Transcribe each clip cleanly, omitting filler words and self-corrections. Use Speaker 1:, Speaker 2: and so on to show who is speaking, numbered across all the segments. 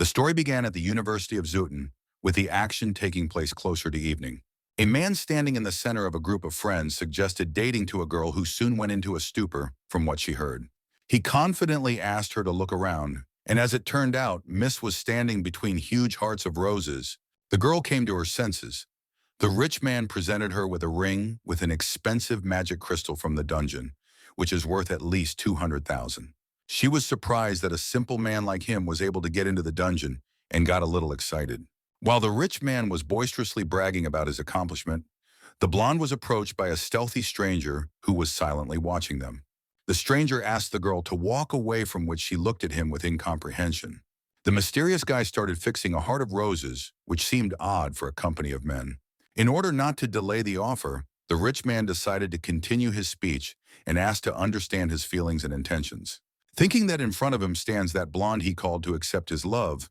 Speaker 1: story began at the University of Zuten, with the action taking place closer to evening. A man standing in the center of a group of friends suggested dating to a girl who soon went into a stupor from what she heard. He confidently asked her to look around, and as it turned out, Miss was standing between huge hearts of roses. The girl came to her senses. The rich man presented her with a ring with an expensive magic crystal from the dungeon, which is worth at least 200,000. She was surprised that a simple man like him was able to get into the dungeon and got a little excited. While the rich man was boisterously bragging about his accomplishment, the blonde was approached by a stealthy stranger who was silently watching them. The stranger asked the girl to walk away, from which she looked at him with incomprehension. The mysterious guy started fixing a heart of roses, which seemed odd for a company of men. In order not to delay the offer, the rich man decided to continue his speech and asked to understand his feelings and intentions. Thinking that in front of him stands that blonde he called to accept his love,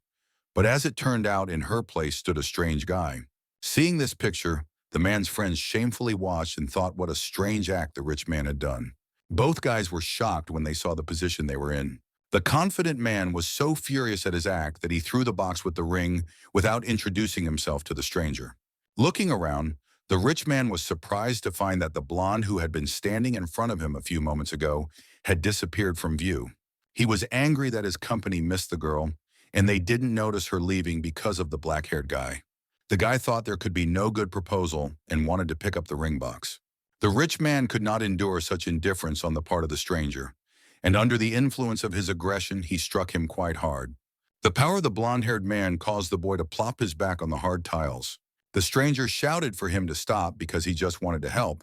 Speaker 1: but as it turned out, in her place stood a strange guy. Seeing this picture, the man's friends shamefully watched and thought what a strange act the rich man had done. Both guys were shocked when they saw the position they were in. The confident man was so furious at his act that he threw the box with the ring without introducing himself to the stranger. Looking around, the rich man was surprised to find that the blonde who had been standing in front of him a few moments ago had disappeared from view. He was angry that his company missed the girl, and they didn't notice her leaving because of the black-haired guy. The guy thought there could be no good proposal and wanted to pick up the ring box. The rich man could not endure such indifference on the part of the stranger, and under the influence of his aggression, he struck him quite hard. The power of the blonde-haired man caused the boy to plop his back on the hard tiles. The stranger shouted for him to stop because he just wanted to help,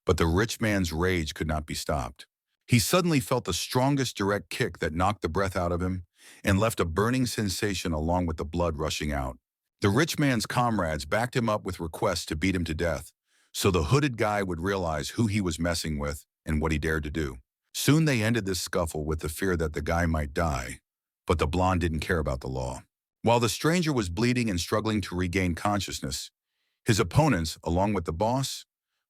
Speaker 1: but the rich man's rage could not be stopped. He suddenly felt the strongest direct kick that knocked the breath out of him and left a burning sensation along with the blood rushing out. The rich man's comrades backed him up with requests to beat him to death, so the hooded guy would realize who he was messing with and what he dared to do. Soon they ended this scuffle with the fear that the guy might die, but the blonde didn't care about the law. While the stranger was bleeding and struggling to regain consciousness, his opponents, along with the boss,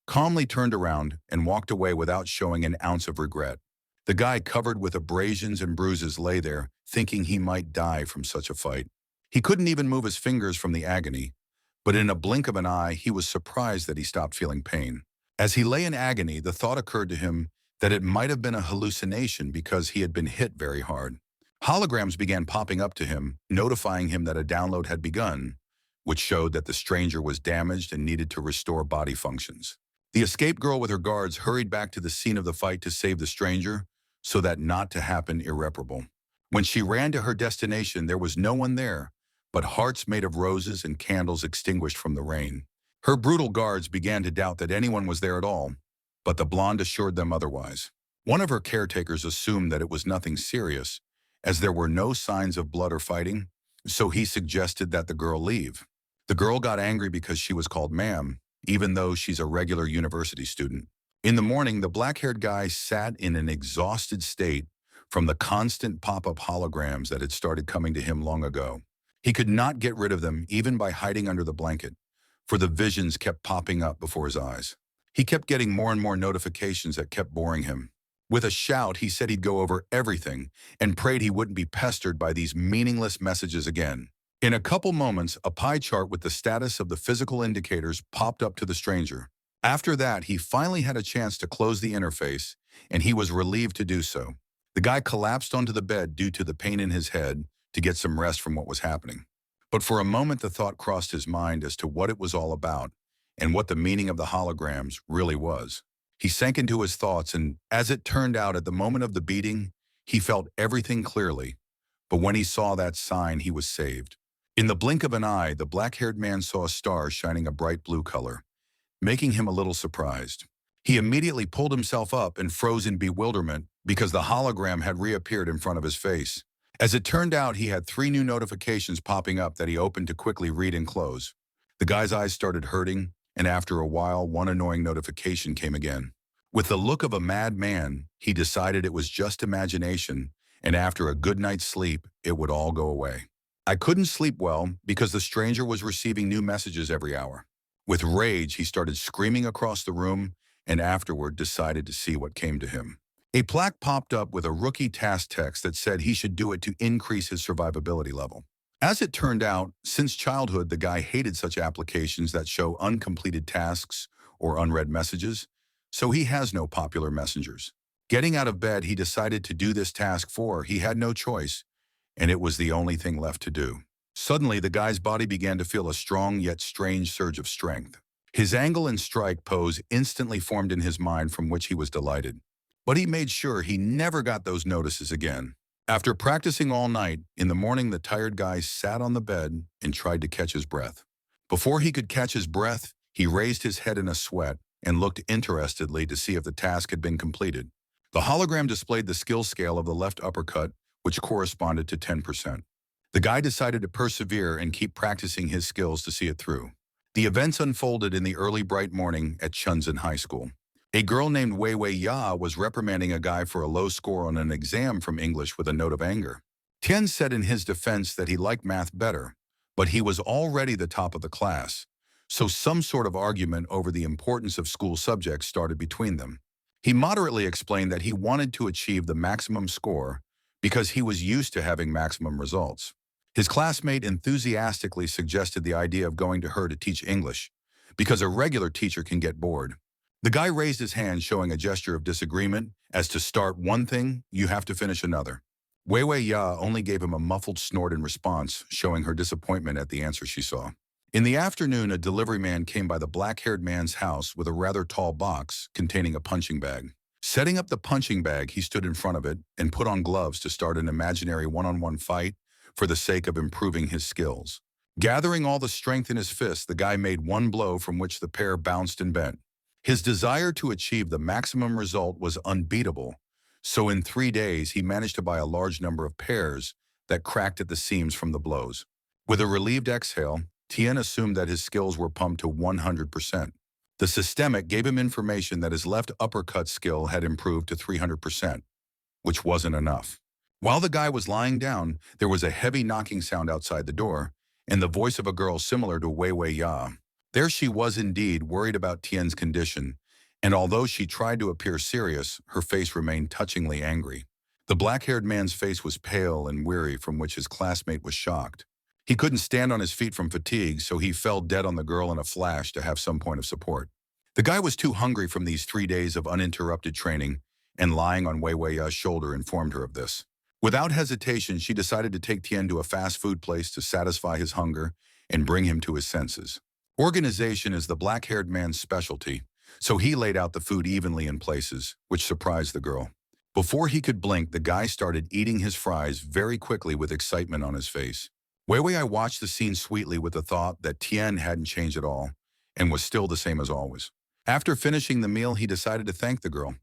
Speaker 1: calmly turned around and walked away without showing an ounce of regret. The guy, covered with abrasions and bruises, lay there, thinking he might die from such a fight. He couldn't even move his fingers from the agony, but in a blink of an eye, he was surprised that he stopped feeling pain. As he lay in agony, the thought occurred to him that it might have been a hallucination because he had been hit very hard. Holograms began popping up to him, notifying him that a download had begun, which showed that the stranger was damaged and needed to restore body functions. The escaped girl with her guards hurried back to the scene of the fight to save the stranger, so that not to happen irreparable. When she ran to her destination, there was no one there, but hearts made of roses and candles extinguished from the rain. Her brutal guards began to doubt that anyone was there at all, but the blonde assured them otherwise. One of her caretakers assumed that it was nothing serious, as there were no signs of blood or fighting, so he suggested that the girl leave. The girl got angry because she was called ma'am, even though she's a regular university student. In the morning, the black-haired guy sat in an exhausted state from the constant pop-up holograms that had started coming to him long ago. He could not get rid of them, even by hiding under the blanket, for the visions kept popping up before his eyes. He kept getting more and more notifications that kept boring him. With a shout, he said he'd go over everything and prayed he wouldn't be pestered by these meaningless messages again. In a couple moments, a pie chart with the status of the physical indicators popped up to the stranger. After that, he finally had a chance to close the interface, and he was relieved to do so. The guy collapsed onto the bed due to the pain in his head to get some rest from what was happening. But for a moment, the thought crossed his mind as to what it was all about and what the meaning of the holograms really was. He sank into his thoughts, and as it turned out, at the moment of the beating, he felt everything clearly. But when he saw that sign, he was saved. In the blink of an eye, the black-haired man saw a star shining a bright blue color, making him a little surprised. He immediately pulled himself up and froze in bewilderment because the hologram had reappeared in front of his face. As it turned out, he had 3 new notifications popping up that he opened to quickly read and close. The guy's eyes started hurting, and after a while, one annoying notification came again. With the look of a madman, he decided it was just imagination, and after a good night's sleep, it would all go away. I couldn't sleep well because the stranger was receiving new messages every hour. With rage, he started screaming across the room and afterward decided to see what came to him. A plaque popped up with a rookie task text that said he should do it to increase his survivability level. As it turned out, since childhood, the guy hated such applications that show uncompleted tasks or unread messages, so he has no popular messengers. Getting out of bed, he decided to do this task for he had no choice, and it was the only thing left to do. Suddenly, the guy's body began to feel a strong yet strange surge of strength. His angle and strike pose instantly formed in his mind, from which he was delighted. But he made sure he never got those notices again. After practicing all night, in the morning the tired guy sat on the bed and tried to catch his breath. Before he could catch his breath, he raised his head in a sweat and looked interestedly to see if the task had been completed. The hologram displayed the skill scale of the left uppercut, which corresponded to 10%. The guy decided to persevere and keep practicing his skills to see it through. The events unfolded in the early bright morning at Chunzhen High School. A girl named Wei Wei Ya was reprimanding a guy for a low score on an exam from English with a note of anger. Tien said in his defense that he liked math better, but he was already the top of the class, so some sort of argument over the importance of school subjects started between them. He moderately explained that he wanted to achieve the maximum score because he was used to having maximum results. His classmate enthusiastically suggested the idea of going to her to teach English, because a regular teacher can get bored. The guy raised his hand, showing a gesture of disagreement, as to start one thing, you have to finish another. Wei Wei Ya only gave him a muffled snort in response, showing her disappointment at the answer she saw. In the afternoon, a delivery man came by the black-haired man's house with a rather tall box containing a punching bag. Setting up the punching bag, he stood in front of it and put on gloves to start an imaginary one-on-one fight for the sake of improving his skills. Gathering all the strength in his fist, the guy made one blow from which the pair bounced and bent. His desire to achieve the maximum result was unbeatable, so in 3 days he managed to buy a large number of pairs that cracked at the seams from the blows. With a relieved exhale, Tien assumed that his skills were pumped to 100%. The systemic gave him information that his left uppercut skill had improved to 300%, which wasn't enough. While the guy was lying down, there was a heavy knocking sound outside the door, and the voice of a girl similar to Wei Wei Ya. There she was indeed, worried about Tien's condition, and although she tried to appear serious, her face remained touchingly angry. The black-haired man's face was pale and weary, from which his classmate was shocked. He couldn't stand on his feet from fatigue, so he fell dead on the girl in a flash to have some point of support. The guy was too hungry from these 3 days of uninterrupted training, and lying on Wei Wei Ya's shoulder informed her of this. Without hesitation, she decided to take Tien to a fast food place to satisfy his hunger and bring him to his senses. Organization is the black-haired man's specialty, so he laid out the food evenly in places, which surprised the girl. Before he could blink, the guy started eating his fries very quickly with excitement on his face. Wei Wei watched the scene sweetly with the thought that Tien hadn't changed at all and was still the same as always. After finishing the meal, he decided to thank the girl,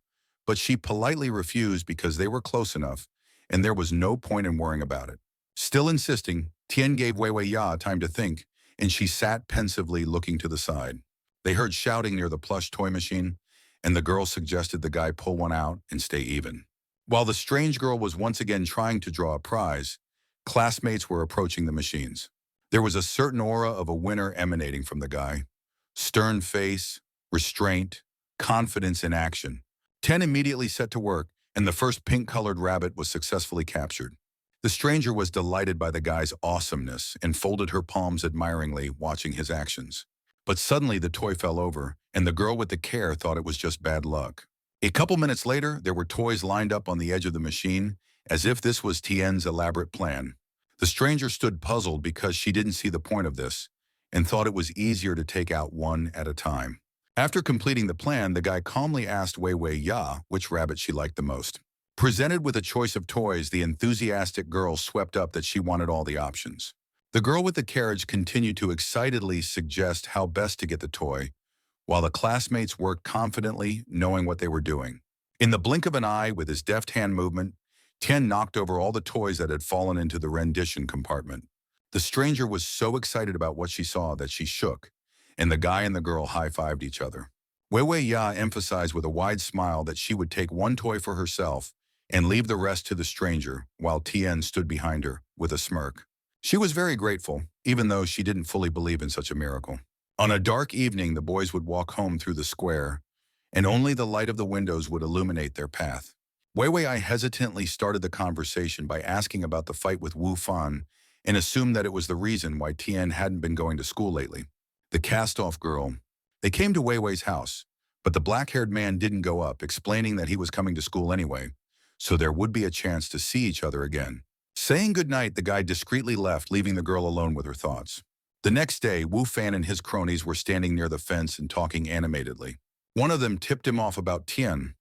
Speaker 1: but she politely refused because they were close enough and there was no point in worrying about it. Still insisting, Tien gave Wei Wei Ya time to think, and she sat pensively looking to the side. They heard shouting near the plush toy machine, and the girl suggested the guy pull one out and stay even. While the strange girl was once again trying to draw a prize, classmates were approaching the machines. There was a certain aura of a winner emanating from the guy. Stern face, restraint, confidence in action. Tien immediately set to work, and the first pink-colored rabbit was successfully captured. The stranger was delighted by the guy's awesomeness and folded her palms admiringly, watching his actions. But suddenly the toy fell over, and the girl with the care thought it was just bad luck. A couple minutes later, there were toys lined up on the edge of the machine, as if this was Tien's elaborate plan. The stranger stood puzzled because she didn't see the point of this, and thought it was easier to take out one at a time. After completing the plan, the guy calmly asked Wei Wei Ya which rabbit she liked the most. Presented with a choice of toys, the enthusiastic girl swept up that she wanted all the options. The girl with the carriage continued to excitedly suggest how best to get the toy, while the classmates worked confidently, knowing what they were doing. In the blink of an eye, with his deft hand movement, Tien knocked over all the toys that had fallen into the rendition compartment. The stranger was so excited about what she saw that she shook, and the guy and the girl high-fived each other. Wei Wei Ya emphasized with a wide smile that she would take one toy for herself and leave the rest to the stranger, while Tien stood behind her with a smirk. She was very grateful, even though she didn't fully believe in such a miracle. On a dark evening, the boys would walk home through the square, and only the light of the windows would illuminate their path. Wei Wei hesitantly started the conversation by asking about the fight with Wu Fan and assumed that it was the reason why Tien hadn't been going to school lately. The cast-off girl. They came to Wei Wei's house, but the black-haired man didn't go up, explaining that he was coming to school anyway, so there would be a chance to see each other again. Saying goodnight, the guy discreetly left, leaving the girl alone with her thoughts. The next day, Wu Fan and his cronies were standing near the fence and talking animatedly. One of them tipped him off about Tien.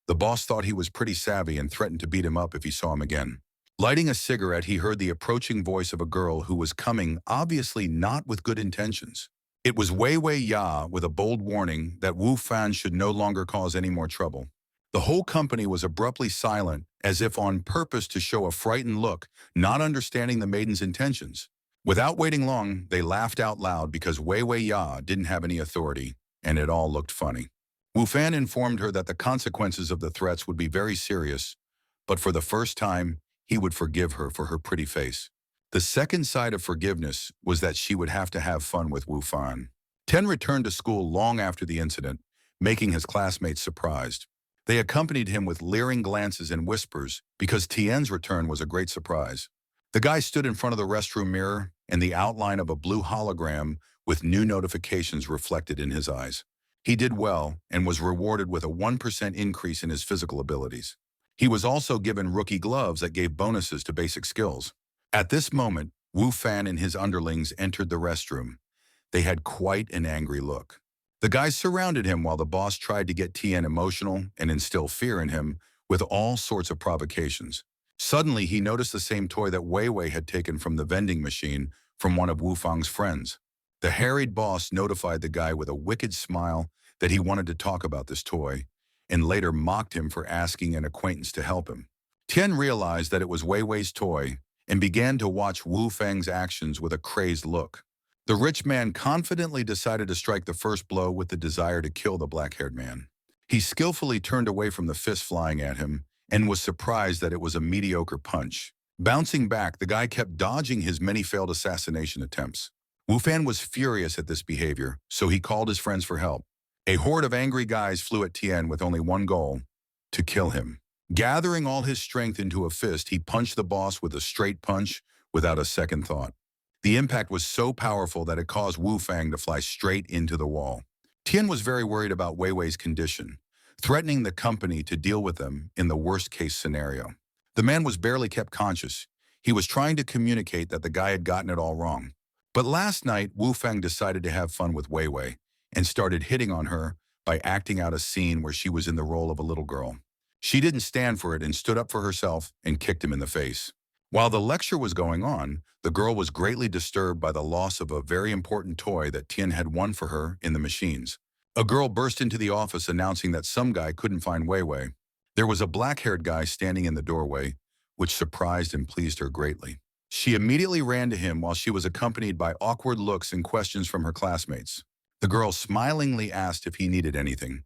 Speaker 1: The boss thought he was pretty savvy and threatened to beat him up if he saw him again. Lighting a cigarette, he heard the approaching voice of a girl who was coming, obviously not with good intentions. It was Wei Wei Ya with a bold warning that Wu Fan should no longer cause any more trouble. The whole company was abruptly silent, as if on purpose to show a frightened look, not understanding the maiden's intentions. Without waiting long, they laughed out loud because Wei Wei Ya didn't have any authority, and it all looked funny. Wu Fan informed her that the consequences of the threats would be very serious, but for the first time, he would forgive her for her pretty face. The second side of forgiveness was that she would have to have fun with Wu Fan. Tien returned to school long after the incident, making his classmates surprised. They accompanied him with leering glances and whispers because Tien's return was a great surprise. The guy stood in front of the restroom mirror and the outline of a blue hologram with new notifications reflected in his eyes. He did well and was rewarded with a 1% increase in his physical abilities. He was also given rookie gloves that gave bonuses to basic skills. At this moment, Wu Fan and his underlings entered the restroom. They had quite an angry look. The guys surrounded him while the boss tried to get Tien emotional and instill fear in him with all sorts of provocations. Suddenly, he noticed the same toy that Wei Wei had taken from the vending machine from one of Wu Fang's friends. The harried boss notified the guy with a wicked smile that he wanted to talk about this toy, and later mocked him for asking an acquaintance to help him. Tien realized that it was Wei Wei's toy and began to watch Wu Fang's actions with a crazed look. The rich man confidently decided to strike the first blow with the desire to kill the black-haired man. He skillfully turned away from the fist flying at him and was surprised that it was a mediocre punch. Bouncing back, the guy kept dodging his many failed assassination attempts. Wu Fan was furious at this behavior, so he called his friends for help. A horde of angry guys flew at Tien with only one goal: to kill him. Gathering all his strength into a fist, he punched the boss with a straight punch without a second thought. The impact was so powerful that it caused Wu Fang to fly straight into the wall. Tien was very worried about Wei Wei's condition, threatening the company to deal with them in the worst-case scenario. The man was barely kept conscious. He was trying to communicate that the guy had gotten it all wrong. But last night, Wu Fang decided to have fun with Wei Wei and started hitting on her by acting out a scene where she was in the role of a little girl. She didn't stand for it and stood up for herself and kicked him in the face. While the lecture was going on, the girl was greatly disturbed by the loss of a very important toy that Tien had won for her in the machines. A girl burst into the office announcing that some guy couldn't find Wei Wei. There was a black-haired guy standing in the doorway, which surprised and pleased her greatly. She immediately ran to him while she was accompanied by awkward looks and questions from her classmates. The girl smilingly asked if he needed anything,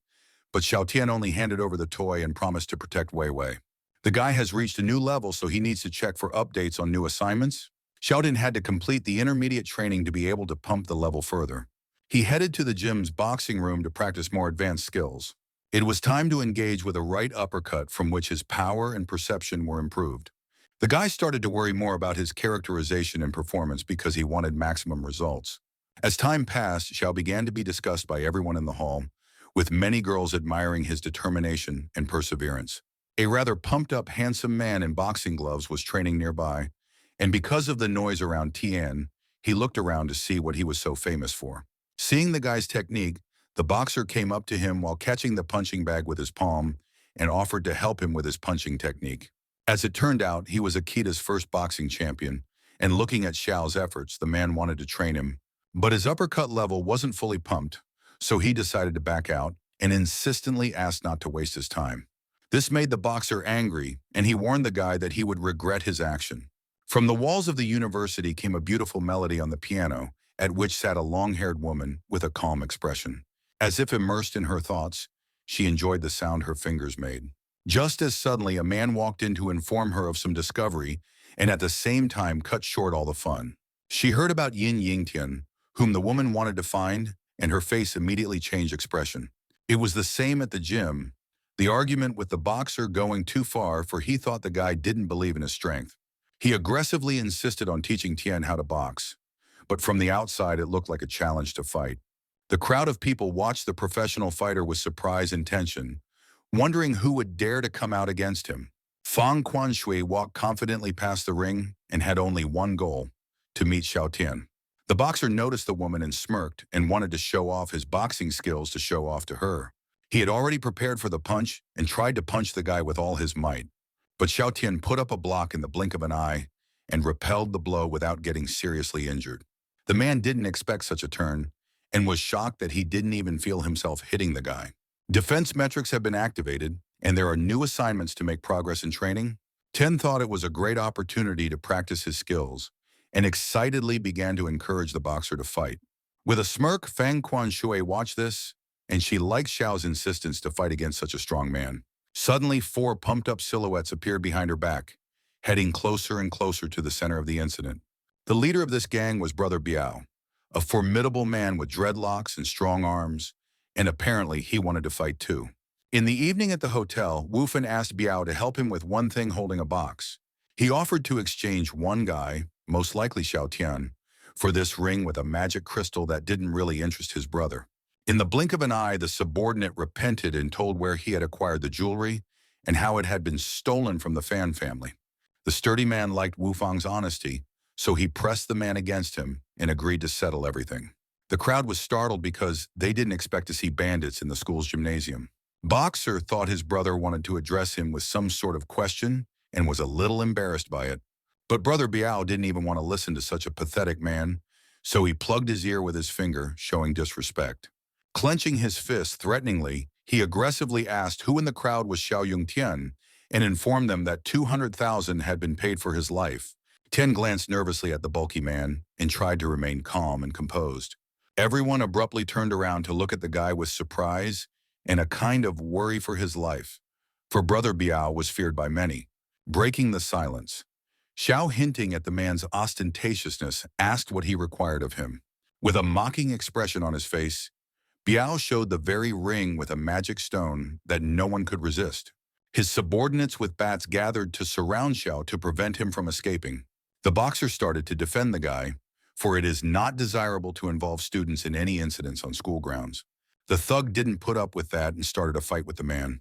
Speaker 1: but Xiao Tian only handed over the toy and promised to protect Wei Wei. The guy has reached a new level, so he needs to check for updates on new assignments. Xiaodin had to complete the intermediate training to be able to pump the level further. He headed to the gym's boxing room to practice more advanced skills. It was time to engage with a right uppercut from which his power and perception were improved. The guy started to worry more about his characterization and performance because he wanted maximum results. As time passed, Xiao began to be discussed by everyone in the hall, with many girls admiring his determination and perseverance. A rather pumped-up, handsome man in boxing gloves was training nearby, and because of the noise around Tien, he looked around to see what he was so famous for. Seeing the guy's technique, the boxer came up to him while catching the punching bag with his palm and offered to help him with his punching technique. As it turned out, he was Akita's first boxing champion, and looking at Xiao's efforts, the man wanted to train him. But his uppercut level wasn't fully pumped, so he decided to back out and insistently asked not to waste his time. This made the boxer angry, and he warned the guy that he would regret his action. From the walls of the university came a beautiful melody on the piano, at which sat a long-haired woman with a calm expression. As if immersed in her thoughts, she enjoyed the sound her fingers made. Just as suddenly, a man walked in to inform her of some discovery, and at the same time cut short all the fun. She heard about Yin Yingtian, whom the woman wanted to find, and her face immediately changed expression. It was the same at the gym, the argument with the boxer going too far, for he thought the guy didn't believe in his strength. He aggressively insisted on teaching Tien how to box, but from the outside it looked like a challenge to fight. The crowd of people watched the professional fighter with surprise and tension, wondering who would dare to come out against him. Fang Quan walked confidently past the ring and had only one goal: to meet Xiao Tian. The boxer noticed the woman and smirked and wanted to show off his boxing skills to show off to her. He had already prepared for the punch and tried to punch the guy with all his might. But Xiao Tian put up a block in the blink of an eye and repelled the blow without getting seriously injured. The man didn't expect such a turn and was shocked that he didn't even feel himself hitting the guy. Defense metrics have been activated, and there are new assignments to make progress in training. Tien thought it was a great opportunity to practice his skills and excitedly began to encourage the boxer to fight. With a smirk, Fang Quan watched this, and she liked Xiao's insistence to fight against such a strong man. Suddenly, four pumped-up silhouettes appeared behind her back, heading closer and closer to the center of the incident. The leader of this gang was Brother Bao, a formidable man with dreadlocks and strong arms, and apparently he wanted to fight too. In the evening at the hotel, Wu Fan asked Bao to help him with one thing holding a box. He offered to exchange one guy, most likely Xiao Tian, for this ring with a magic crystal that didn't really interest his brother. In the blink of an eye, the subordinate repented and told where he had acquired the jewelry and how it had been stolen from the Fan family. The sturdy man liked Wu Fang's honesty, so he pressed the man against him and agreed to settle everything. The crowd was startled because they didn't expect to see bandits in the school's gymnasium. Boxer thought his brother wanted to address him with some sort of question and was a little embarrassed by it. But Brother Bao didn't even want to listen to such a pathetic man, so he plugged his ear with his finger, showing disrespect. Clenching his fist threateningly, he aggressively asked who in the crowd was Xiao Yung Tian and informed them that 200,000 had been paid for his life. Tien glanced nervously at the bulky man and tried to remain calm and composed. Everyone abruptly turned around to look at the guy with surprise and a kind of worry for his life, for Brother Bao was feared by many. Breaking the silence, Xiao, hinting at the man's ostentatiousness, asked what he required of him. With a mocking expression on his face, Bao showed the very ring with a magic stone that no one could resist. His subordinates with bats gathered to surround Xiao to prevent him from escaping. The boxer started to defend the guy, for it is not desirable to involve students in any incidents on school grounds. The thug didn't put up with that and started a fight with the man,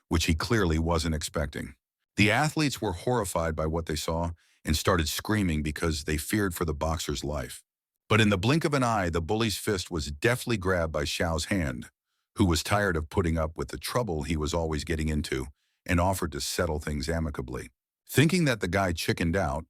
Speaker 1: which he clearly wasn't expecting. The athletes were horrified by what they saw and started screaming because they feared for the boxer's life. But in the blink of an eye, the bully's fist was deftly grabbed by Xiao's hand, who was tired of putting up with the trouble he was always getting into and offered to settle things amicably. Thinking that the guy chickened out,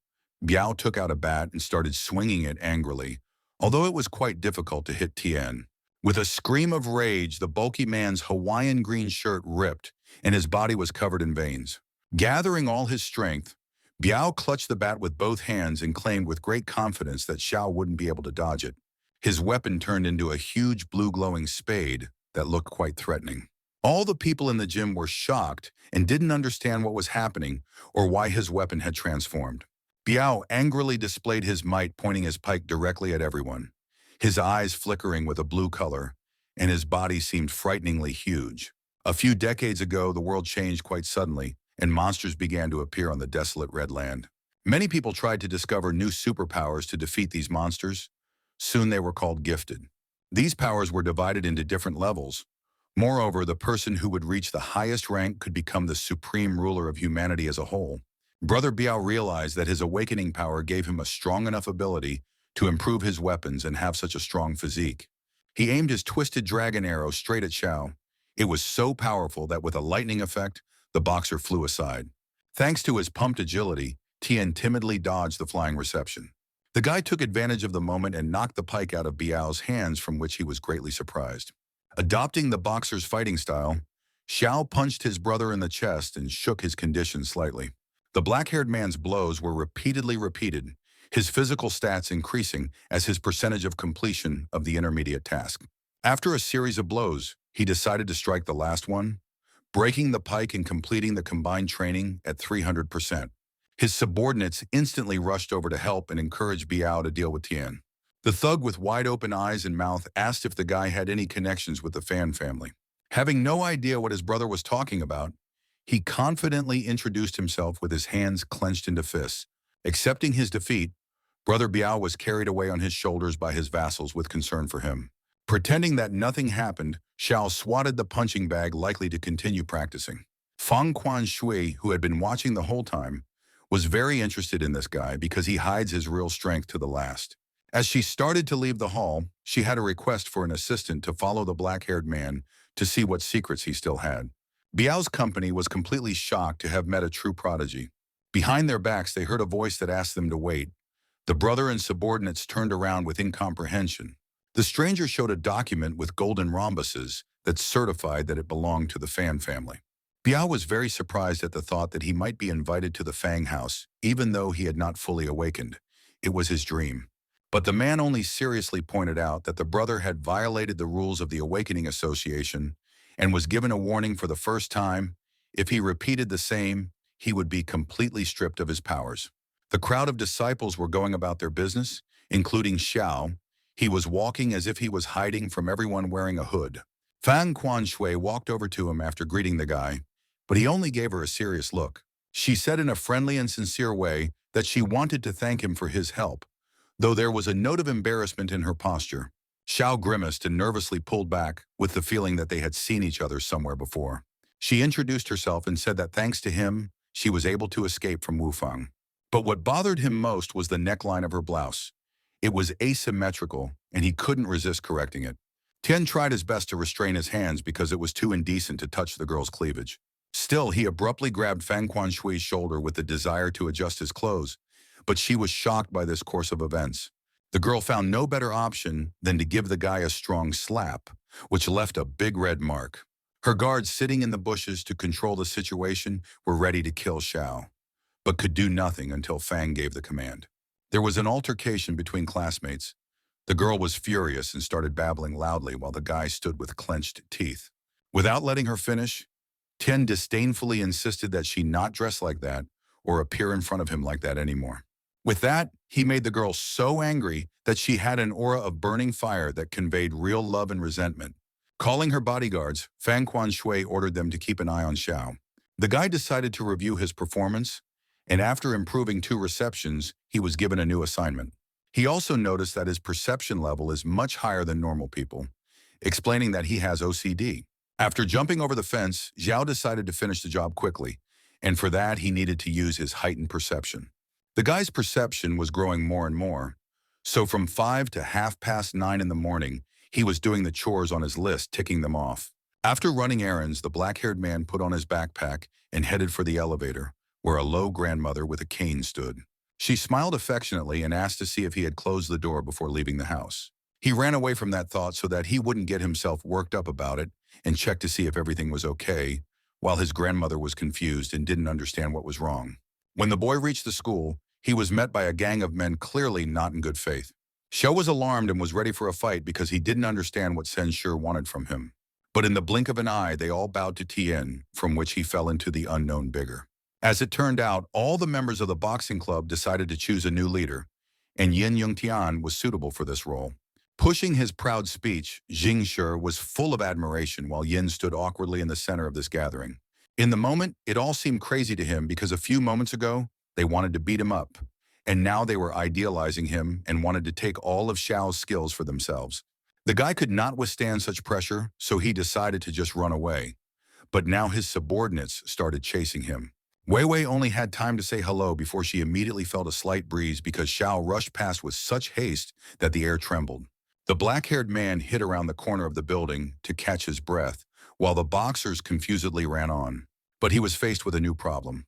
Speaker 1: Bao took out a bat and started swinging it angrily, although it was quite difficult to hit Tien. With a scream of rage, the bulky man's Hawaiian green shirt ripped, and his body was covered in veins. Gathering all his strength, Bao clutched the bat with both hands and claimed with great confidence that Xiao wouldn't be able to dodge it. His weapon turned into a huge blue glowing spade that looked quite threatening. All the people in the gym were shocked and didn't understand what was happening or why his weapon had transformed. Bao angrily displayed his might, pointing his pike directly at everyone, his eyes flickering with a blue color, and his body seemed frighteningly huge. A few decades ago, the world changed quite suddenly, and monsters began to appear on the desolate Red Land. Many people tried to discover new superpowers to defeat these monsters. Soon they were called gifted. These powers were divided into different levels. Moreover, the person who would reach the highest rank could become the supreme ruler of humanity as a whole. Brother Bao realized that his awakening power gave him a strong enough ability to improve his weapons and have such a strong physique. He aimed his twisted dragon arrow straight at Xiao. It was so powerful that with a lightning effect, the boxer flew aside. Thanks to his pumped agility, Tien timidly dodged the flying reception. The guy took advantage of the moment and knocked the pike out of Biao's hands, from which he was greatly surprised. Adopting the boxer's fighting style, Xiao punched his brother in the chest and shook his condition slightly. The black-haired man's blows were repeatedly repeated, his physical stats increasing as his percentage of completion of the intermediate task. After a series of blows, he decided to strike the last one, breaking the pike and completing the combined training at 300%. His subordinates instantly rushed over to help and encouraged Biao to deal with Tien. The thug with wide-open eyes and mouth asked if the guy had any connections with the Fan family. Having no idea what his brother was talking about, he confidently introduced himself with his hands clenched into fists. Accepting his defeat, Brother Bao was carried away on his shoulders by his vassals with concern for him. Pretending that nothing happened, Xiao swatted the punching bag, likely to continue practicing. Fang Quan Shui, who had been watching the whole time, was very interested in this guy because he hides his real strength to the last. As she started to leave the hall, she had a request for an assistant to follow the black-haired man to see what secrets he still had. Biao's company was completely shocked to have met a true prodigy. Behind their backs, they heard a voice that asked them to wait. The brother and subordinates turned around with incomprehension. The stranger showed a document with golden rhombuses that certified that it belonged to the Fan family. Biao was very surprised at the thought that he might be invited to the Fang house, even though he had not fully awakened. It was his dream. But the man only seriously pointed out that the brother had violated the rules of the Awakening Association and was given a warning for the first time. If he repeated the same, he would be completely stripped of his powers. The crowd of disciples were going about their business, including Xiao. He was walking as if he was hiding from everyone, wearing a hood. Fang Quan Shui walked over to him after greeting the guy, but he only gave her a serious look. She said in a friendly and sincere way that she wanted to thank him for his help, though there was a note of embarrassment in her posture. Xiao grimaced and nervously pulled back with the feeling that they had seen each other somewhere before. She introduced herself and said that thanks to him, she was able to escape from Wu Fang. But what bothered him most was the neckline of her blouse. It was asymmetrical, and he couldn't resist correcting it. Tien tried his best to restrain his hands because it was too indecent to touch the girl's cleavage. Still, he abruptly grabbed Fang Quan Shui's shoulder with the desire to adjust his clothes, but she was shocked by this course of events. The girl found no better option than to give the guy a strong slap, which left a big red mark. Her guards sitting in the bushes to control the situation were ready to kill Xiao, but could do nothing until Fang gave the command. There was an altercation between classmates. The girl was furious and started babbling loudly while the guy stood with clenched teeth. Without letting her finish, Tien disdainfully insisted that she not dress like that or appear in front of him like that anymore. With that, he made the girl so angry that she had an aura of burning fire that conveyed real love and resentment. Calling her bodyguards, Fang Quan Shui ordered them to keep an eye on Xiao. The guy decided to review his performance, and after improving 2 receptions, he was given a new assignment. He also noticed that his perception level is much higher than normal people, explaining that he has OCD. After jumping over the fence, Xiao decided to finish the job quickly, and for that he needed to use his heightened perception. The guy's perception was growing more and more, so from 5 to 9:30 in the morning, he was doing the chores on his list, ticking them off. After running errands, the black-haired man put on his backpack and headed for the elevator, where a low grandmother with a cane stood. She smiled affectionately and asked to see if he had closed the door before leaving the house. He ran away from that thought so that he wouldn't get himself worked up about it and checked to see if everything was okay, while his grandmother was confused and didn't understand what was wrong. When the boy reached the school, he was met by a gang of men clearly not in good faith. Xiao was alarmed and was ready for a fight because he didn't understand what Sen Shi wanted from him. But in the blink of an eye, they all bowed to Tien, from which he fell into the unknown bigger. As it turned out, all the members of the boxing club decided to choose a new leader, and Yin Yongtian was suitable for this role. Pushing his proud speech, Jingshi was full of admiration while Yin stood awkwardly in the center of this gathering. In the moment, it all seemed crazy to him because a few moments ago, they wanted to beat him up, and now they were idealizing him and wanted to take all of Xiao's skills for themselves. The guy could not withstand such pressure, so he decided to just run away. But now his subordinates started chasing him. Wei Wei only had time to say hello before she immediately felt a slight breeze because Xiao rushed past with such haste that the air trembled. The black-haired man hid around the corner of the building to catch his breath, while the boxers confusedly ran on. But he was faced with a new problem.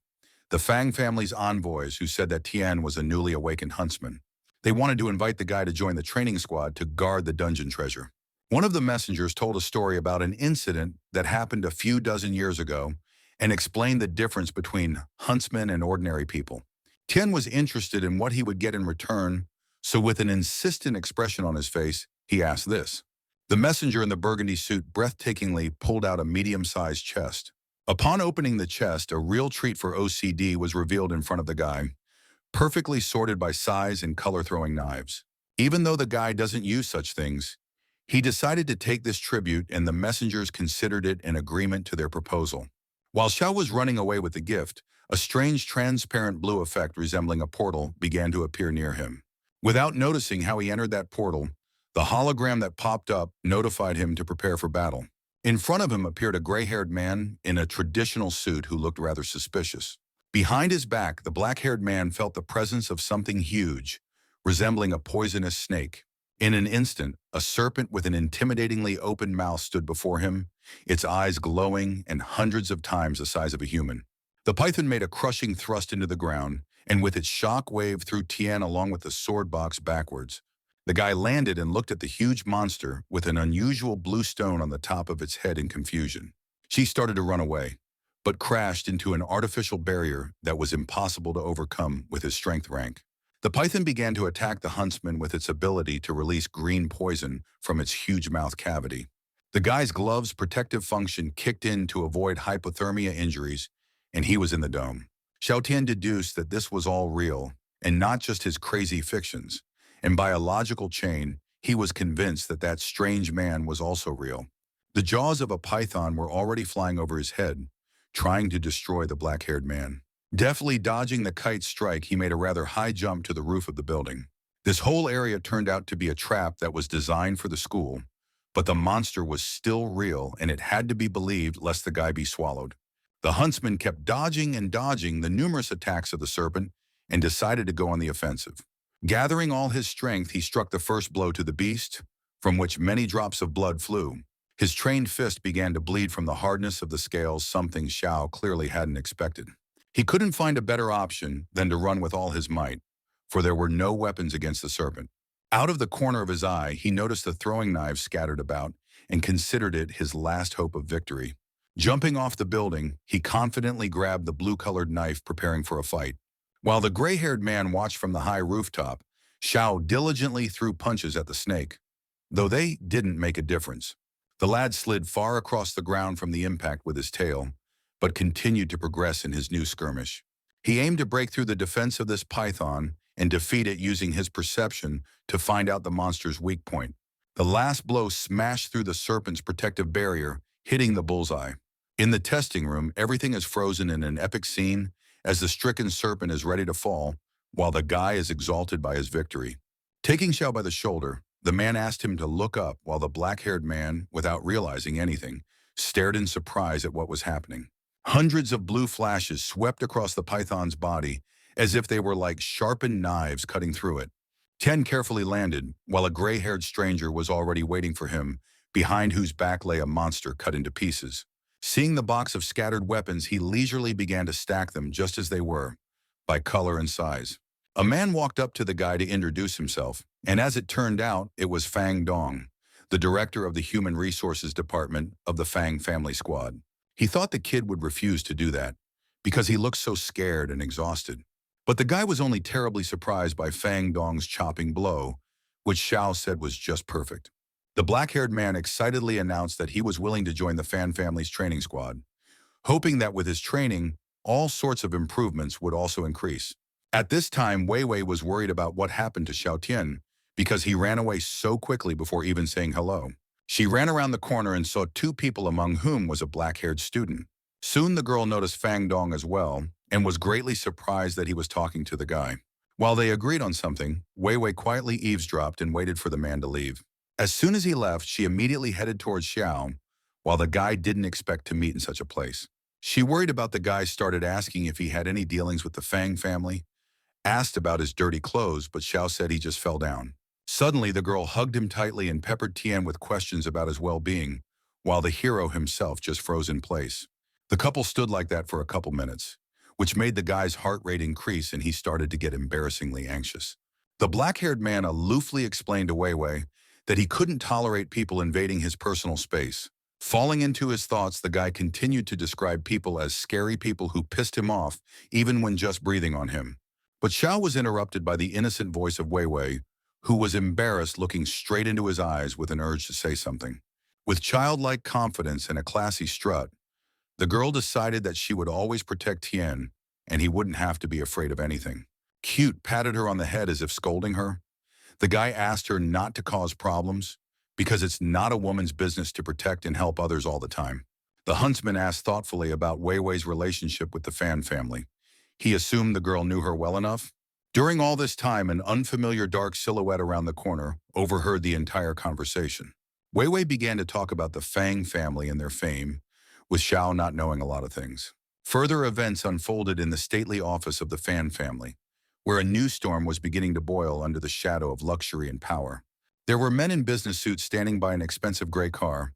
Speaker 1: The Fang family's envoys, who said that Tien was a newly awakened huntsman. They wanted to invite the guy to join the training squad to guard the dungeon treasure. One of the messengers told a story about an incident that happened a few dozen years ago and explained the difference between huntsmen and ordinary people. Tien was interested in what he would get in return, so with an insistent expression on his face, he asked this. The messenger in the burgundy suit breathtakingly pulled out a medium-sized chest. Upon opening the chest, a real treat for OCD was revealed in front of the guy, perfectly sorted by size and color-throwing knives. Even though the guy doesn't use such things, he decided to take this tribute, and the messengers considered it an agreement to their proposal. While Xiao was running away with the gift, A strange transparent blue effect resembling a portal began to appear near him. Without noticing how he entered that portal, the hologram that popped up notified him to prepare for battle. In front of him appeared a gray-haired man in a traditional suit who looked rather suspicious. Behind his back, the black-haired man felt the presence of something huge, resembling a poisonous snake. In an instant, a serpent with an intimidatingly open mouth stood before him, its eyes glowing and hundreds of times the size of a human. The python made a crushing thrust into the ground, and with its shock wave threw Tien along with the sword box backwards. The guy landed and looked at the huge monster with an unusual blue stone on the top of its head in confusion. She started to run away, but crashed into an artificial barrier that was impossible to overcome with his strength rank. The python began to attack the huntsman with its ability to release green poison from its huge mouth cavity. The guy's glove's protective function kicked in to avoid hypothermia injuries, and he was in the dome. Tien deduced that this was all real, and not just his crazy fictions. And by a logical chain, he was convinced that that strange man was also real. The jaws of a python were already flying over his head, trying to destroy the black-haired man. Deftly dodging the kite's strike, he made a rather high jump to the roof of the building. This whole area turned out to be a trap that was designed for the school, but the monster was still real, and it had to be believed lest the guy be swallowed. The huntsman kept dodging and dodging the numerous attacks of the serpent and decided to go on the offensive. Gathering all his strength, he struck the first blow to the beast, from which many drops of blood flew. His trained fist began to bleed from the hardness of the scales, something Xiao clearly hadn't expected. He couldn't find a better option than to run with all his might, for there were no weapons against the serpent. Out of the corner of his eye, he noticed the throwing knives scattered about and considered it his last hope of victory. Jumping off the building, he confidently grabbed the blue-colored knife, preparing for a fight. While the gray-haired man watched from the high rooftop, Xiao diligently threw punches at the snake, though they didn't make a difference. The lad slid far across the ground from the impact with his tail, but continued to progress in his new skirmish. He aimed to break through the defense of this python and defeat it using his perception to find out the monster's weak point. The last blow smashed through the serpent's protective barrier, hitting the bullseye. In the testing room, everything is frozen in an epic scene as the stricken serpent is ready to fall, while the guy is exalted by his victory. Taking Xiao by the shoulder, the man asked him to look up while the black-haired man, without realizing anything, stared in surprise at what was happening. Hundreds of blue flashes swept across the python's body as if they were like sharpened knives cutting through it. Tien carefully landed, while a gray-haired stranger was already waiting for him, behind whose back lay a monster cut into pieces. Seeing the box of scattered weapons, he leisurely began to stack them just as they were, by color and size. A man walked up to the guy to introduce himself, and as it turned out, it was Fang Dong, the director of the Human Resources Department of the Fang family squad. He thought the kid would refuse to do that, because he looked so scared and exhausted. But the guy was only terribly surprised by Fang Dong's chopping blow, which Xiao said was just perfect. The black-haired man excitedly announced that he was willing to join the Fan family's training squad, hoping that with his training, all sorts of improvements would also increase. At this time, Wei Wei was worried about what happened to Tien, because he ran away so quickly before even saying hello. She ran around the corner and saw two people, among whom was a black-haired student. Soon the girl noticed Fang Dong as well, and was greatly surprised that he was talking to the guy. While they agreed on something, Wei Wei quietly eavesdropped and waited for the man to leave. As soon as he left, she immediately headed towards Xiao, while the guy didn't expect to meet in such a place. She worried about the guy, started asking if he had any dealings with the Fang family, asked about his dirty clothes, but Xiao said he just fell down. Suddenly, the girl hugged him tightly and peppered Tien with questions about his well-being, while the hero himself just froze in place. The couple stood like that for a couple minutes, which made the guy's heart rate increase, and he started to get embarrassingly anxious. The black-haired man aloofly explained to Wei Wei that he couldn't tolerate people invading his personal space. Falling into his thoughts, the guy continued to describe people as scary people who pissed him off even when just breathing on him. But Xiao was interrupted by the innocent voice of Wei Wei, who was embarrassed, looking straight into his eyes with an urge to say something. With childlike confidence and a classy strut, the girl decided that she would always protect Tien, and he wouldn't have to be afraid of anything. Cute patted her on the head as if scolding her. The guy asked her not to cause problems, because it's not a woman's business to protect and help others all the time. The huntsman asked thoughtfully about Wei Wei's relationship with the Fan family. He assumed the girl knew her well enough. During all this time, an unfamiliar dark silhouette around the corner overheard the entire conversation. Wei Wei began to talk about the Fang family and their fame, with Xiao not knowing a lot of things. Further events unfolded in the stately office of the Fan family, where a new storm was beginning to boil under the shadow of luxury and power. There were men in business suits standing by an expensive gray car.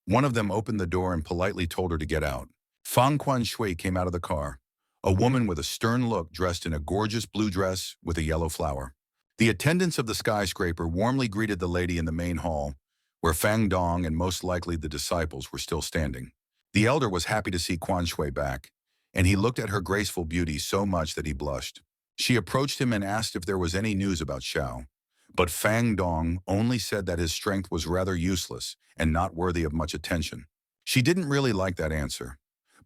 Speaker 1: One of them opened the door and politely told her to get out. Fang Quan Shui came out of the car, a woman with a stern look dressed in a gorgeous blue dress with a yellow flower. The attendants of the skyscraper warmly greeted the lady in the main hall, where Fang Dong and most likely the disciples were still standing. The elder was happy to see Quan Shui back, and he looked at her graceful beauty so much that he blushed. She approached him and asked if there was any news about Xiao, but Fang Dong only said that his strength was rather useless and not worthy of much attention. She didn't really like that answer,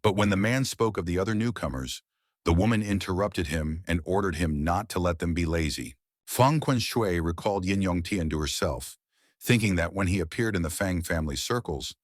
Speaker 1: but when the man spoke of the other newcomers, the woman interrupted him and ordered him not to let them be lazy. Fang Quanshui recalled Yin Yong Tien to herself, thinking that when he appeared in the Fang family circles,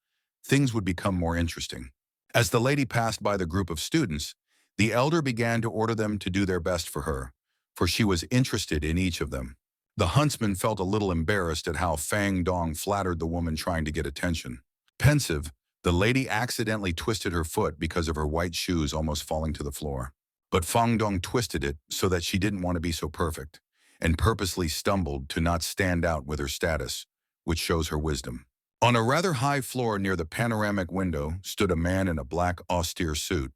Speaker 1: things would become more interesting. As the lady passed by the group of students, the elder began to order them to do their best for her, for she was interested in each of them. The huntsman felt a little embarrassed at how Fang Dong flattered the woman trying to get attention. Pensive, the lady accidentally twisted her foot because of her white shoes almost falling to the floor. But Fang Dong twisted it so that she didn't want to be so perfect, and purposely stumbled to not stand out with her status, which shows her wisdom. On a rather high floor near the panoramic window stood a man in a black, austere suit.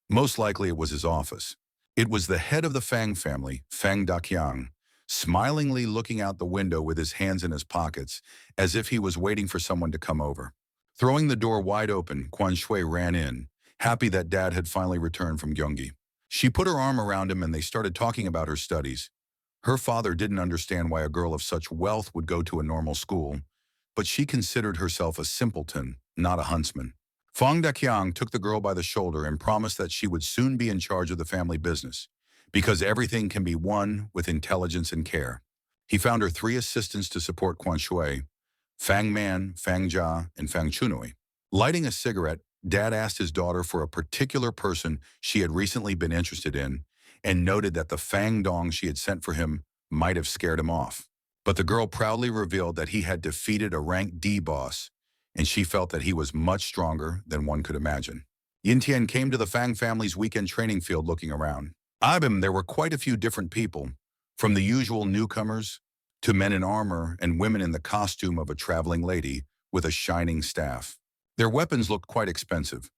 Speaker 1: Most likely it was his office. It was the head of the Fang family, Fang Daqiang, smilingly looking out the window with his hands in his pockets, as if he was waiting for someone to come over. Throwing the door wide open, Quan Shui ran in, happy that Dad had finally returned from Gyeonggi. She put her arm around him and they started talking about her studies. Her father didn't understand why a girl of such wealth would go to a normal school, but she considered herself a simpleton, not a huntsman. Fang Daqiang took the girl by the shoulder and promised that she would soon be in charge of the family business, because everything can be won with intelligence and care. He found her 3 assistants to support Quan Shui, Fang Man, Fang Jia, and Fang Chunui. Lighting a cigarette, Dad asked his daughter for a particular person she had recently been interested in, and noted that the Fang Dong she had sent for him might have scared him off. But the girl proudly revealed that he had defeated a rank D boss, and she felt that he was much stronger than one could imagine. Yin Tian came to the Fang family's weekend training field looking around. There were quite a few different people, from the usual newcomers to men in armor and women in the costume of a traveling lady with a shining staff. Their weapons looked quite expensive,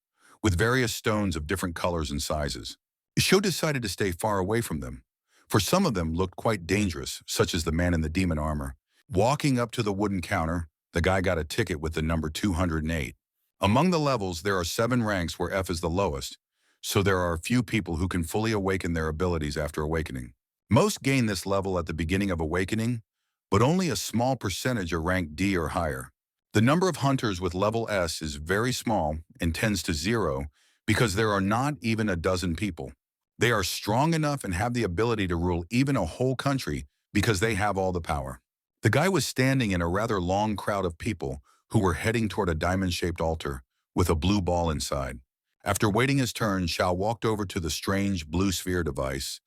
Speaker 1: with various stones of different colors and sizes. Sho decided to stay far away from them, for some of them looked quite dangerous, such as the man in the demon armor. Walking up to the wooden counter, the guy got a ticket with the number 208. Among the levels, there are 7 ranks where F is the lowest, so there are a few people who can fully awaken their abilities after awakening. Most gain this level at the beginning of awakening, but only a small percentage are ranked D or higher. The number of hunters with level S is very small and tends to 0 because there are not even a dozen people. They are strong enough and have the ability to rule even a whole country because they have all the power. The guy was standing in a rather long crowd of people who were heading toward a diamond-shaped altar with a blue ball inside. After waiting his turn, Xiao walked over to the strange blue sphere device,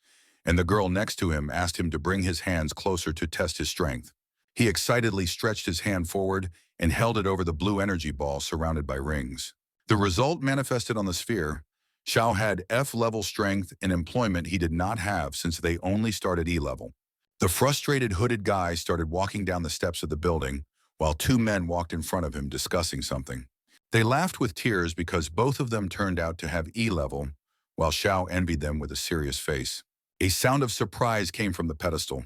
Speaker 1: and the girl next to him asked him to bring his hands closer to test his strength. He excitedly stretched his hand forward and held it over the blue energy ball surrounded by rings. The result manifested on the sphere. Xiao had F-level strength and employment he did not have since they only started E-level. The frustrated hooded guy started walking down the steps of the building, while 2 men walked in front of him discussing something. They laughed with tears because both of them turned out to have E-level, while Xiao envied them with a serious face. A sound of surprise came from the pedestal,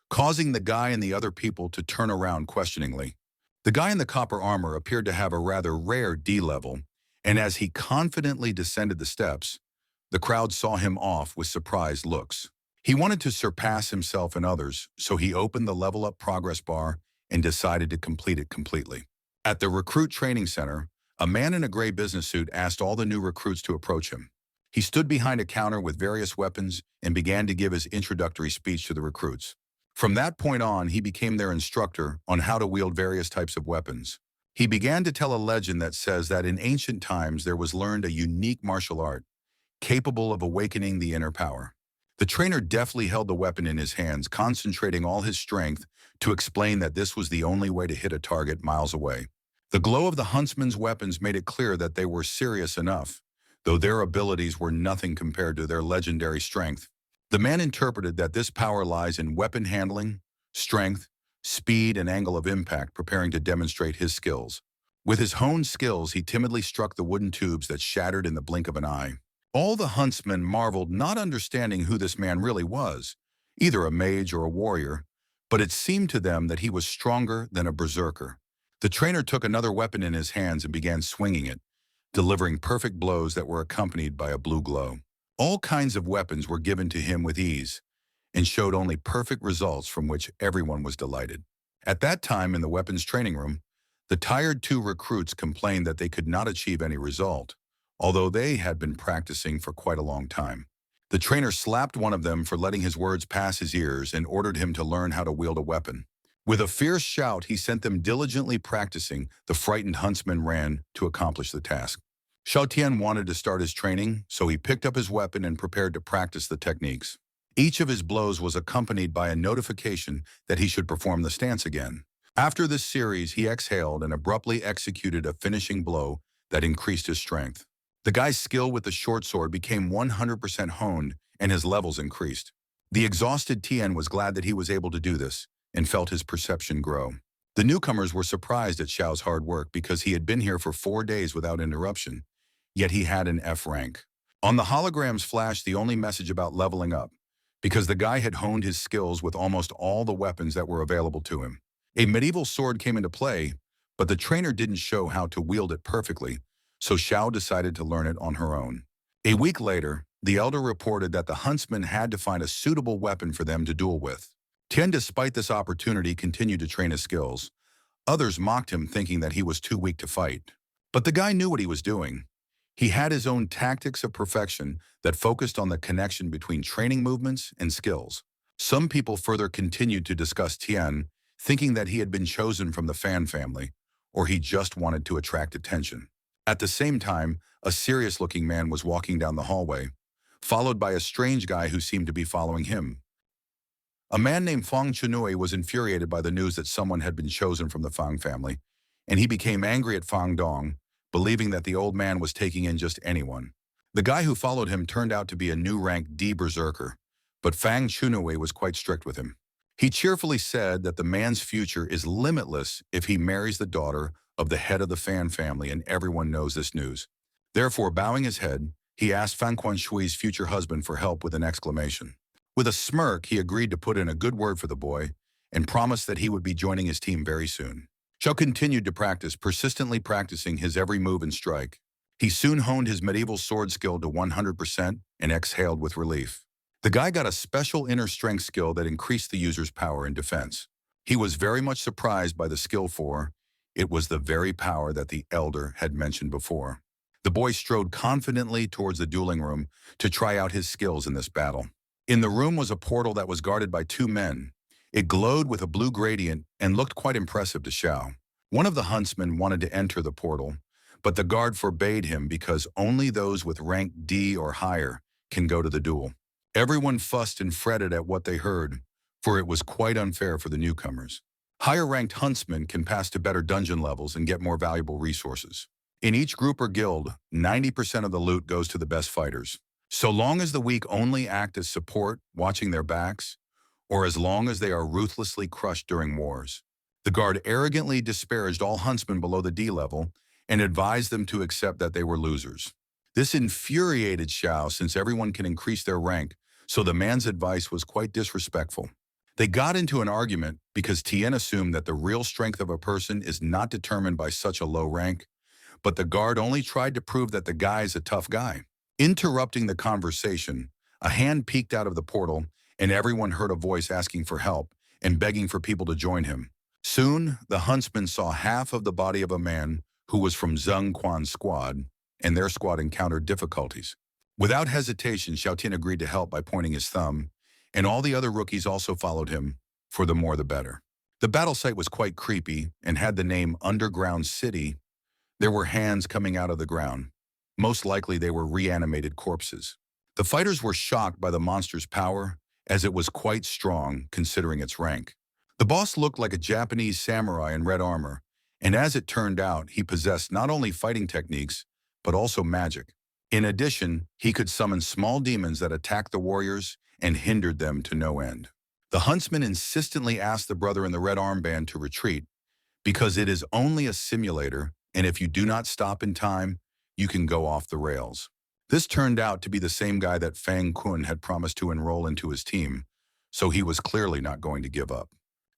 Speaker 1: causing the guy and the other people to turn around questioningly. The guy in the copper armor appeared to have a rather rare D-level, and as he confidently descended the steps, the crowd saw him off with surprised looks. He wanted to surpass himself and others, so he opened the level up progress bar and decided to complete it completely. At the recruit training center, a man in a gray business suit asked all the new recruits to approach him. He stood behind a counter with various weapons and began to give his introductory speech to the recruits. From that point on, he became their instructor on how to wield various types of weapons. He began to tell a legend that says that in ancient times there was learned a unique martial art, capable of awakening the inner power. The trainer deftly held the weapon in his hands, concentrating all his strength to explain that this was the only way to hit a target miles away. The glow of the huntsman's weapons made it clear that they were serious enough, though their abilities were nothing compared to their legendary strength. The man interpreted that this power lies in weapon handling, strength, speed, and angle of impact, preparing to demonstrate his skills. With his honed skills, he timidly struck the wooden tubes that shattered in the blink of an eye. All the huntsmen marveled, not understanding who this man really was, either a mage or a warrior, but it seemed to them that he was stronger than a berserker. The trainer took another weapon in his hands and began swinging it, delivering perfect blows that were accompanied by a blue glow. All kinds of weapons were given to him with ease and showed only perfect results from which everyone was delighted. At that time in the weapons training room, the tired two recruits complained that they could not achieve any result, although they had been practicing for quite a long time. The trainer slapped one of them for letting his words pass his ears and ordered him to learn how to wield a weapon. With a fierce shout, he sent them diligently practicing. The frightened huntsman ran to accomplish the task. Tien wanted to start his training, so he picked up his weapon and prepared to practice the techniques. Each of his blows was accompanied by a notification that he should perform the stance again. After this series, he exhaled and abruptly executed a finishing blow that increased his strength. The guy's skill with the short sword became 100% honed, and his levels increased. The exhausted Tien was glad that he was able to do this, and felt his perception grow. The newcomers were surprised at Xiao's hard work because he had been here for 4 days without interruption, yet he had an F rank. On the holograms flashed the only message about leveling up, because the guy had honed his skills with almost all the weapons that were available to him. A medieval sword came into play, but the trainer didn't show how to wield it perfectly, so Xiao decided to learn it on her own. A week later, the elder reported that the huntsman had to find a suitable weapon for them to duel with. Tien, despite this opportunity, continued to train his skills. Others mocked him, thinking that he was too weak to fight. But the guy knew what he was doing. He had his own tactics of perfection that focused on the connection between training movements and skills. Some people further continued to discuss Tien, thinking that he had been chosen from the Fang family, or he just wanted to attract attention. At the same time, a serious-looking man was walking down the hallway, followed by a strange guy who seemed to be following him. A man named Fang Chun Wu was infuriated by the news that someone had been chosen from the Fang family, and he became angry at Fang Dong, believing that the old man was taking in just anyone. The guy who followed him turned out to be a new rank D berserker, but Fang Chun Wu was quite strict with him. He cheerfully said that the man's future is limitless if he marries the daughter of the head of the Fang family, and everyone knows this news. Therefore, bowing his head, he asked Fan Quan Shui's future husband for help with an exclamation. With a smirk, he agreed to put in a good word for the boy and promised that he would be joining his team very soon. Xiao continued to practice, persistently practicing his every move and strike. He soon honed his medieval sword skill to 100% and exhaled with relief. The guy got a special inner strength skill that increased the user's power in defense. He was very much surprised by the skill, for it was the very power that the elder had mentioned before. The boy strode confidently towards the dueling room to try out his skills in this battle. In the room was a portal that was guarded by 2 men. It glowed with a blue gradient and looked quite impressive to Xiao. One of the huntsmen wanted to enter the portal, but the guard forbade him because only those with rank D or higher can go to the duel. Everyone fussed and fretted at what they heard, for it was quite unfair for the newcomers. Higher-ranked huntsmen can pass to better dungeon levels and get more valuable resources. In each group or guild, 90% of the loot goes to the best fighters. So long as the weak only act as support, watching their backs, or as long as they are ruthlessly crushed during wars. The guard arrogantly disparaged all huntsmen below the D level and advised them to accept that they were losers. This infuriated Xiao, since everyone can increase their rank, so the man's advice was quite disrespectful. They got into an argument because Tien assumed that the real strength of a person is not determined by such a low rank, but the guard only tried to prove that the guy's a tough guy. Interrupting the conversation, a hand peeked out of the portal, and everyone heard a voice asking for help and begging for people to join him. Soon, the huntsman saw half of the body of a man who was from Zheng Quan's squad, and their squad encountered difficulties. Without hesitation, Tien agreed to help by pointing his thumb, and all the other rookies also followed him, for the more the better. The battle site was quite creepy and had the name Underground City. There were hands coming out of the ground, Most likely they were reanimated corpses. The fighters were shocked by the monster's power, as it was quite strong considering its rank. The boss looked like a Japanese samurai in red armor, and as it turned out, he possessed not only fighting techniques, but also magic. In addition, he could summon small demons that attacked the warriors and hindered them to no end. The huntsman insistently asked the brother in the red armband to retreat, because it is only a simulator, and if you do not stop in time, you can go off the rails. This turned out to be the same guy that Fang had promised to enroll into his team, so he was clearly not going to give up.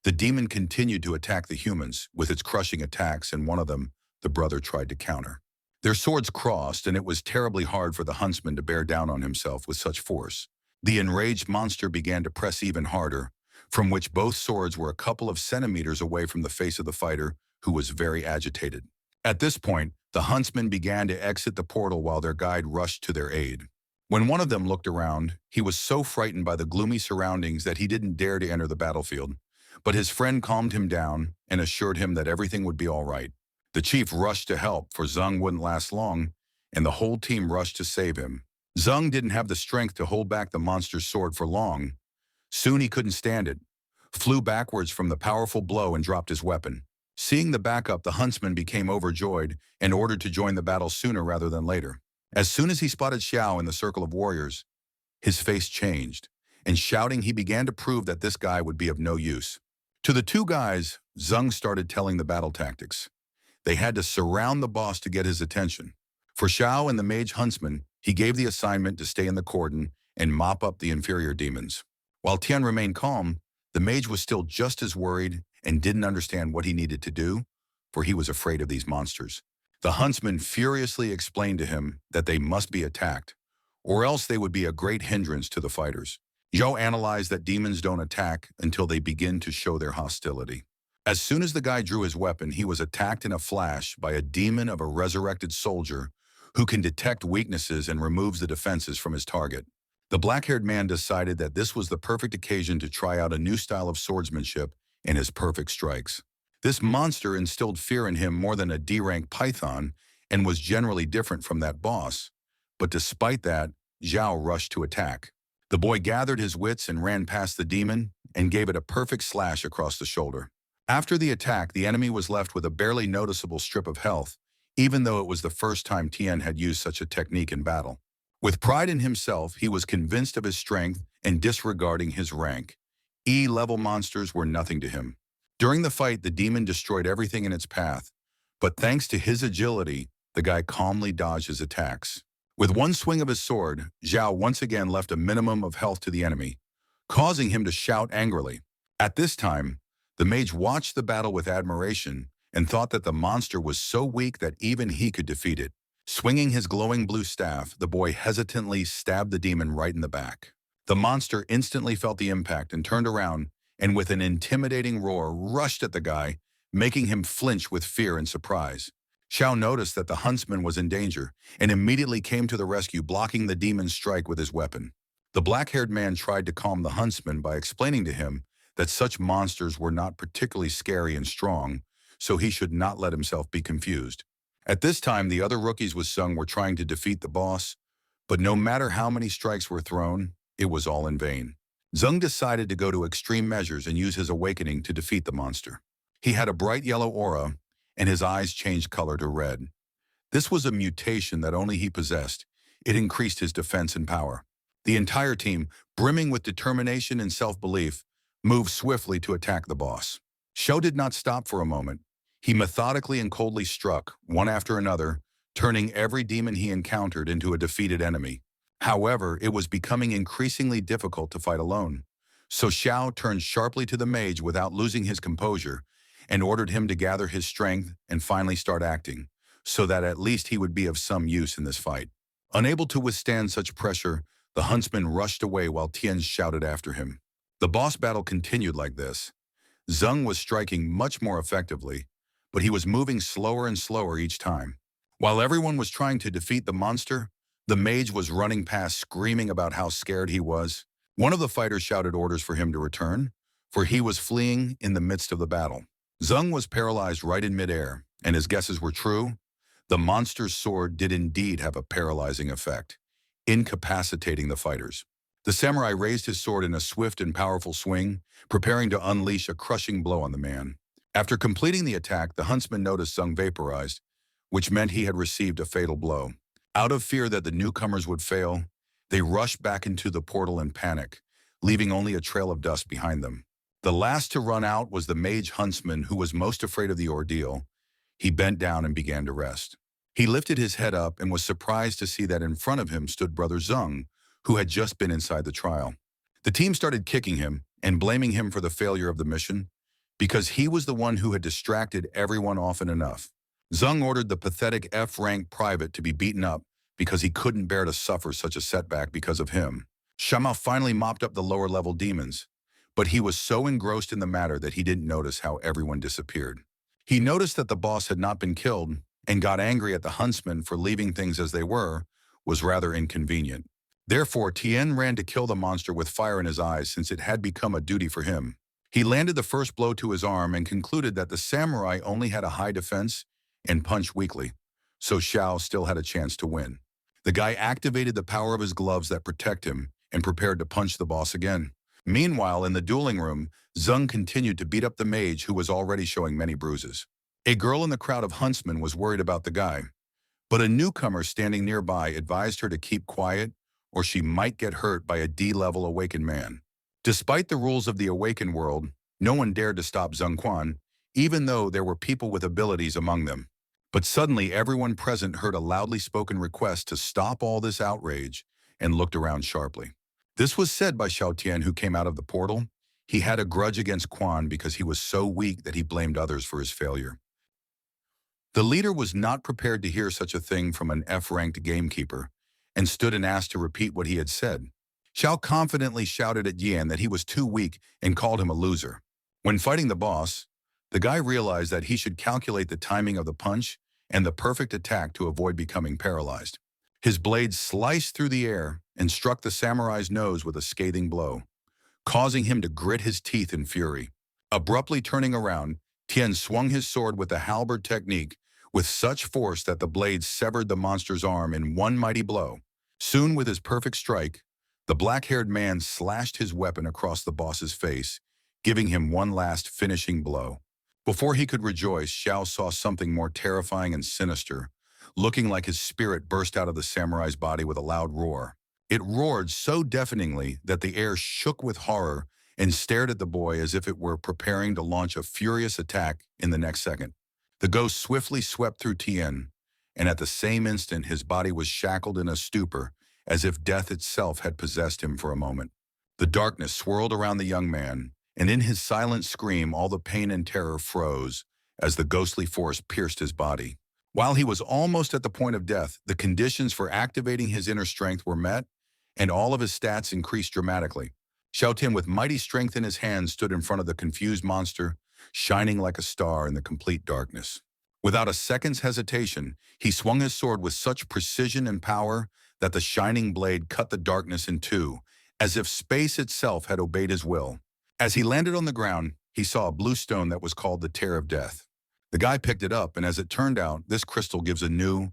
Speaker 1: The demon continued to attack the humans with its crushing attacks, and one of them, the brother tried to counter. Their swords crossed, and it was terribly hard for the huntsman to bear down on himself with such force. The enraged monster began to press even harder, from which both swords were a couple of centimeters away from the face of the fighter, who was very agitated. At this point, the huntsmen began to exit the portal while their guide rushed to their aid. When one of them looked around, he was so frightened by the gloomy surroundings that he didn't dare to enter the battlefield. But his friend calmed him down and assured him that everything would be all right. The chief rushed to help, for Zheng wouldn't last long, and the whole team rushed to save him. Zheng didn't have the strength to hold back the monster's sword for long. Soon he couldn't stand it, flew backwards from the powerful blow and dropped his weapon. Seeing the backup, the huntsman became overjoyed and ordered to join the battle sooner rather than later. As soon as he spotted Xiao in the circle of warriors, his face changed, and shouting, he began to prove that this guy would be of no use. To the two guys, Zheng started telling the battle tactics. They had to surround the boss to get his attention. For Xiao and the mage huntsman, he gave the assignment to stay in the cordon and mop up the inferior demons. While Tien remained calm, the mage was still just as worried and didn't understand what he needed to do, for he was afraid of these monsters. The huntsman furiously explained to him that they must be attacked, or else they would be a great hindrance to the fighters. Zhou analyzed that demons don't attack until they begin to show their hostility. As soon as the guy drew his weapon, he was attacked in a flash by a demon of a resurrected soldier who can detect weaknesses and removes the defenses from his target. The black-haired man decided that this was the perfect occasion to try out a new style of swordsmanship and his perfect strikes. This monster instilled fear in him more than a D-rank python and was generally different from that boss. But despite that, Zhao rushed to attack. The boy gathered his wits and ran past the demon and gave it a perfect slash across the shoulder. After the attack, the enemy was left with a barely noticeable strip of health, even though it was the first time Tien had used such a technique in battle. With pride in himself, he was convinced of his strength and disregarding his rank. E-level monsters were nothing to him. During the fight, the demon destroyed everything in its path, but thanks to his agility, the guy calmly dodged his attacks. With one swing of his sword, Zhao once again left a minimum of health to the enemy, causing him to shout angrily. At this time, the mage watched the battle with admiration and thought that the monster was so weak that even he could defeat it. Swinging his glowing blue staff, the boy hesitantly stabbed the demon right in the back. The monster instantly felt the impact and turned around, and with an intimidating roar, rushed at the guy, making him flinch with fear and surprise. Xiao noticed that the huntsman was in danger and immediately came to the rescue, blocking the demon's strike with his weapon. The black-haired man tried to calm the huntsman by explaining to him that such monsters were not particularly scary and strong, so he should not let himself be confused. At this time, the other rookies with Sung were trying to defeat the boss, but no matter how many strikes were thrown, it was all in vain. Zheng decided to go to extreme measures and use his awakening to defeat the monster. He had a bright yellow aura, and his eyes changed color to red. This was a mutation that only he possessed. It increased his defense and power. The entire team, brimming with determination and self-belief, moved swiftly to attack the boss. Shou did not stop for a moment. He methodically and coldly struck, one after another, turning every demon he encountered into a defeated enemy. However, it was becoming increasingly difficult to fight alone. So Xiao turned sharply to the mage without losing his composure and ordered him to gather his strength and finally start acting, so that at least he would be of some use in this fight. Unable to withstand such pressure, the huntsman rushed away while Tien shouted after him. The boss battle continued like this. Zheng was striking much more effectively, but he was moving slower and slower each time. While everyone was trying to defeat the monster, the mage was running past screaming about how scared he was. One of the fighters shouted orders for him to return, for he was fleeing in the midst of the battle. Zheng was paralyzed right in midair, and his guesses were true. The monster's sword did indeed have a paralyzing effect, incapacitating the fighters. The samurai raised his sword in a swift and powerful swing, preparing to unleash a crushing blow on the man. After completing the attack, the huntsman noticed Zhang vaporized, which meant he had received a fatal blow. Out of fear that the newcomers would fail, they rushed back into the portal in panic, leaving only a trail of dust behind them. The last to run out was the mage huntsman, who was most afraid of the ordeal. He bent down and began to rest. He lifted his head up and was surprised to see that in front of him stood Brother Zhang, who had just been inside the trial. The team started kicking him and blaming him for the failure of the mission, because he was the one who had distracted everyone often enough. Zhang ordered the pathetic F-rank private to be beaten up because he couldn't bear to suffer such a setback because of him. Shama finally mopped up the lower-level demons, but he was so engrossed in the matter that he didn't notice how everyone disappeared. He noticed that the boss had not been killed and got angry at the huntsman for leaving things as they were, was rather inconvenient. Therefore, Tien ran to kill the monster with fire in his eyes, since it had become a duty for him. He landed the first blow to his arm and concluded that the samurai only had a high defense and punched weakly, so Xiao still had a chance to win. The guy activated the power of his gloves that protect him and prepared to punch the boss again. Meanwhile, in the dueling room, Zhang continued to beat up the mage, who was already showing many bruises. A girl in the crowd of huntsmen was worried about the guy, but a newcomer standing nearby advised her to keep quiet or she might get hurt by a D-level awakened man. Despite the rules of the awakened world, no one dared to stop Zhang Quan, even though there were people with abilities among them. But suddenly everyone present heard a loudly spoken request to stop all this outrage and looked around sharply. This was said by Xiao Tian, who came out of the portal. He had a grudge against Quan because he was so weak that he blamed others for his failure. The leader was not prepared to hear such a thing from an F-ranked gamekeeper and stood and asked to repeat what he had said. Xiao confidently shouted at Yan that he was too weak and called him a loser. When fighting the boss, the guy realized that he should calculate the timing of the punch and the perfect attack to avoid becoming paralyzed. His blade sliced through the air and struck the samurai's nose with a scathing blow, causing him to grit his teeth in fury. Abruptly turning around, Tien swung his sword with the halberd technique with such force that the blade severed the monster's arm in one mighty blow. Soon, with his perfect strike, the black-haired man slashed his weapon across the boss's face, giving him one last finishing blow. Before he could rejoice, Xiao saw something more terrifying and sinister, looking like his spirit burst out of the samurai's body with a loud roar. It roared so deafeningly that the air shook with horror and stared at the boy as if it were preparing to launch a furious attack in the next second. The ghost swiftly swept through Tien, and at the same instant his body was shackled in a stupor, as if death itself had possessed him for a moment. The darkness swirled around the young man, and in his silent scream all the pain and terror froze as the ghostly force pierced his body. While he was almost at the point of death, the conditions for activating his inner strength were met, and all of his stats increased dramatically. Xiao Tian, with mighty strength in his hands, stood in front of the confused monster, shining like a star in the complete darkness. Without a second's hesitation, he swung his sword with such precision and power that the shining blade cut the darkness in two, as if space itself had obeyed his will. As he landed on the ground, he saw a blue stone that was called the Tear of Death. The guy picked it up, and as it turned out, this crystal gives a new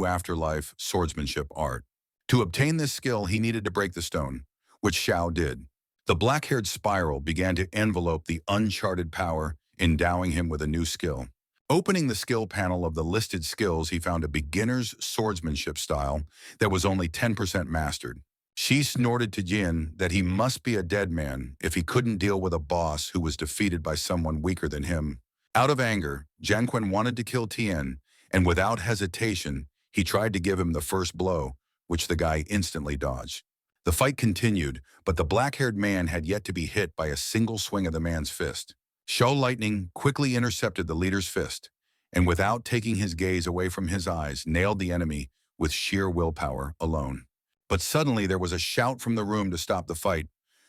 Speaker 1: afterlife swordsmanship art. To obtain this skill, he needed to break the stone, which Xiao did. The black-haired spiral began to envelope the uncharted power, endowing him with a new skill. Opening the skill panel of the listed skills, he found a beginner's swordsmanship style that was only 10% mastered. She snorted to Jin that he must be a dead man if he couldn't deal with a boss who was defeated by someone weaker than him. Out of anger, Quan wanted to kill Tien, and without hesitation, he tried to give him the first blow, which the guy instantly dodged. The fight continued, but the black-haired man had yet to be hit by a single swing of the man's fist. Show Lightning quickly intercepted the leader's fist, and without taking his gaze away from his eyes, nailed the enemy with sheer willpower alone. But suddenly there was a shout from the room to stop the fight,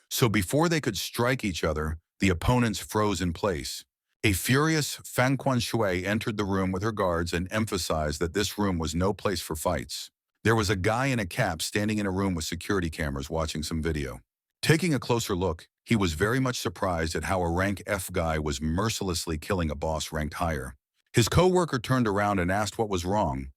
Speaker 1: so before they could strike each other, the opponents froze in place. A furious Fang Quan Shui entered the room with her guards and emphasized that this room was no place for fights. There was a guy in a cap standing in a room with security cameras watching some video. Taking a closer look, he was very much surprised at how a rank F guy was mercilessly killing a boss ranked higher. His co-worker turned around and asked what was wrong,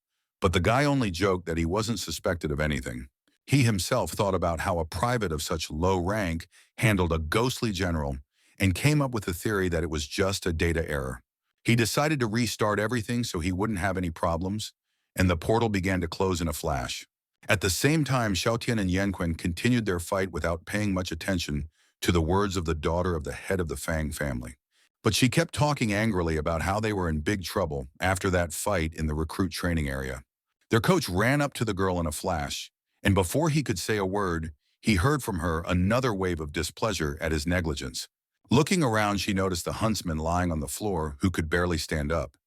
Speaker 1: but the guy only joked that he wasn't suspected of anything. He himself thought about how a private of such low rank handled a ghostly general and came up with the theory that it was just a data error. He decided to restart everything so he wouldn't have any problems, and the portal began to close in a flash. At the same time, Xiaotian and Yanquan continued their fight without paying much attention to the words of the daughter of the head of the Fang family. But she kept talking angrily about how they were in big trouble after that fight in the recruit training area. Their coach ran up to the girl in a flash, and before he could say a word, he heard from her another wave of displeasure at his negligence. Looking around, she noticed the huntsman lying on the floor who could barely stand up.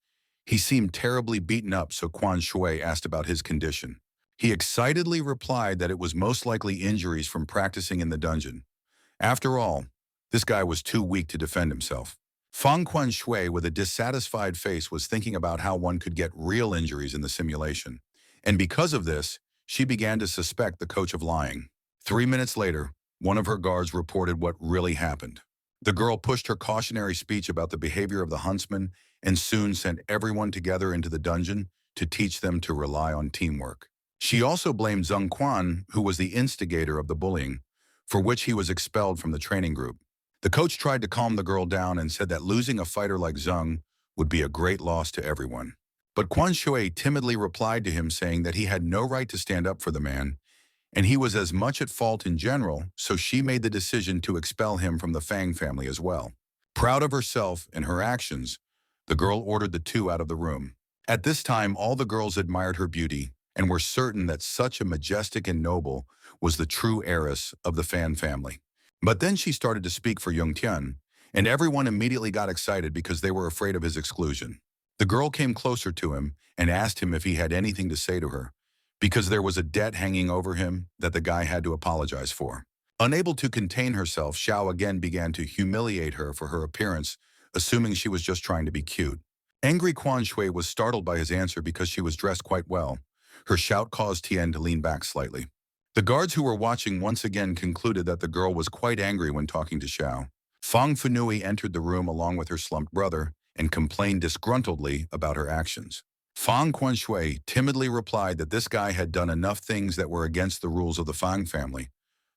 Speaker 1: He seemed terribly beaten up, so Quan Shui asked about his condition. He excitedly replied that it was most likely injuries from practicing in the dungeon. After all, this guy was too weak to defend himself. Fang Quan Shui, with a dissatisfied face, was thinking about how one could get real injuries in the simulation. And because of this, she began to suspect the coach of lying. 3 minutes later, one of her guards reported what really happened. The girl pushed her cautionary speech about the behavior of the huntsman and soon sent everyone together into the dungeon to teach them to rely on teamwork. She also blamed Zheng Quan, who was the instigator of the bullying, for which he was expelled from the training group. The coach tried to calm the girl down and said that losing a fighter like Zheng would be a great loss to everyone. But Quan Shui timidly replied to him, saying that he had no right to stand up for the man, and he was as much at fault in general, so she made the decision to expel him from the Fang family as well. Proud of herself and her actions, the girl ordered the two out of the room. At this time, all the girls admired her beauty and were certain that such a majestic and noble was the true heiress of the Fan family. But then she started to speak for young Tien, and everyone immediately got excited because they were afraid of his exclusion. The girl came closer to him and asked him if he had anything to say to her, because there was a debt hanging over him that the guy had to apologize for. Unable to contain herself, Xiao again began to humiliate her for her appearance, assuming she was just trying to be cute. Angry Quan Shui was startled by his answer because she was dressed quite well. Her shout caused Tien to lean back slightly. The guards who were watching once again concluded that the girl was quite angry when talking to Xiao. Fang Funui entered the room along with her slumped brother and complained disgruntledly about her actions. Fang Quanshui timidly replied that this guy had done enough things that were against the rules of the Fang family,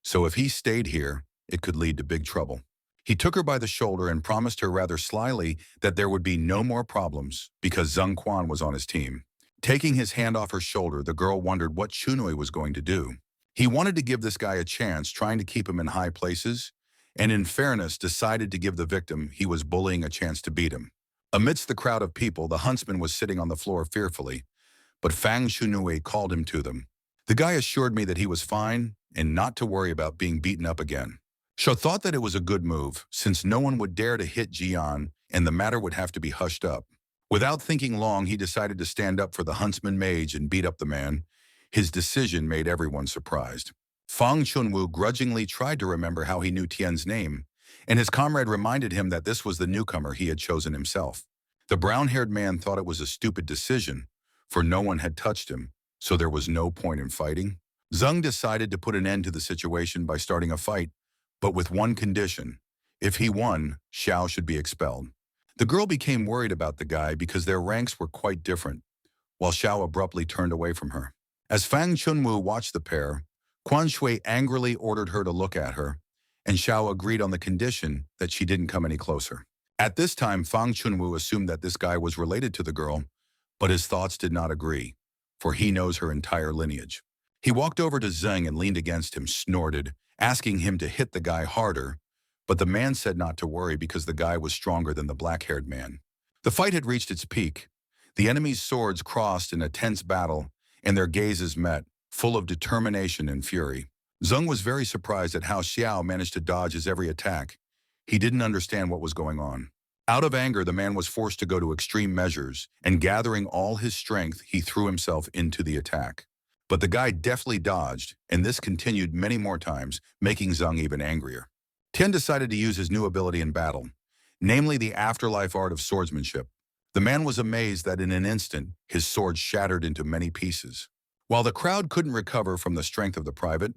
Speaker 1: so if he stayed here, it could lead to big trouble. He took her by the shoulder and promised her rather slyly that there would be no more problems because Zheng Quan was on his team. Taking his hand off her shoulder, the girl wondered what Chunui was going to do. He wanted to give this guy a chance, trying to keep him in high places, and in fairness decided to give the victim he was bullying a chance to beat him. Amidst the crowd of people, the huntsman was sitting on the floor fearfully, but Fang Shunui called him to them. The guy assured me that he was fine and not to worry about being beaten up again. Shou thought that it was a good move, since no one would dare to hit Jian and the matter would have to be hushed up. Without thinking long, he decided to stand up for the huntsman mage and beat up the man. His decision made everyone surprised. Fang Chunwu grudgingly tried to remember how he knew Tien's name, and his comrade reminded him that this was the newcomer he had chosen himself. The brown-haired man thought it was a stupid decision, for no one had touched him, so there was no point in fighting. Zheng decided to put an end to the situation by starting a fight, but with one condition. If he won, Xiao should be expelled. The girl became worried about the guy because their ranks were quite different, while Xiao abruptly turned away from her. As Fang Chunwu watched the pair, Quan Shui angrily ordered her to look at her, and Xiao agreed on the condition that she didn't come any closer. At this time, Fang Chunwu assumed that this guy was related to the girl, but his thoughts did not agree, for he knows her entire lineage. He walked over to Zheng and leaned against him, snorted, asking him to hit the guy harder, but the man said not to worry because the guy was stronger than the black-haired man. The fight had reached its peak. The enemy's swords crossed in a tense battle, and their gazes met, full of determination and fury. Zheng was very surprised at how Xiao managed to dodge his every attack. He didn't understand what was going on. Out of anger, the man was forced to go to extreme measures, and gathering all his strength, he threw himself into the attack. But the guy deftly dodged, and this continued many more times, making Zheng even angrier. Tien decided to use his new ability in battle, namely the afterlife art of swordsmanship. The man was amazed that in an instant, his sword shattered into many pieces. While the crowd couldn't recover from the strength of the private,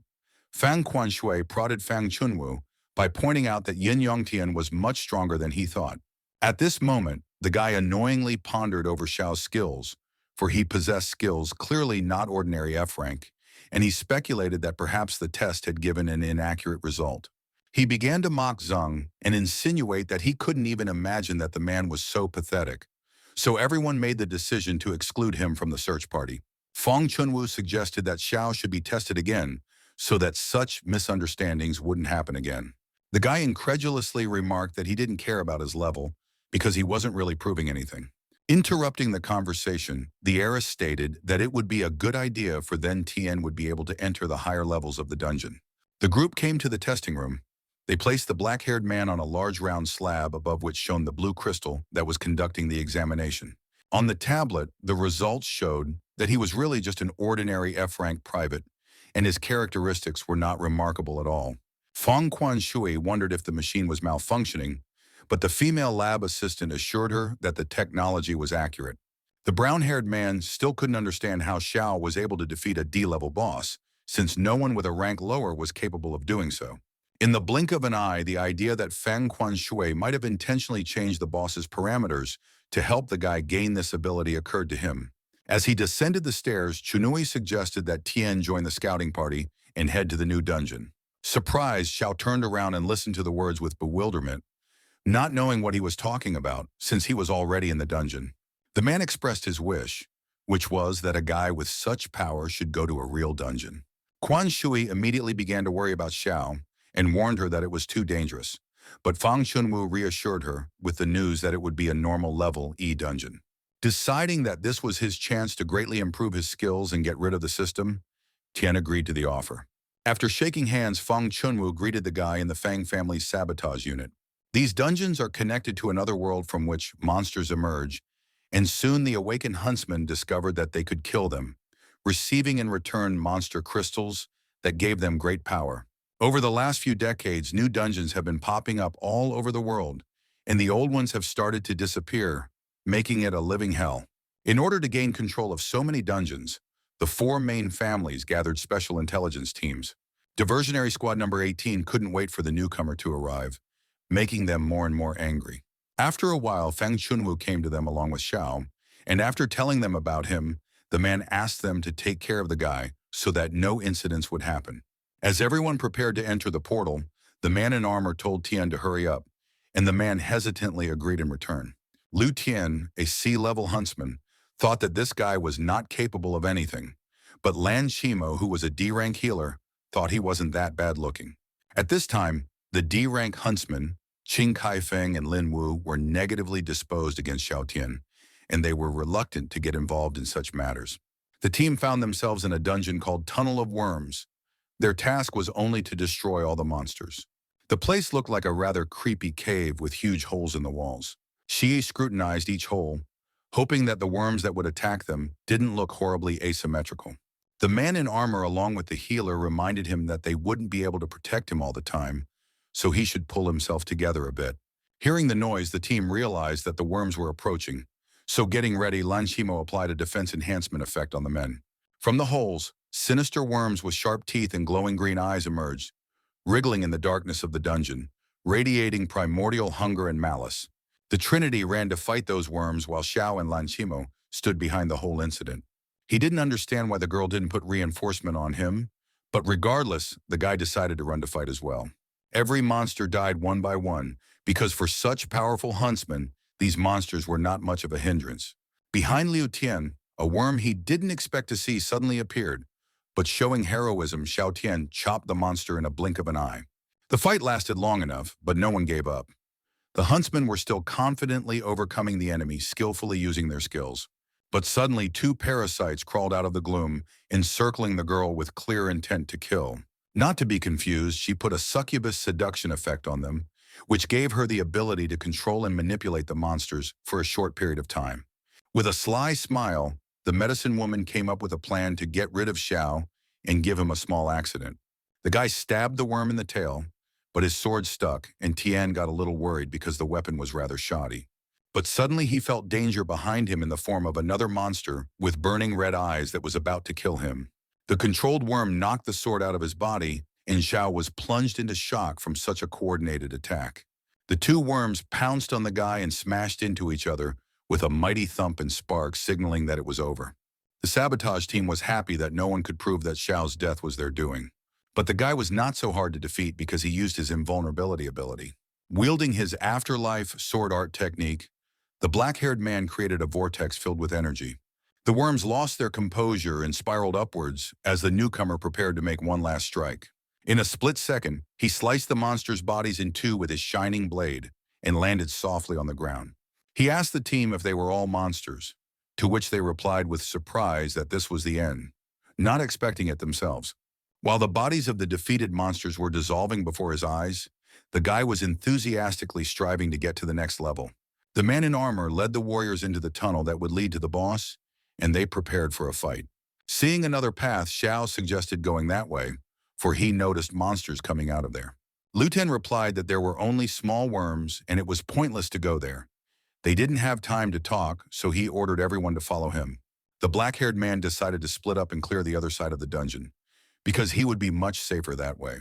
Speaker 1: Fang Quanshui prodded Fang Chunwu by pointing out that Yin Yongtian was much stronger than he thought. At this moment, The guy annoyingly pondered over Xiao's skills, for he possessed skills clearly not ordinary F rank, and he speculated that perhaps the test had given an inaccurate result. He began to mock Zheng and insinuate that he couldn't even imagine that the man was so pathetic. So everyone made the decision to exclude him from the search party. Chun Wu suggested that Xiao should be tested again so that such misunderstandings wouldn't happen again. The guy incredulously remarked that he didn't care about his level because he wasn't really proving anything. Interrupting the conversation, the heiress stated that it would be a good idea for then Tien would be able to enter the higher levels of the dungeon. The group came to the testing room. They placed the black-haired man on a large round slab above which shone the blue crystal that was conducting the examination. On the tablet, the results showed that he was really just an ordinary F-rank private, and his characteristics were not remarkable at all. Fang Quan Shui wondered if the machine was malfunctioning, but the female lab assistant assured her that the technology was accurate. The brown-haired man still couldn't understand how Xiao was able to defeat a D-level boss, since no one with a rank lower was capable of doing so. In the blink of an eye, the idea that Fang Quan Shui might have intentionally changed the boss's parameters to help the guy gain this ability occurred to him. As he descended the stairs, Chunui suggested that Tien join the scouting party and head to the new dungeon. Surprised, Xiao turned around and listened to the words with bewilderment, not knowing what he was talking about, since he was already in the dungeon. The man expressed his wish, which was that a guy with such power should go to a real dungeon. Quan Shui immediately began to worry about Xiao and warned her that it was too dangerous, but Fang Chunwu reassured her with the news that it would be a normal level E dungeon. Deciding that this was his chance to greatly improve his skills and get rid of the system, Tien agreed to the offer. After shaking hands, Fang Chunwu greeted the guy in the Fang family's sabotage unit. These dungeons are connected to another world from which monsters emerge, and soon the awakened huntsmen discovered that they could kill them, receiving in return monster crystals that gave them great power. Over the last few decades, new dungeons have been popping up all over the world, and the old ones have started to disappear, making it a living hell. In order to gain control of so many dungeons, the four main families gathered special intelligence teams. Diversionary Squad number 18 couldn't wait for the newcomer to arrive, making them more and more angry. After a while, Fang Chunwu came to them along with Xiao, and after telling them about him, the man asked them to take care of the guy so that no incidents would happen. As everyone prepared to enter the portal, the man in armor told Tien to hurry up, and the man hesitantly agreed in return. Liu Tien, a C-level huntsman, thought that this guy was not capable of anything, but Lan Shimo, who was a D-rank healer, thought he wasn't that bad looking. At this time, the D-rank huntsmen, Qing Kaifeng and Lin Wu, were negatively disposed against Xiao Tian, and they were reluctant to get involved in such matters. The team found themselves in a dungeon called Tunnel of Worms. Their task was only to destroy all the monsters. The place looked like a rather creepy cave with huge holes in the walls. Xi scrutinized each hole, hoping that the worms that would attack them didn't look horribly asymmetrical. The man in armor along with the healer reminded him that they wouldn't be able to protect him all the time, so he should pull himself together a bit. Hearing the noise, the team realized that the worms were approaching, so getting ready, Lan Shimo applied a defense enhancement effect on the men. From the holes, sinister worms with sharp teeth and glowing green eyes emerged, wriggling in the darkness of the dungeon, radiating primordial hunger and malice. The Trinity ran to fight those worms while Xiao and Lan Shimo stood behind the whole incident. He didn't understand why the girl didn't put reinforcement on him, but regardless, the guy decided to run to fight as well. Every monster died one by one, because for such powerful huntsmen, these monsters were not much of a hindrance. Behind Liu Tian, a worm he didn't expect to see suddenly appeared, but showing heroism, Xiao Tian chopped the monster in a blink of an eye. The fight lasted long enough, but no one gave up. The huntsmen were still confidently overcoming the enemy, skillfully using their skills. But suddenly, two parasites crawled out of the gloom, encircling the girl with clear intent to kill. Not to be confused, she put a succubus seduction effect on them, which gave her the ability to control and manipulate the monsters for a short period of time. With a sly smile, the medicine woman came up with a plan to get rid of Xiao and give him a small accident. The guy stabbed the worm in the tail, but his sword stuck, and Tien got a little worried because the weapon was rather shoddy. But suddenly he felt danger behind him in the form of another monster with burning red eyes that was about to kill him. The controlled worm knocked the sword out of his body, and Xiao was plunged into shock from such a coordinated attack. The two worms pounced on the guy and smashed into each other with a mighty thump and spark signaling that it was over. The sabotage team was happy that no one could prove that Xiao's death was their doing. But the guy was not so hard to defeat because he used his invulnerability ability. Wielding his afterlife sword art technique, the black-haired man created a vortex filled with energy. The worms lost their composure and spiraled upwards as the newcomer prepared to make one last strike. In a split second, he sliced the monster's bodies in two with his shining blade and landed softly on the ground. He asked the team if they were all monsters, to which they replied with surprise that this was the end, not expecting it themselves. While the bodies of the defeated monsters were dissolving before his eyes, the guy was enthusiastically striving to get to the next level. The man in armor led the warriors into the tunnel that would lead to the boss, and they prepared for a fight. Seeing another path, Xiao suggested going that way, for he noticed monsters coming out of there. Liu Ten replied that there were only small worms and it was pointless to go there. They didn't have time to talk, so he ordered everyone to follow him. The black-haired man decided to split up and clear the other side of the dungeon, because he would be much safer that way.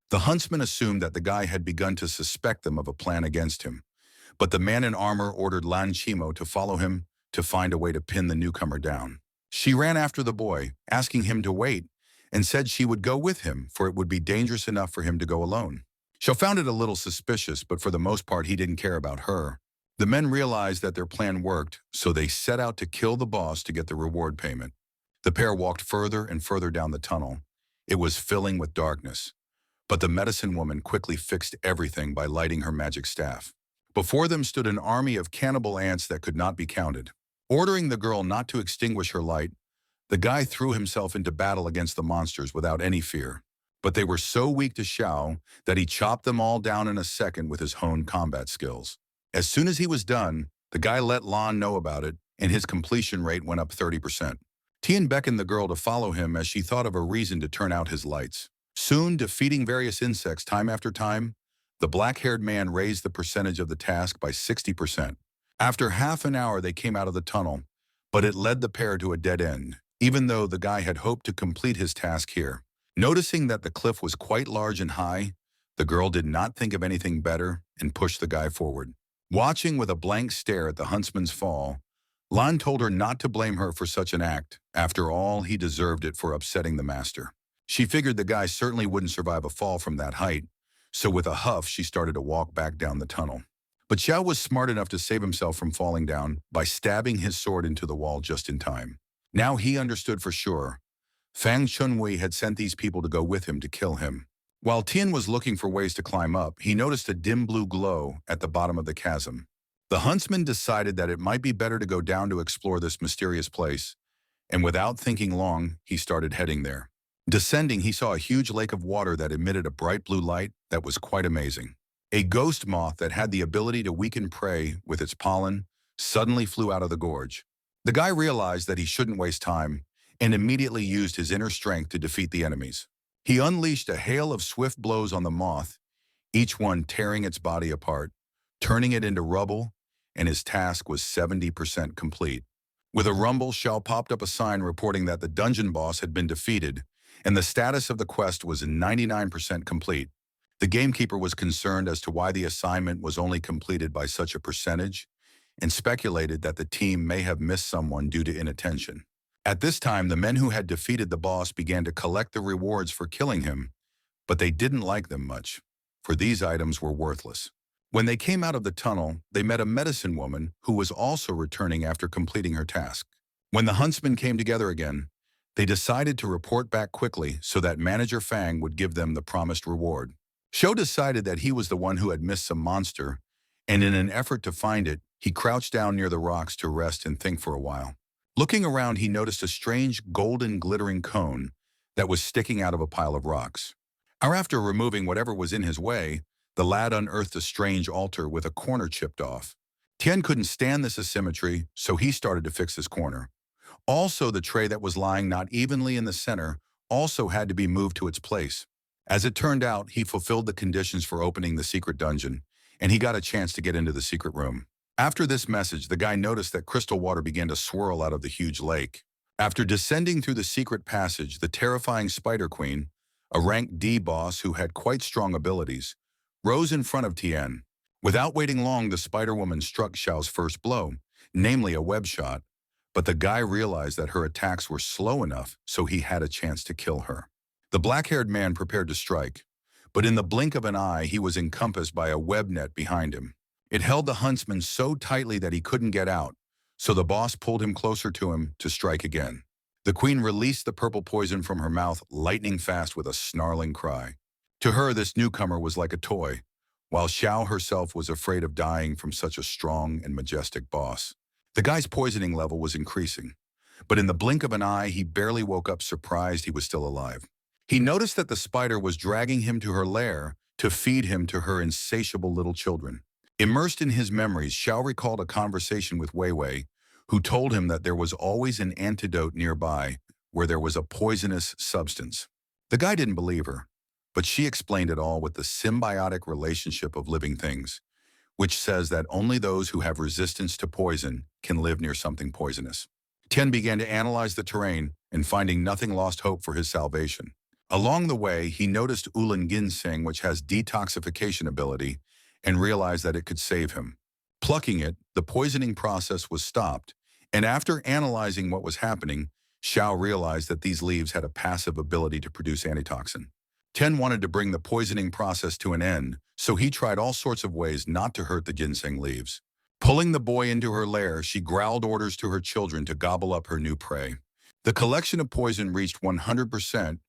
Speaker 1: The huntsman assumed that the guy had begun to suspect them of a plan against him, but the man in armor ordered Lan Chimo to follow him to find a way to pin the newcomer down. She ran after the boy, asking him to wait, and said she would go with him, for it would be dangerous enough for him to go alone. Xiao found it a little suspicious, but for the most part he didn't care about her. The men realized that their plan worked, so they set out to kill the boss to get the reward payment. The pair walked further and further down the tunnel. It was filling with darkness, but the medicine woman quickly fixed everything by lighting her magic staff. Before them stood an army of cannibal ants that could not be counted. Ordering the girl not to extinguish her light, the guy threw himself into battle against the monsters without any fear. But they were so weak to Xiao that he chopped them all down in a second with his honed combat skills. As soon as he was done, the guy let Lan know about it, and his completion rate went up 30%. Tien beckoned the girl to follow him as she thought of a reason to turn out his lights. Soon, defeating various insects time after time, the black-haired man raised the percentage of the task by 60%. After half an hour, they came out of the tunnel, but it led the pair to a dead end, even though the guy had hoped to complete his task here. Noticing that the cliff was quite large and high, the girl did not think of anything better and pushed the guy forward. Watching with a blank stare at the huntsman's fall, Lan told her not to blame her for such an act. After all, he deserved it for upsetting the master. She figured the guy certainly wouldn't survive a fall from that height, so with a huff she started to walk back down the tunnel. But Xiao was smart enough to save himself from falling down by stabbing his sword into the wall just in time. Now he understood for sure. Fang Chun Wu had sent these people to go with him to kill him. While Tien was looking for ways to climb up, he noticed a dim blue glow at the bottom of the chasm. The huntsman decided that it might be better to go down to explore this mysterious place, and without thinking long, he started heading there. Descending, he saw a huge lake of water that emitted a bright blue light that was quite amazing. A ghost moth that had the ability to weaken prey with its pollen suddenly flew out of the gorge. The guy realized that he shouldn't waste time and immediately used his inner strength to defeat the enemies. He unleashed a hail of swift blows on the moth, each one tearing its body apart, turning it into rubble, and his task was 70% complete. With a rumble, Xiao popped up a sign reporting that the dungeon boss had been defeated, and the status of the quest was 99% complete. The gamekeeper was concerned as to why the assignment was only completed by such a percentage, and speculated that the team may have missed someone due to inattention. At this time, the men who had defeated the boss began to collect the rewards for killing him, but they didn't like them much, for these items were worthless. When they came out of the tunnel, they met a medicine woman who was also returning after completing her task. When the huntsmen came together again, they decided to report back quickly so that Manager Fang would give them the promised reward. Shou decided that he was the one who had missed some monster, and in an effort to find it, he crouched down near the rocks to rest and think for a while. Looking around, he noticed a strange golden glittering cone that was sticking out of a pile of rocks. After removing whatever was in his way, the lad unearthed a strange altar with a corner chipped off. Tien couldn't stand this asymmetry, so he started to fix his corner. Also, the tray that was lying not evenly in the center also had to be moved to its place. As it turned out, he fulfilled the conditions for opening the secret dungeon, and he got a chance to get into the secret room. After this message, the guy noticed that crystal water began to swirl out of the huge lake. After descending through the secret passage, the terrifying Spider Queen, a rank D boss who had quite strong abilities, rose in front of Tien. Without waiting long, the Spider-Woman struck Xiao's first blow, namely a web shot, but the guy realized that her attacks were slow enough so he had a chance to kill her. The black-haired man prepared to strike, but in the blink of an eye he was encompassed by a web net behind him. It held the huntsman so tightly that he couldn't get out, so the boss pulled him closer to him to strike again. The queen released the purple poison from her mouth lightning fast with a snarling cry. To her, this newcomer was like a toy, while Xiao herself was afraid of dying from such a strong and majestic boss. The guy's poisoning level was increasing, but in the blink of an eye, he barely woke up surprised he was still alive. He noticed that the spider was dragging him to her lair to feed him to her insatiable little children. Immersed in his memories, Xiao recalled a conversation with Wei Wei, who told him that there was always an antidote nearby where there was a poisonous substance. The guy didn't believe her, but she explained it all with the symbiotic relationship of living things, which says that only those who have resistance to poison can live near something poisonous. Tien began to analyze the terrain and finding nothing lost hope for his salvation. Along the way, he noticed Ulan Ginseng, which has detoxification ability, and realized that it could save him. Plucking it, the poisoning process was stopped, and after analyzing what was happening, Xiao realized that these leaves had a passive ability to produce antitoxin. Tien wanted to bring the poisoning process to an end, so he tried all sorts of ways not to hurt the ginseng leaves. Pulling the boy into her lair, she growled orders to her children to gobble up her new prey. The collection of poison reached 100%,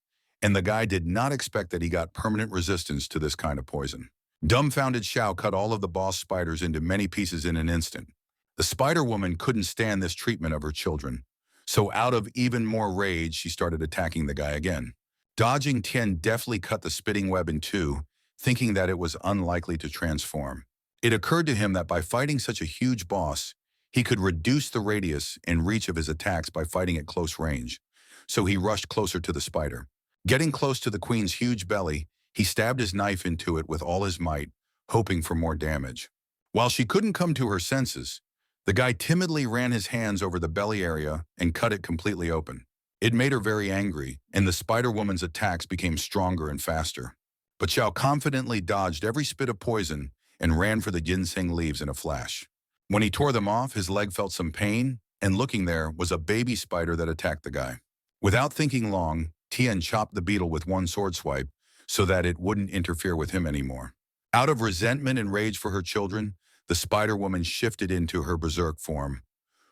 Speaker 1: and the guy did not expect that he got permanent resistance to this kind of poison. Dumbfounded, Xiao cut all of the boss spiders into many pieces in an instant. The Spider-Woman couldn't stand this treatment of her children, so out of even more rage, she started attacking the guy again. Dodging, Tien deftly cut the spitting web in two, thinking that it was unlikely to transform. It occurred to him that by fighting such a huge boss, he could reduce the radius and reach of his attacks by fighting at close range, so he rushed closer to the spider. Getting close to the queen's huge belly, he stabbed his knife into it with all his might, hoping for more damage. While she couldn't come to her senses, the guy timidly ran his hands over the belly area and cut it completely open. It made her very angry, and the Spider-Woman's attacks became stronger and faster. But Xiao confidently dodged every spit of poison and ran for the ginseng leaves in a flash. When he tore them off, his leg felt some pain, and looking there was a baby spider that attacked the guy. Without thinking long, Tien chopped the beetle with one sword swipe so that it wouldn't interfere with him anymore. Out of resentment and rage for her children, the Spider-Woman shifted into her berserk form.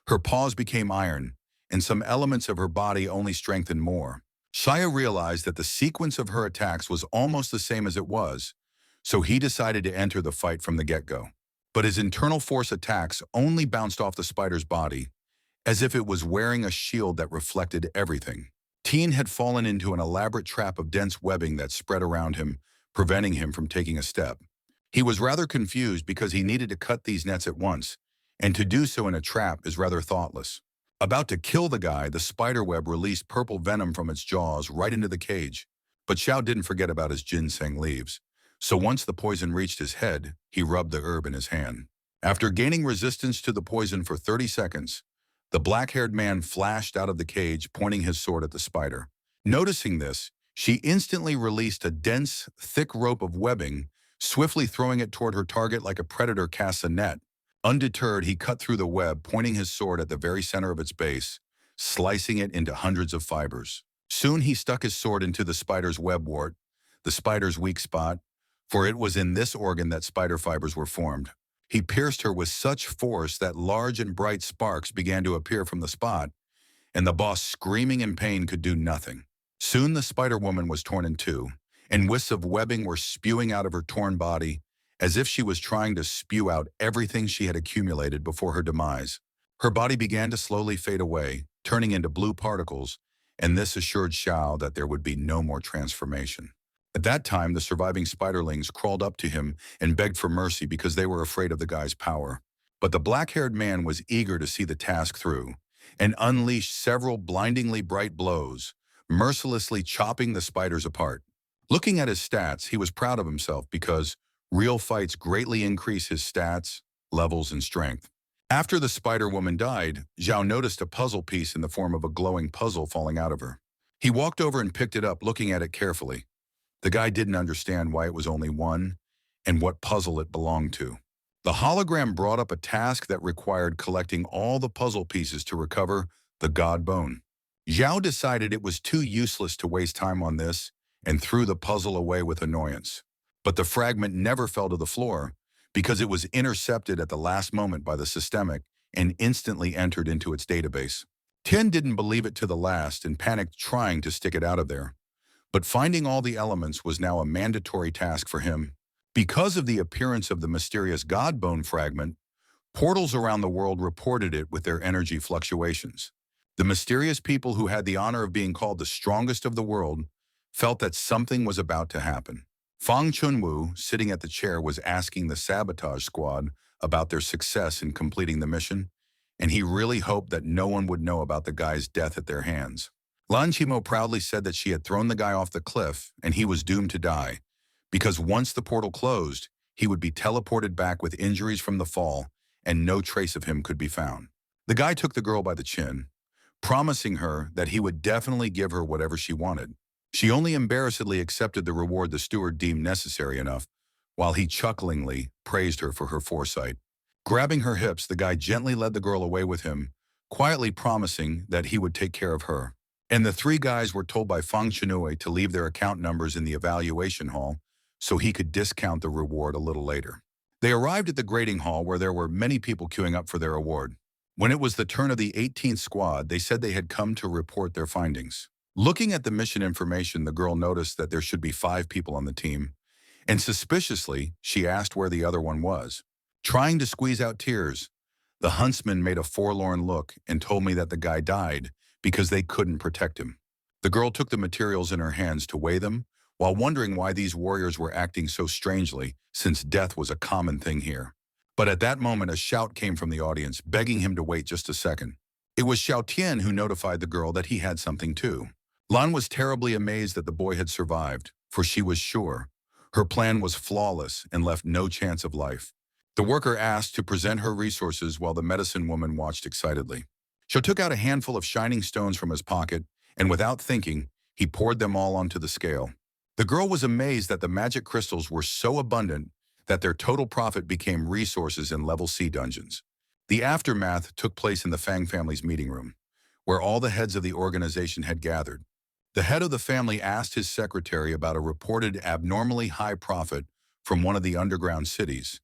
Speaker 1: Her paws became iron, and some elements of her body only strengthened more. Shia realized that the sequence of her attacks was almost the same as it was, so he decided to enter the fight from the get-go. But his internal force attacks only bounced off the spider's body, as if it was wearing a shield that reflected everything. Tien had fallen into an elaborate trap of dense webbing that spread around him, preventing him from taking a step. He was rather confused because he needed to cut these nets at once, and to do so in a trap is rather thoughtless. About to kill the guy, the spiderweb released purple venom from its jaws right into the cage. But Xiao didn't forget about his ginseng leaves, so once the poison reached his head, he rubbed the herb in his hand. After gaining resistance to the poison for 30 seconds, the black-haired man flashed out of the cage, pointing his sword at the spider. Noticing this, she instantly released a dense, thick rope of webbing, swiftly throwing it toward her target like a predator casts a net. Undeterred, he cut through the web, pointing his sword at the very center of its base, slicing it into hundreds of fibers. Soon he stuck his sword into the spider's webwart, the spider's weak spot, for it was in this organ that spider fibers were formed. He pierced her with such force that large and bright sparks began to appear from the spot, and the boss, screaming in pain, could do nothing. Soon the Spider-Woman was torn in two, and wisps of webbing were spewing out of her torn body, as if she was trying to spew out everything she had accumulated before her demise. Her body began to slowly fade away, turning into blue particles, and this assured Xiao that there would be no more transformation. At that time, the surviving spiderlings crawled up to him and begged for mercy because they were afraid of the guy's power. But the black-haired man was eager to see the task through and unleashed several blindingly bright blows, mercilessly chopping the spiders apart. Looking at his stats, he was proud of himself because real fights greatly increase his stats, levels, and strength. After the Spider-Woman died, Zhao noticed a puzzle piece in the form of a glowing puzzle falling out of her. He walked over and picked it up, looking at it carefully. The guy didn't understand why it was only one and what puzzle it belonged to. The hologram brought up a task that required collecting all the puzzle pieces to recover the god bone. Zhao decided it was too useless to waste time on this and threw the puzzle away with annoyance. But the fragment never fell to the floor because it was intercepted at the last moment by the systemic and instantly entered into its database. Tien didn't believe it to the last and panicked trying to stick it out of there. But finding all the elements was now a mandatory task for him. Because of the appearance of the mysterious god bone fragment, portals around the world reported it with their energy fluctuations. The mysterious people who had the honor of being called the strongest of the world felt that something was about to happen. Chun Wu, sitting at the chair, was asking the sabotage squad about their success in completing the mission, and he really hoped that no one would know about the guy's death at their hands. Lan Qimo proudly said that she had thrown the guy off the cliff and he was doomed to die, because once the portal closed, he would be teleported back with injuries from the fall and no trace of him could be found. The guy took the girl by the chin, promising her that he would definitely give her whatever she wanted. She only embarrassedly accepted the reward the steward deemed necessary enough, while he chucklingly praised her for her foresight. Grabbing her hips, the guy gently led the girl away with him, quietly promising that he would take care of her. And the three guys were told by Fang Chenue to leave their account numbers in the evaluation hall so he could discount the reward a little later. They arrived at the grading hall where there were many people queuing up for their award. When it was the turn of the 18th squad, they said they had come to report their findings. Looking at the mission information, the girl noticed that there should be 5 people on the team, and suspiciously, she asked where the other one was. Trying to squeeze out tears, the huntsman made a forlorn look and told me that the guy died because they couldn't protect him. The girl took the materials in her hands to weigh them, while wondering why these warriors were acting so strangely, since death was a common thing here. But at that moment, a shout came from the audience, begging him to wait just a second. It was Xiao Tien who notified the girl that he had something too. Lan was terribly amazed that the boy had survived, for she was sure her plan was flawless and left no chance of life. The worker asked to present her resources while the medicine woman watched excitedly. Xiao took out a handful of shining stones from his pocket, and without thinking, he poured them all onto the scale. The girl was amazed that the magic crystals were so abundant that their total profit became resources in level C dungeons. The aftermath took place in the Fang family's meeting room, where all the heads of the organization had gathered. The head of the family asked his secretary about a reported abnormally high profit from one of the underground cities,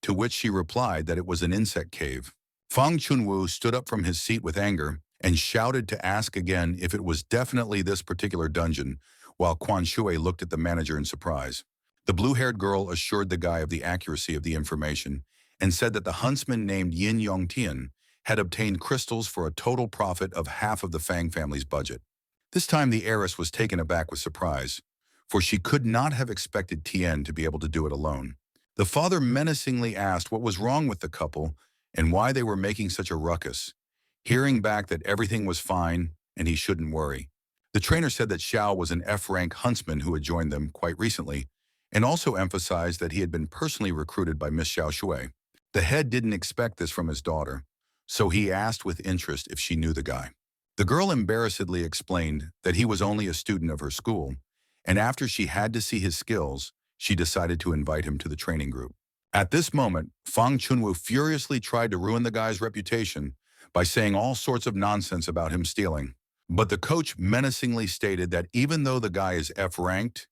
Speaker 1: to which she replied that it was an insect cave. Fang Chunwu stood up from his seat with anger and shouted to ask again if it was definitely this particular dungeon, while Quan Shui looked at the manager in surprise. The blue-haired girl assured the guy of the accuracy of the information and said that the huntsman named Yin Yong Tien had obtained crystals for a total profit of half of the Fang family's budget. This time the heiress was taken aback with surprise, for she could not have expected Tien to be able to do it alone. The father menacingly asked what was wrong with the couple and why they were making such a ruckus, hearing back that everything was fine and he shouldn't worry. The trainer said that Xiao was an F-rank huntsman who had joined them quite recently, and also emphasized that he had been personally recruited by Miss Xiao Shui. The head didn't expect this from his daughter, so he asked with interest if she knew the guy. The girl embarrassedly explained that he was only a student of her school, and after she had to see his skills, she decided to invite him to the training group. At this moment, Fang Chunwu furiously tried to ruin the guy's reputation by saying all sorts of nonsense about him stealing. But the coach menacingly stated that even though the guy is F-ranked,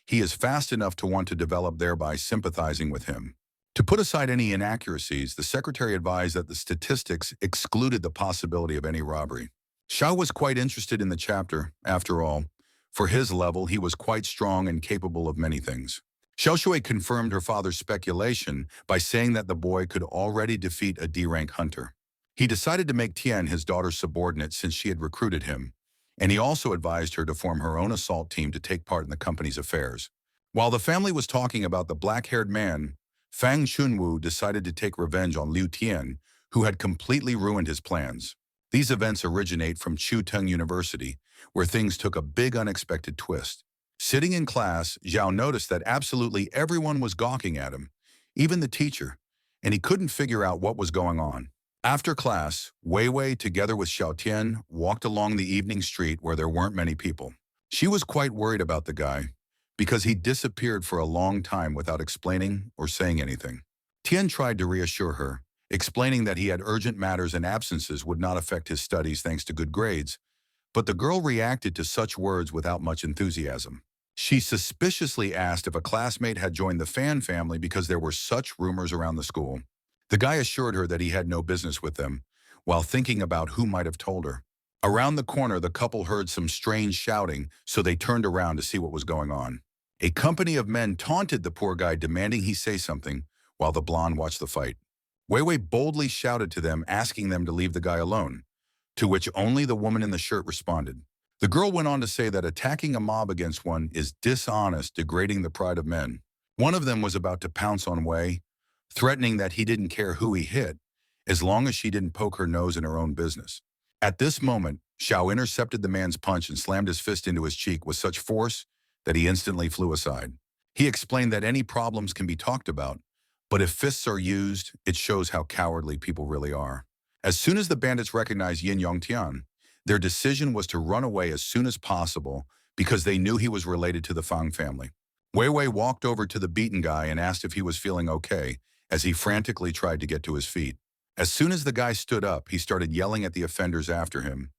Speaker 1: he is fast enough to want to develop, thereby sympathizing with him. To put aside any inaccuracies, the secretary advised that the statistics excluded the possibility of any robbery. Xiao was quite interested in the chapter, after all. For his level, he was quite strong and capable of many things. Xiao Shui confirmed her father's speculation by saying that the boy could already defeat a D-rank hunter. He decided to make Tien his daughter's subordinate since she had recruited him, and he also advised her to form her own assault team to take part in the company's affairs. While the family was talking about the black-haired man, Fang Chunwu decided to take revenge on Liu Tien, who had completely ruined his plans. These events originate from Chuteng University, where things took a big unexpected twist. Sitting in class, Zhao noticed that absolutely everyone was gawking at him, even the teacher, and he couldn't figure out what was going on. After class, Wei Wei, together with Xiao Tian, walked along the evening street where there weren't many people. She was quite worried about the guy, because he disappeared for a long time without explaining or saying anything. Tien tried to reassure her, explaining that he had urgent matters and absences would not affect his studies thanks to good grades, but the girl reacted to such words without much enthusiasm. She suspiciously asked if a classmate had joined the Fan family because there were such rumors around the school. The guy assured her that he had no business with them, while thinking about who might have told her. Around the corner, the couple heard some strange shouting, so they turned around to see what was going on. A company of men taunted the poor guy, demanding he say something, while the blonde watched the fight. Wei Wei boldly shouted to them, asking them to leave the guy alone, to which only the woman in the shirt responded. The girl went on to say that attacking a mob against one is dishonest, degrading the pride of men. One of them was about to pounce on Wei, threatening that he didn't care who he hit, as long as she didn't poke her nose in her own business. At this moment, Xiao intercepted the man's punch and slammed his fist into his cheek with such force that he instantly flew aside. He explained that any problems can be talked about, but if fists are used, it shows how cowardly people really are. As soon as the bandits recognized Yin Yongtian, their decision was to run away as soon as possible because they knew he was related to the Fang family. Wei Wei walked over to the beaten guy and asked if he was feeling okay, as he frantically tried to get to his feet. As soon as the guy stood up, he started yelling at the offenders after him,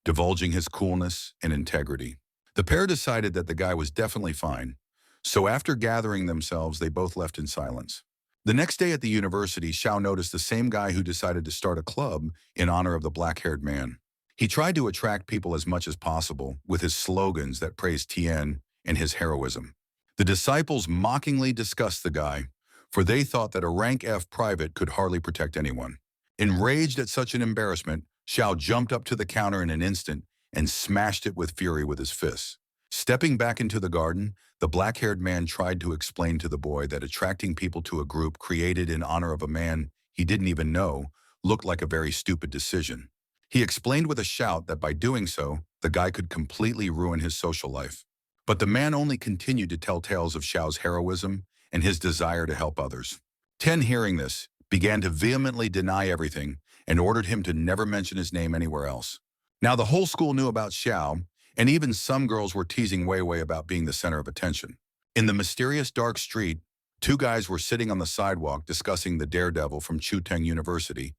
Speaker 1: divulging his coolness and integrity. The pair decided that the guy was definitely fine, so after gathering themselves, they both left in silence. The next day at the university, Xiao noticed the same guy who decided to start a club in honor of the black-haired man. He tried to attract people as much as possible with his slogans that praised Tien and his heroism. The disciples mockingly discussed the guy, for they thought that a rank F private could hardly protect anyone. Enraged at such an embarrassment, Xiao jumped up to the counter in an instant and smashed it with fury with his fists. Stepping back into the garden, the black-haired man tried to explain to the boy that attracting people to a group created in honor of a man he didn't even know looked like a very stupid decision. He explained with a shout that by doing so, the guy could completely ruin his social life. But the man only continued to tell tales of Xiao's heroism and his desire to help others. Tien, hearing this, began to vehemently deny everything and ordered him to never mention his name anywhere else. Now the whole school knew about Xiao, and even some girls were teasing Wei Wei about being the center of attention. In the mysterious dark street, two guys were sitting on the sidewalk discussing the daredevil from Chuteng University,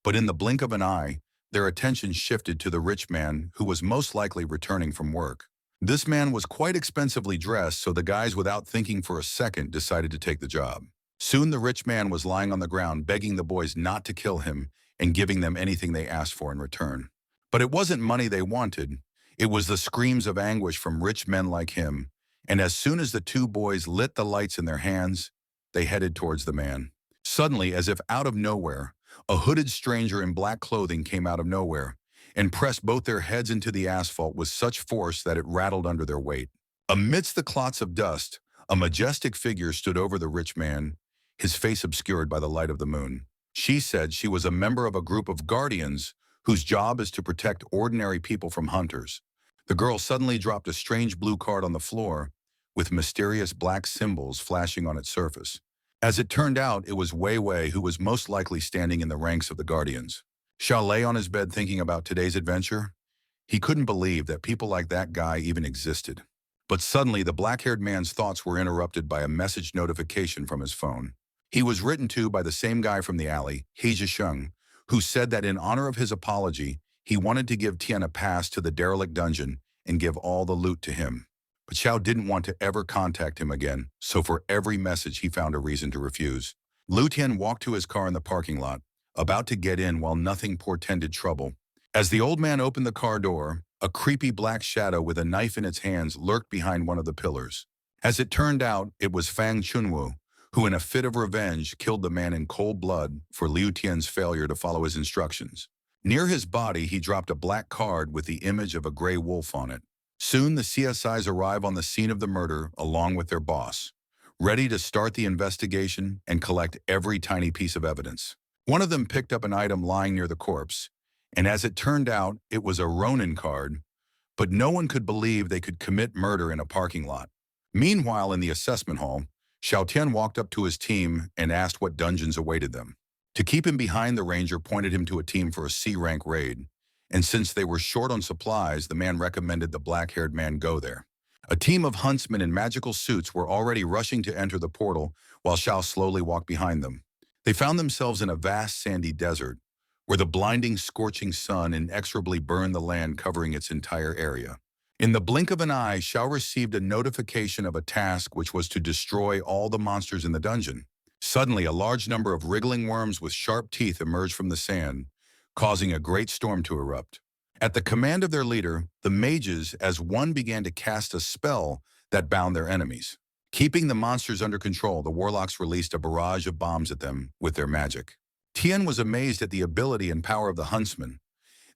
Speaker 1: but in the blink of an eye, their attention shifted to the rich man who was most likely returning from work. This man was quite expensively dressed, so the guys, without thinking for a second, decided to take the job. Soon the rich man was lying on the ground begging the boys not to kill him and giving them anything they asked for in return. But it wasn't money they wanted. It was the screams of anguish from rich men like him, and as soon as the two boys lit the lights in their hands, they headed towards the man. Suddenly, as if out of nowhere, a hooded stranger in black clothing came out of nowhere and pressed both their heads into the asphalt with such force that it rattled under their weight. Amidst the clots of dust, a majestic figure stood over the rich man, his face obscured by the light of the moon. She said she was a member of a group of guardians whose job is to protect ordinary people from hunters. The girl suddenly dropped a strange blue card on the floor with mysterious black symbols flashing on its surface. As it turned out, it was Wei Wei who was most likely standing in the ranks of the guardians. Xiao lay on his bed thinking about today's adventure. He couldn't believe that people like that guy even existed. But suddenly, the black-haired man's thoughts were interrupted by a message notification from his phone. He was written to by the same guy from the alley, He Zhisheng, who said that in honor of his apology, he wanted to give Tien a pass to the derelict dungeon and give all the loot to him. But Xiao didn't want to ever contact him again, so for every message he found a reason to refuse. Lu Tien walked to his car in the parking lot, about to get in while nothing portended trouble. As the old man opened the car door, a creepy black shadow with a knife in its hands lurked behind one of the pillars. As it turned out, it was Fang Chun Wu, who in a fit of revenge killed the man in cold blood for Liu Tian's failure to follow his instructions. Near his body, he dropped a black card with the image of a gray wolf on it. Soon the CSIs arrive on the scene of the murder along with their boss, ready to start the investigation and collect every tiny piece of evidence. One of them picked up an item lying near the corpse, and as it turned out, it was a Ronin card, but no one could believe they could commit murder in a parking lot. Meanwhile, in the assessment hall, Xiao Tian walked up to his team and asked what dungeons awaited them. To keep him behind, the ranger pointed him to a team for a C-rank raid, and since they were short on supplies, the man recommended the black-haired man go there. A team of huntsmen in magical suits were already rushing to enter the portal while Xiao slowly walked behind them. They found themselves in a vast sandy desert, where the blinding, scorching sun inexorably burned the land covering its entire area. In the blink of an eye, Xiao received a notification of a task which was to destroy all the monsters in the dungeon. Suddenly, a large number of wriggling worms with sharp teeth emerged from the sand, causing a great storm to erupt. At the command of their leader, the mages as one began to cast a spell that bound their enemies. Keeping the monsters under control, the warlocks released a barrage of bombs at them with their magic. Tien was amazed at the ability and power of the huntsman.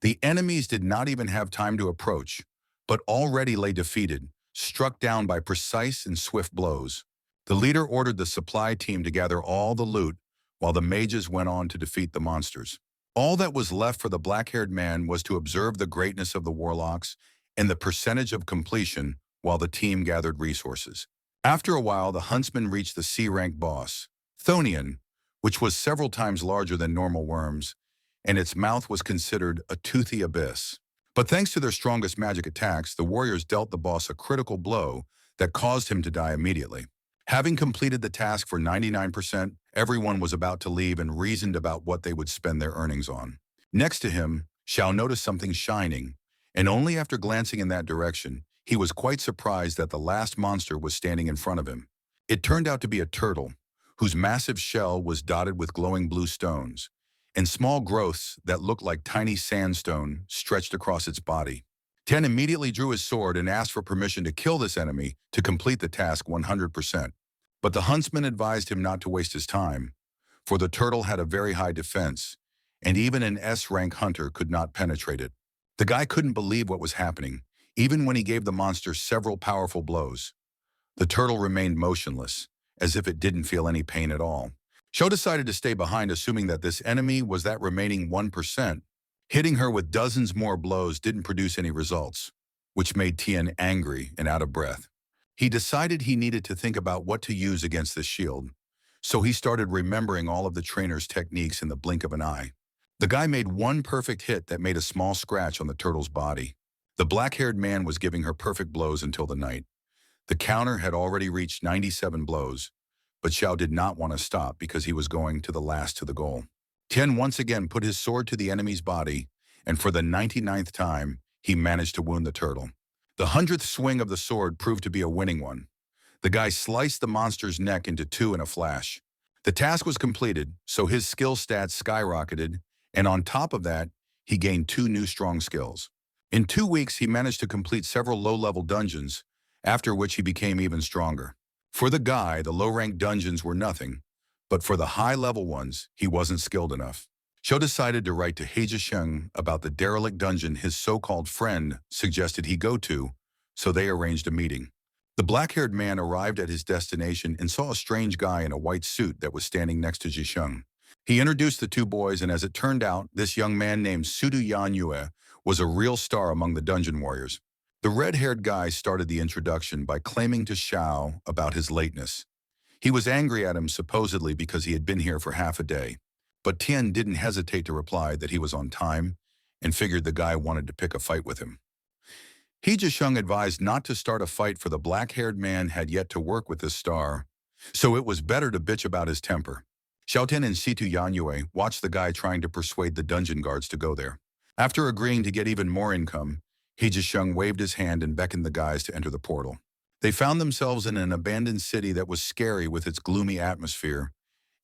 Speaker 1: The enemies did not even have time to approach, but already lay defeated, struck down by precise and swift blows. The leader ordered the supply team to gather all the loot, while the mages went on to defeat the monsters. All that was left for the black-haired man was to observe the greatness of the warlocks and the percentage of completion while the team gathered resources. After a while, the huntsman reached the C-rank boss, Thonian, which was several times larger than normal worms, and its mouth was considered a toothy abyss. But thanks to their strongest magic attacks, the warriors dealt the boss a critical blow that caused him to die immediately. Having completed the task for 99%, everyone was about to leave and reasoned about what they would spend their earnings on. Next to him, Xiao noticed something shining, and only after glancing in that direction, he was quite surprised that the last monster was standing in front of him. It turned out to be a turtle, whose massive shell was dotted with glowing blue stones, and small growths that looked like tiny sandstone stretched across its body. Tien immediately drew his sword and asked for permission to kill this enemy to complete the task 100%. But the huntsman advised him not to waste his time, for the turtle had a very high defense, and even an S-rank hunter could not penetrate it. The guy couldn't believe what was happening, even when he gave the monster several powerful blows. The turtle remained motionless, as if it didn't feel any pain at all. Xiao decided to stay behind, assuming that this enemy was that remaining 1%. Hitting her with dozens more blows didn't produce any results, which made Tien angry and out of breath. He decided he needed to think about what to use against this shield, so he started remembering all of the trainer's techniques in the blink of an eye. The guy made one perfect hit that made a small scratch on the turtle's body. The black-haired man was giving her perfect blows until the night. The counter had already reached 97 blows, but Xiao did not want to stop because he was going to the last to the goal. Tien once again put his sword to the enemy's body, and for the 99th time, he managed to wound the turtle. The 100th swing of the sword proved to be a winning one. The guy sliced the monster's neck into two in a flash. The task was completed, so his skill stats skyrocketed, and on top of that, he gained 2 new strong skills. In 2 weeks, he managed to complete several low-level dungeons, after which he became even stronger. For the guy, the low-ranked dungeons were nothing, but for the high-level ones, he wasn't skilled enough. Xiao decided to write to Heizhisheng about the derelict dungeon his so-called friend suggested he go to, so they arranged a meeting. The black-haired man arrived at his destination and saw a strange guy in a white suit that was standing next to Zhisheng. He introduced the 2 boys, and as it turned out, this young man named Sudu Yanyue was a real star among the dungeon warriors. The red-haired guy started the introduction by claiming to Xiao about his lateness. He was angry at him supposedly because he had been here for half a day. But Tien didn't hesitate to reply that he was on time and figured the guy wanted to pick a fight with him. He Zhisheng advised not to start a fight, for the black-haired man had yet to work with this star, so it was better to bitch about his temper. Xiaotian and Situ Yanyue watched the guy trying to persuade the dungeon guards to go there. After agreeing to get even more income, He Zhisheng waved his hand and beckoned the guys to enter the portal. They found themselves in an abandoned city that was scary with its gloomy atmosphere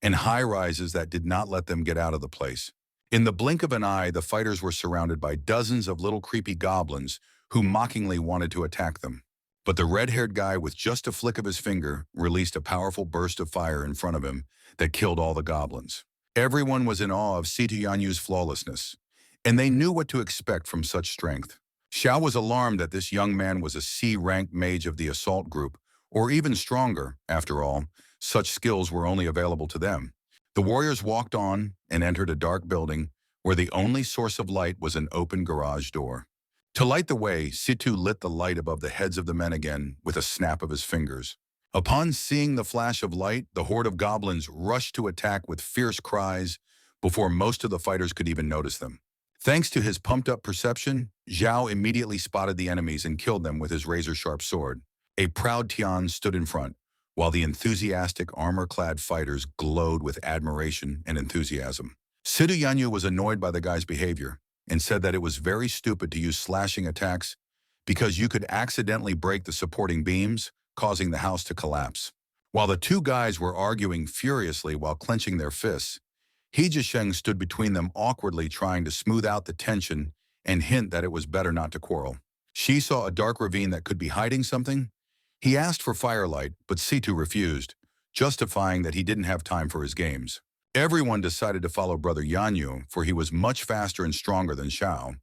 Speaker 1: and high-rises that did not let them get out of the place. In the blink of an eye, the fighters were surrounded by dozens of little creepy goblins who mockingly wanted to attack them. But the red-haired guy, with just a flick of his finger, released a powerful burst of fire in front of him that killed all the goblins. Everyone was in awe of Situ Yanyu's flawlessness, and they knew what to expect from such strength. Xiao was alarmed that this young man was a C-ranked mage of the assault group, or even stronger. After all, such skills were only available to them. The warriors walked on and entered a dark building where the only source of light was an open garage door. To light the way, Situ lit the light above the heads of the men again with a snap of his fingers. Upon seeing the flash of light, the horde of goblins rushed to attack with fierce cries before most of the fighters could even notice them. Thanks to his pumped-up perception, Zhao immediately spotted the enemies and killed them with his razor-sharp sword. A proud Tian stood in front, while the enthusiastic armor-clad fighters glowed with admiration and enthusiasm. Sidu Yanyu was annoyed by the guy's behavior and said that it was very stupid to use slashing attacks because you could accidentally break the supporting beams, causing the house to collapse. While the two guys were arguing furiously while clenching their fists, He Jisheng stood between them awkwardly trying to smooth out the tension and hint that it was better not to quarrel. She saw a dark ravine that could be hiding something. He asked for firelight, but Situ refused, justifying that he didn't have time for his games. Everyone decided to follow Brother Yanyu, for he was much faster and stronger than Xiao.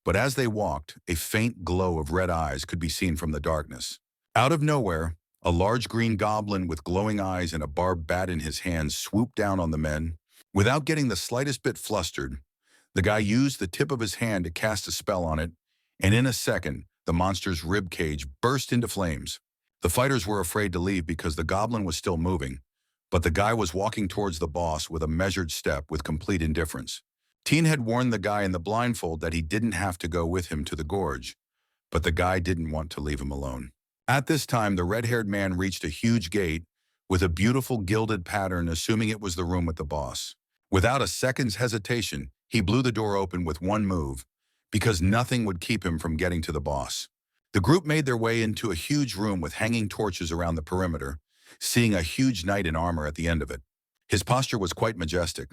Speaker 1: But as they walked, a faint glow of red eyes could be seen from the darkness. Out of nowhere, a large green goblin with glowing eyes and a barbed bat in his hand swooped down on the men. Without getting the slightest bit flustered, the guy used the tip of his hand to cast a spell on it, and in a second, the monster's rib cage burst into flames. The fighters were afraid to leave because the goblin was still moving, but the guy was walking towards the boss with a measured step with complete indifference. Tien had warned the guy in the blindfold that he didn't have to go with him to the gorge, but the guy didn't want to leave him alone. At this time, the red-haired man reached a huge gate with a beautiful gilded pattern, assuming it was the room with the boss. Without a second's hesitation, he blew the door open with one move, because nothing would keep him from getting to the boss. The group made their way into a huge room with hanging torches around the perimeter, seeing a huge knight in armor at the end of it. His posture was quite majestic.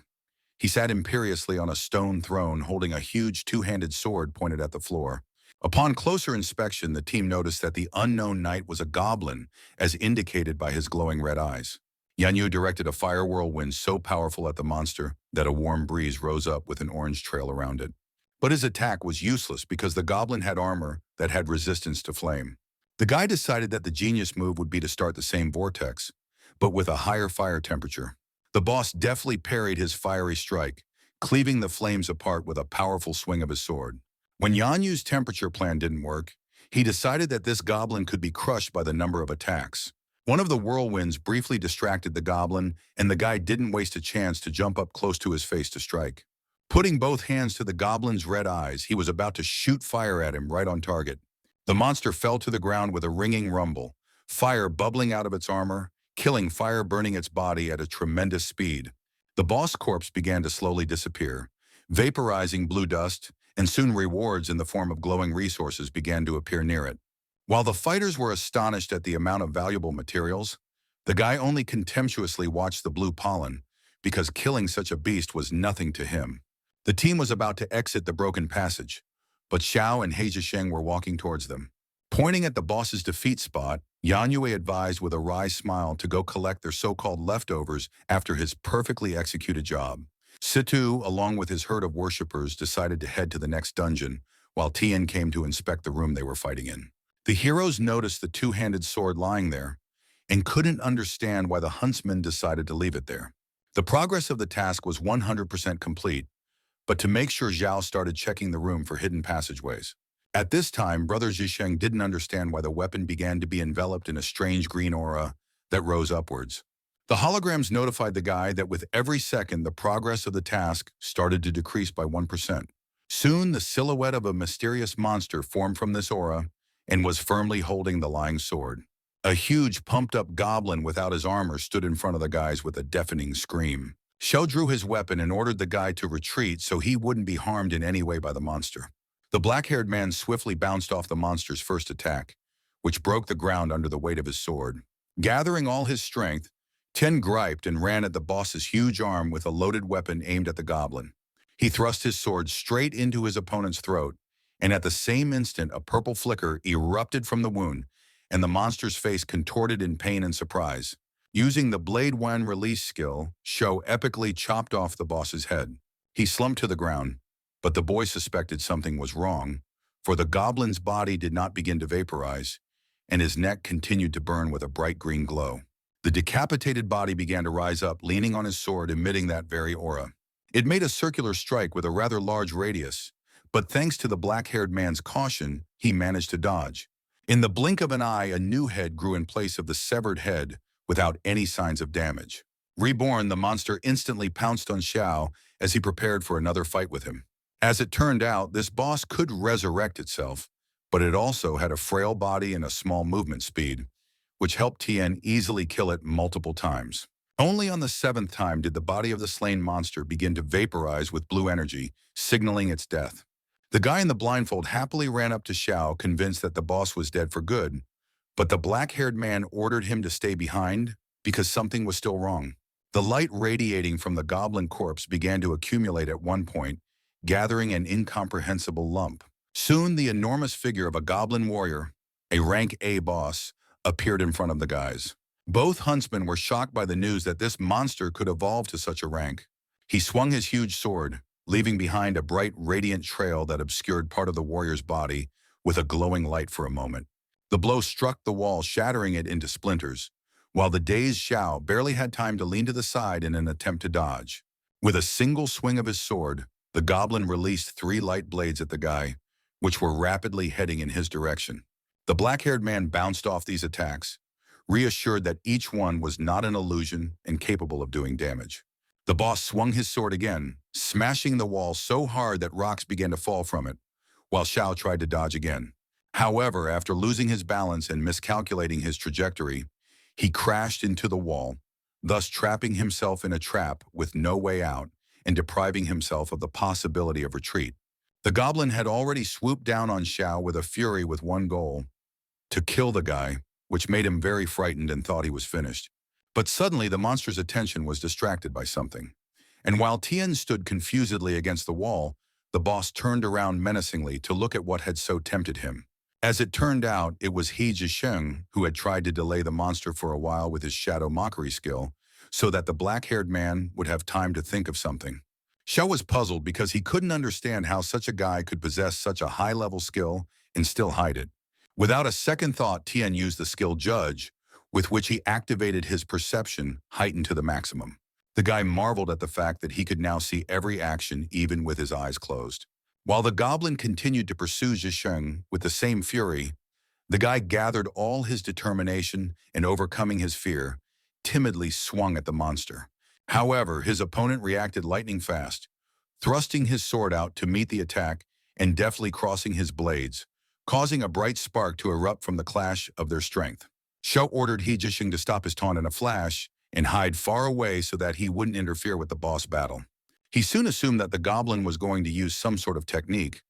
Speaker 1: He sat imperiously on a stone throne holding a huge two-handed sword pointed at the floor. Upon closer inspection, the team noticed that the unknown knight was a goblin, as indicated by his glowing red eyes. Yanyu directed a fire whirlwind so powerful at the monster that a warm breeze rose up with an orange trail around it. But his attack was useless because the goblin had armor that had resistance to flame. The guy decided that the genius move would be to start the same vortex, but with a higher fire temperature. The boss deftly parried his fiery strike, cleaving the flames apart with a powerful swing of his sword. When Yanyu's temperature plan didn't work, he decided that this goblin could be crushed by the number of attacks. One of the whirlwinds briefly distracted the goblin, and the guy didn't waste a chance to jump up close to his face to strike. Putting both hands to the goblin's red eyes, he was about to shoot fire at him right on target. The monster fell to the ground with a ringing rumble, fire bubbling out of its armor, killing fire burning its body at a tremendous speed. The boss corpse began to slowly disappear, vaporizing blue dust, and soon rewards in the form of glowing resources began to appear near it. While the fighters were astonished at the amount of valuable materials, the guy only contemptuously watched the blue pollen, because killing such a beast was nothing to him. The team was about to exit the broken passage, but Xiao and He Zhisheng were walking towards them. Pointing at the boss's defeat spot, Yanyue advised with a wry smile to go collect their so-called leftovers after his perfectly executed job. Situ, along with his herd of worshippers, decided to head to the next dungeon, while Tien came to inspect the room they were fighting in. The heroes noticed the two-handed sword lying there and couldn't understand why the huntsman decided to leave it there. The progress of the task was 100% complete, but to make sure, Zhao started checking the room for hidden passageways. At this time, Brother Zhisheng didn't understand why the weapon began to be enveloped in a strange green aura that rose upwards. The holograms notified the guy that with every second, the progress of the task started to decrease by 1%. Soon, the silhouette of a mysterious monster formed from this aura and was firmly holding the lying sword. A huge, pumped-up goblin without his armor stood in front of the guys with a deafening scream. Shou drew his weapon and ordered the guy to retreat so he wouldn't be harmed in any way by the monster. The black-haired man swiftly bounced off the monster's first attack, which broke the ground under the weight of his sword. Gathering all his strength, Tien griped and ran at the boss's huge arm with a loaded weapon aimed at the goblin. He thrust his sword straight into his opponent's throat, and at the same instant a purple flicker erupted from the wound, and the monster's face contorted in pain and surprise. Using the Blade Wan release skill, Shou epically chopped off the boss's head. He slumped to the ground, but the boy suspected something was wrong, for the goblin's body did not begin to vaporize, and his neck continued to burn with a bright green glow. The decapitated body began to rise up, leaning on his sword, emitting that very aura. It made a circular strike with a rather large radius, but thanks to the black-haired man's caution, he managed to dodge. In the blink of an eye, a new head grew in place of the severed head without any signs of damage. Reborn, the monster instantly pounced on Xiao as he prepared for another fight with him. As it turned out, this boss could resurrect itself, but it also had a frail body and a small movement speed, which helped Tien easily kill it multiple times. Only on the seventh time did the body of the slain monster begin to vaporize with blue energy, signaling its death. The guy in the blindfold happily ran up to Xiao, convinced that the boss was dead for good, but the black-haired man ordered him to stay behind because something was still wrong. The light radiating from the goblin corpse began to accumulate at one point, gathering an incomprehensible lump. Soon the enormous figure of a goblin warrior, a rank A boss, appeared in front of the guys. Both huntsmen were shocked by the news that this monster could evolve to such a rank. He swung his huge sword, leaving behind a bright, radiant trail that obscured part of the warrior's body with a glowing light for a moment. The blow struck the wall, shattering it into splinters, while the dazed Xiao barely had time to lean to the side in an attempt to dodge. With a single swing of his sword, the goblin released 3 light blades at the guy, which were rapidly heading in his direction. The black-haired man bounced off these attacks, reassured that each one was not an illusion and capable of doing damage. The boss swung his sword again, smashing the wall so hard that rocks began to fall from it, while Xiao tried to dodge again. However, after losing his balance and miscalculating his trajectory, he crashed into the wall, thus trapping himself in a trap with no way out and depriving himself of the possibility of retreat. The goblin had already swooped down on Xiao with a fury with one goal: to kill the guy, which made him very frightened and thought he was finished. But suddenly the monster's attention was distracted by something. And while Tien stood confusedly against the wall, the boss turned around menacingly to look at what had so tempted him. As it turned out, it was He Zhisheng who had tried to delay the monster for a while with his shadow mockery skill, so that the black-haired man would have time to think of something. Xiao was puzzled because he couldn't understand how such a guy could possess such a high-level skill and still hide it. Without a second thought, Tien used the skill Judge, with which he activated his perception heightened to the maximum. The guy marveled at the fact that he could now see every action even with his eyes closed. While the goblin continued to pursue Zhisheng with the same fury, the guy gathered all his determination and, overcoming his fear, timidly swung at the monster. However, his opponent reacted lightning fast, thrusting his sword out to meet the attack and deftly crossing his blades, causing a bright spark to erupt from the clash of their strength. Xiao ordered He Zhisheng to stop his taunt in a flash and hide far away so that he wouldn't interfere with the boss battle. He soon assumed that the goblin was going to use some sort of technique,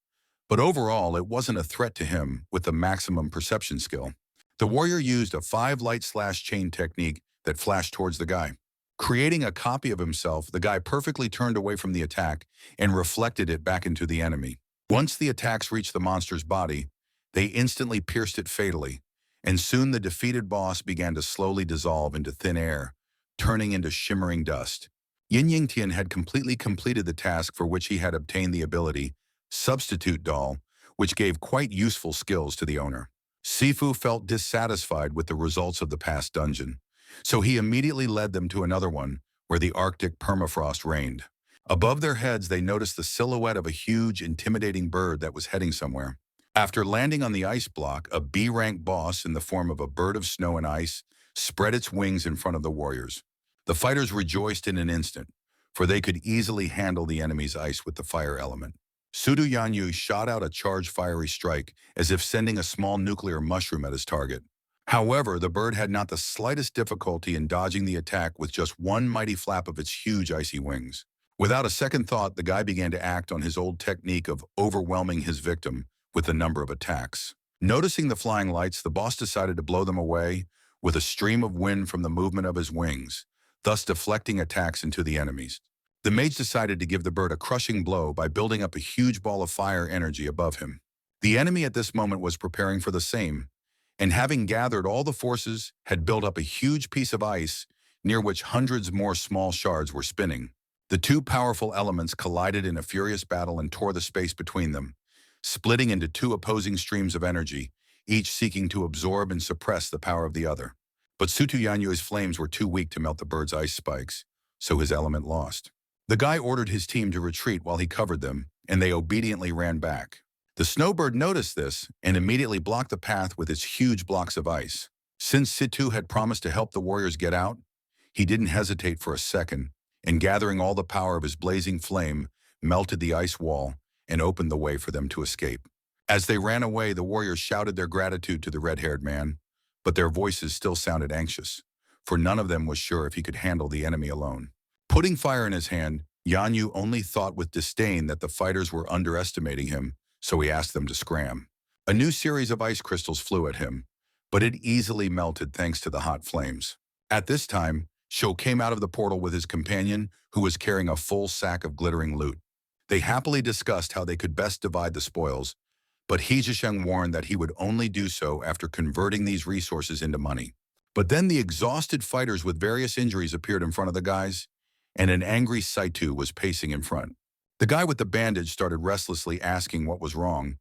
Speaker 1: but overall it wasn't a threat to him with the maximum perception skill. The warrior used a 5-light/chain technique that flashed towards the guy. Creating a copy of himself, the guy perfectly turned away from the attack and reflected it back into the enemy. Once the attacks reached the monster's body, they instantly pierced it fatally, and soon the defeated boss began to slowly dissolve into thin air, turning into shimmering dust. Yin Tien had completed the task for which he had obtained the ability Substitute Doll, which gave quite useful skills to the owner. Sifu felt dissatisfied with the results of the past dungeon, so he immediately led them to another one where the Arctic permafrost reigned. Above their heads, they noticed the silhouette of a huge, intimidating bird that was heading somewhere. After landing on the ice block, a B-rank boss in the form of a bird of snow and ice spread its wings in front of the warriors. The fighters rejoiced in an instant, for they could easily handle the enemy's ice with the fire element. Sudu Yanyu shot out a charged fiery strike, as if sending a small nuclear mushroom at his target. However, the bird had not the slightest difficulty in dodging the attack with just one mighty flap of its huge icy wings. Without a second thought, the guy began to act on his old technique of overwhelming his victim with the number of attacks. Noticing the flying lights, the boss decided to blow them away with a stream of wind from the movement of his wings, thus deflecting attacks into the enemies. The mage decided to give the bird a crushing blow by building up a huge ball of fire energy above him. The enemy at this moment was preparing for the same, and having gathered all the forces, had built up a huge piece of ice near which hundreds more small shards were spinning. The two powerful elements collided in a furious battle and tore the space between them, splitting into two opposing streams of energy, each seeking to absorb and suppress the power of the other. But Sutu Yanyu's flames were too weak to melt the bird's ice spikes, so his element lost. The guy ordered his team to retreat while he covered them, and they obediently ran back. The snowbird noticed this and immediately blocked the path with its huge blocks of ice. Since Situ had promised to help the warriors get out, he didn't hesitate for a second, and gathering all the power of his blazing flame, melted the ice wall and opened the way for them to escape. As they ran away, the warriors shouted their gratitude to the red-haired man, but their voices still sounded anxious, for none of them was sure if he could handle the enemy alone. Putting fire in his hand, Yan Yu only thought with disdain that the fighters were underestimating him, so he asked them to scram. A new series of ice crystals flew at him, but it easily melted thanks to the hot flames. At this time, Shou came out of the portal with his companion, who was carrying a full sack of glittering loot. They happily discussed how they could best divide the spoils, but He Zhisheng warned that he would only do so after converting these resources into money. But then the exhausted fighters with various injuries appeared in front of the guys, and an angry Saitu was pacing in front. The guy with the bandage started restlessly asking what was wrong,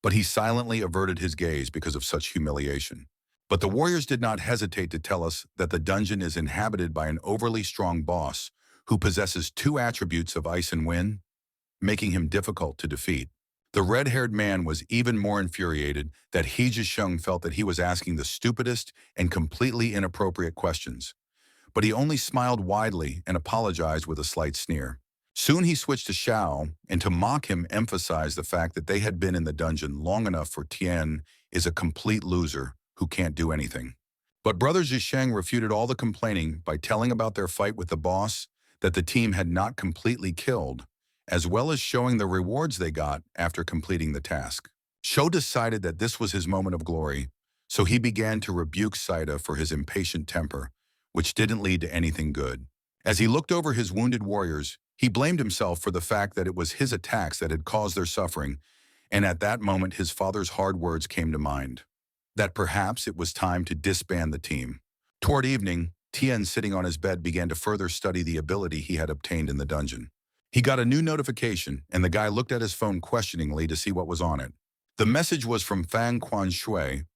Speaker 1: but he silently averted his gaze because of such humiliation. But the warriors did not hesitate to tell us that the dungeon is inhabited by an overly strong boss who possesses two attributes of ice and wind, making him difficult to defeat. The red-haired man was even more infuriated that He Zhisheng felt that he was asking the stupidest and completely inappropriate questions. But he only smiled widely and apologized with a slight sneer. Soon he switched to Xiao, and to mock him emphasized the fact that they had been in the dungeon long enough for Tien is a complete loser who can't do anything. But Brother Zhisheng refuted all the complaining by telling about their fight with the boss that the team had not completely killed, as well as showing the rewards they got after completing the task. Shou decided that this was his moment of glory, so he began to rebuke Saida for his impatient temper, which didn't lead to anything good. As he looked over his wounded warriors, he blamed himself for the fact that it was his attacks that had caused their suffering, and at that moment his father's hard words came to mind, that perhaps it was time to disband the team. Toward evening, Tien, sitting on his bed, began to further study the ability he had obtained in the dungeon. He got a new notification, and the guy looked at his phone questioningly to see what was on it. The message was from Fang Quan,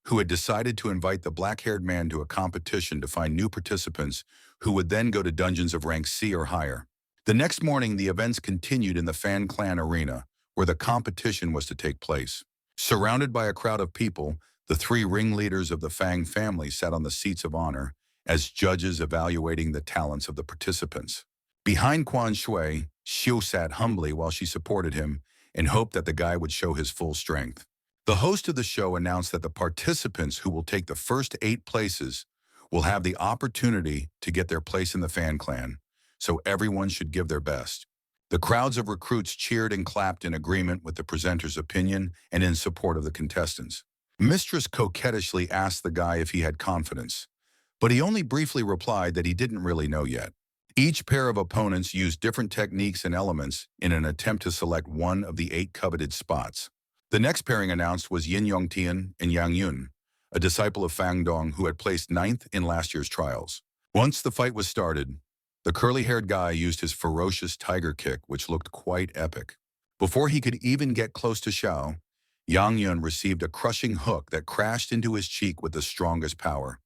Speaker 1: who had decided to invite the black-haired man to a competition to find new participants who would then go to dungeons of rank C or higher. The next morning, the events continued in the Fan Clan arena, where the competition was to take place. Surrounded by a crowd of people, the three ringleaders of the Fang family sat on the seats of honor as judges evaluating the talents of the participants. Behind Quan Xiu sat humbly while she supported him and hoped that the guy would show his full strength. The host of the show announced that the participants who will take the first 8 places will have the opportunity to get their place in the Fan Clan, so everyone should give their best. The crowds of recruits cheered and clapped in agreement with the presenter's opinion and in support of the contestants. Mistress coquettishly asked the guy if he had confidence, but he only briefly replied that he didn't really know yet. Each pair of opponents used different techniques and elements in an attempt to select one of the 8 coveted spots. The next pairing announced was Yin Yong Tien and Yang Yun, a disciple of Fang Dong who had placed 9th in last year's trials. Once the fight was started, the curly-haired guy used his ferocious tiger kick, which looked quite epic. Before he could even get close to Xiao, Yang Yun received a crushing hook that crashed into his cheek with the strongest power.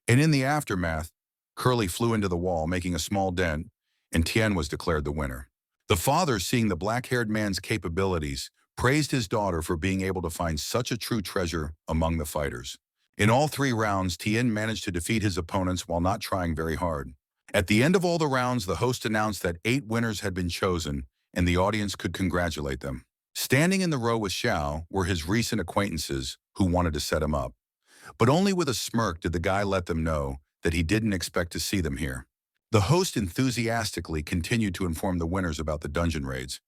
Speaker 1: And in the aftermath, Curly flew into the wall, making a small dent, and Tien was declared the winner. The father, seeing the black-haired man's capabilities, praised his daughter for being able to find such a true treasure among the fighters. In all 3 rounds, Tien managed to defeat his opponents while not trying very hard. At the end of all the rounds, the host announced that 8 winners had been chosen, and the audience could congratulate them. Standing in the row with Xiao were his recent acquaintances who wanted to set him up. But only with a smirk did the guy let them know that he didn't expect to see them here. The host enthusiastically continued to inform the winners about the dungeon raids,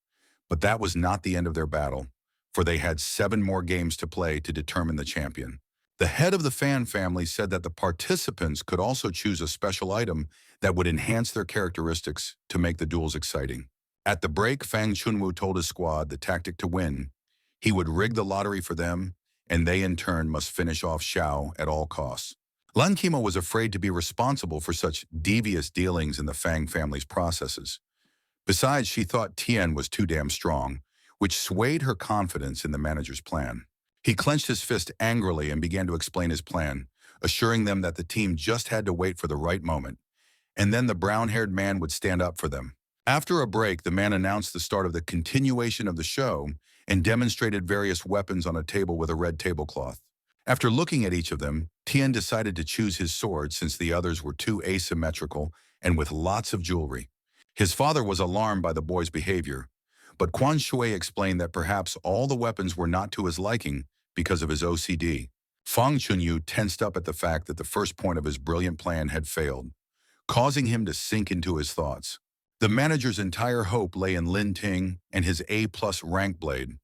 Speaker 1: but that was not the end of their battle, for they had 7 more games to play to determine the champion. The head of the Fan family said that the participants could also choose a special item that would enhance their characteristics to make the duels exciting. At the break, Chun Wu told his squad the tactic to win. He would rig the lottery for them, and they in turn must finish off Xiao at all costs. Lan Kimo was afraid to be responsible for such devious dealings in the Fang family's processes. Besides, she thought Tien was too damn strong, which swayed her confidence in the manager's plan. He clenched his fist angrily and began to explain his plan, assuring them that the team just had to wait for the right moment, and then the brown-haired man would stand up for them. After a break, the man announced the start of the continuation of the show and demonstrated various weapons on a table with a red tablecloth. After looking at each of them, Tien decided to choose his sword since the others were too asymmetrical and with lots of jewelry. His father was alarmed by the boy's behavior, but Quan explained that perhaps all the weapons were not to his liking because of his OCD. Fang Chunyu tensed up at the fact that the first point of his brilliant plan had failed, causing him to sink into his thoughts. The manager's entire hope lay in Lin Ting and his A-plus rank blade,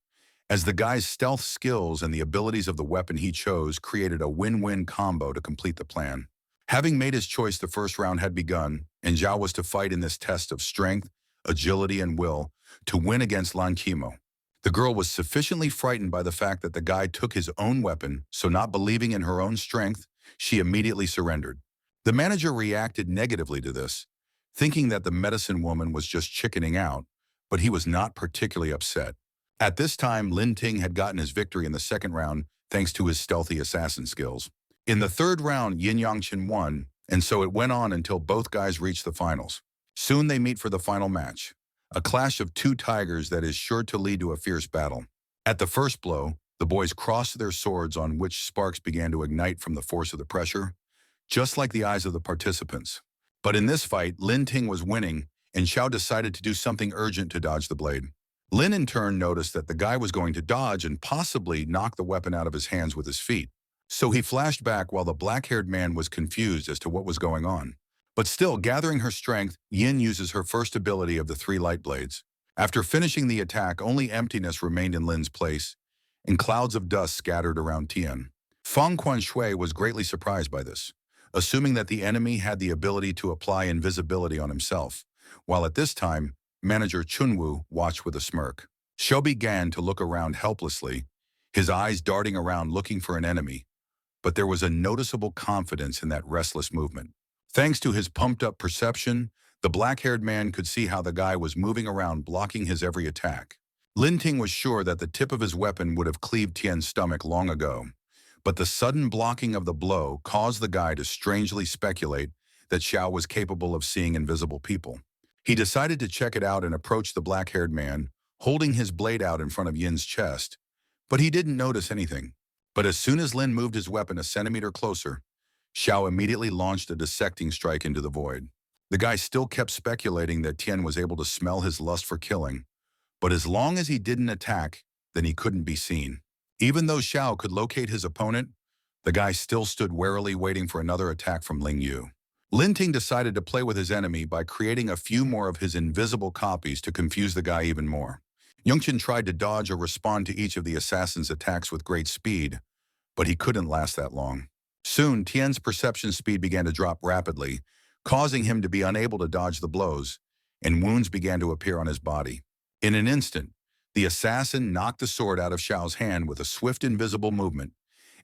Speaker 1: as the guy's stealth skills and the abilities of the weapon he chose created a win-win combo to complete the plan. Having made his choice, the first round had begun, and Zhao was to fight in this test of strength, agility, and will to win against Lan Qimo. The girl was sufficiently frightened by the fact that the guy took his own weapon, so not believing in her own strength, she immediately surrendered. The manager reacted negatively to this, thinking that the medicine woman was just chickening out, but he was not particularly upset. At this time, Lin Ting had gotten his victory in the second round thanks to his stealthy assassin skills. In the third round, Yin Yangchen won, and so it went on until both guys reached the finals. Soon they meet for the final match, a clash of two tigers that is sure to lead to a fierce battle. At the first blow, the boys crossed their swords, on which sparks began to ignite from the force of the pressure, just like the eyes of the participants. But in this fight, Lin Ting was winning, and Xiao decided to do something urgent to dodge the blade. Lin in turn noticed that the guy was going to dodge and possibly knock the weapon out of his hands with his feet. So he flashed back while the black-haired man was confused as to what was going on. But still, gathering her strength, Yin uses her first ability of the three light blades. After finishing the attack, only emptiness remained in Lin's place, and clouds of dust scattered around Tien. Fang Quan Shui was greatly surprised by this, assuming that the enemy had the ability to apply invisibility on himself, while at this time, manager Chun Wu watched with a smirk. Xiao began to look around helplessly, his eyes darting around looking for an enemy, but there was a noticeable confidence in that restless movement. Thanks to his pumped-up perception, the black-haired man could see how the guy was moving around, blocking his every attack. Lin Ting was sure that the tip of his weapon would have cleaved Tien's stomach long ago, but the sudden blocking of the blow caused the guy to strangely speculate that Xiao was capable of seeing invisible people. He decided to check it out and approached the black-haired man, holding his blade out in front of Yin's chest, but he didn't notice anything. But as soon as Lin moved his weapon a centimeter closer, Xiao immediately launched a dissecting strike into the void. The guy still kept speculating that Tien was able to smell his lust for killing, but as long as he didn't attack, then he couldn't be seen. Even though Xiao could locate his opponent, the guy still stood warily waiting for another attack from Ling Yu. Lin Ting decided to play with his enemy by creating a few more of his invisible copies to confuse the guy even more. Yongchen tried to dodge or respond to each of the assassin's attacks with great speed, but he couldn't last that long. Soon, Tien's perception speed began to drop rapidly, causing him to be unable to dodge the blows, and wounds began to appear on his body. In an instant, the assassin knocked the sword out of Xiao's hand with a swift invisible movement,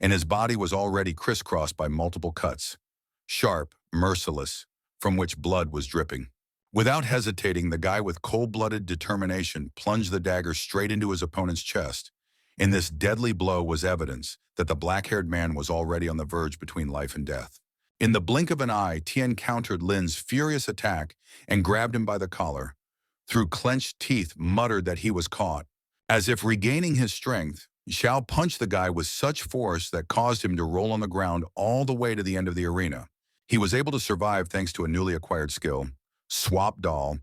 Speaker 1: and his body was already crisscrossed by multiple cuts, sharp, merciless, from which blood was dripping. Without hesitating, the guy with cold-blooded determination plunged the dagger straight into his opponent's chest, and this deadly blow was evidence that the black-haired man was already on the verge between life and death. In the blink of an eye, Tien countered Lin's furious attack and grabbed him by the collar. Through clenched teeth, muttered that he was caught. As if regaining his strength, Xiao punched the guy with such force that caused him to roll on the ground all the way to the end of the arena. He was able to survive thanks to a newly acquired skill, Swap Doll,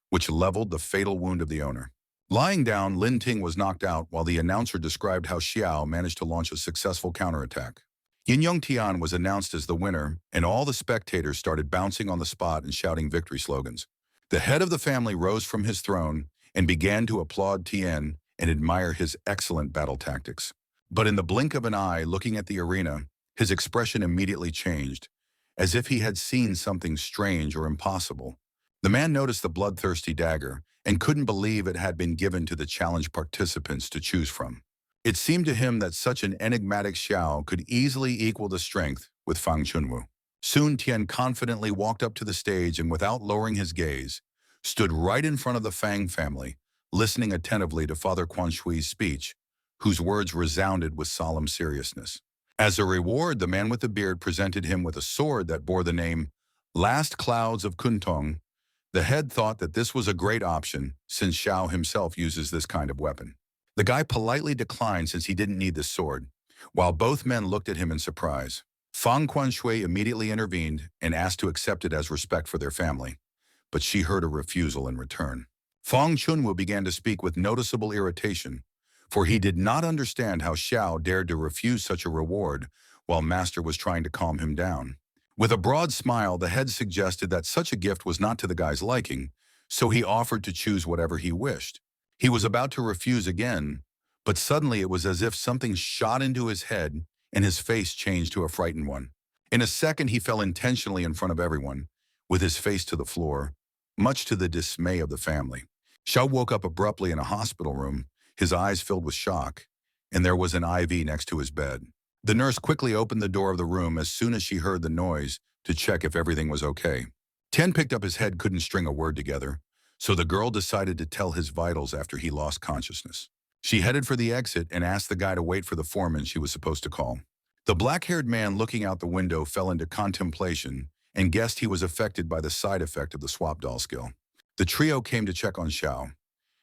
Speaker 1: which leveled the fatal wound of the owner. Lying down, Lin Ting was knocked out while the announcer described how Xiao managed to launch a successful counterattack. Yin Yong Tian was announced as the winner, and all the spectators started bouncing on the spot and shouting victory slogans. The head of the family rose from his throne and began to applaud Tien and admire his excellent battle tactics. But in the blink of an eye, looking at the arena, his expression immediately changed, as if he had seen something strange or impossible. The man noticed the bloodthirsty dagger and couldn't believe it had been given to the challenge participants to choose from. It seemed to him that such an enigmatic Xiao could easily equal the strength with Fang Chunwu. Soon Tien confidently walked up to the stage and without lowering his gaze, stood right in front of the Fang family, listening attentively to Father Quan Shui's speech, whose words resounded with solemn seriousness. As a reward, the man with the beard presented him with a sword that bore the name Last Clouds of Kuntong. The head thought that this was a great option, since Xiao himself uses this kind of weapon. The guy politely declined since he didn't need the sword, while both men looked at him in surprise. Fang Quanshui immediately intervened and asked to accept it as respect for their family, but she heard a refusal in return. Fang Chunwu began to speak with noticeable irritation, for he did not understand how Xiao dared to refuse such a reward while Master was trying to calm him down. With a broad smile, the head suggested that such a gift was not to the guy's liking, so he offered to choose whatever he wished. He was about to refuse again, but suddenly it was as if something shot into his head and his face changed to a frightened one. In a second, he fell intentionally in front of everyone, with his face to the floor, much to the dismay of the family. Xiao woke up abruptly in a hospital room, his eyes filled with shock, and there was an IV next to his bed. The nurse quickly opened the door of the room as soon as she heard the noise to check if everything was okay. Tien picked up his head, couldn't string a word together, so the girl decided to tell his vitals after he lost consciousness. She headed for the exit and asked the guy to wait for the foreman she was supposed to call. The black-haired man looking out the window fell into contemplation and guessed he was affected by the side effect of the swap doll skill. The trio came to check on Xiao.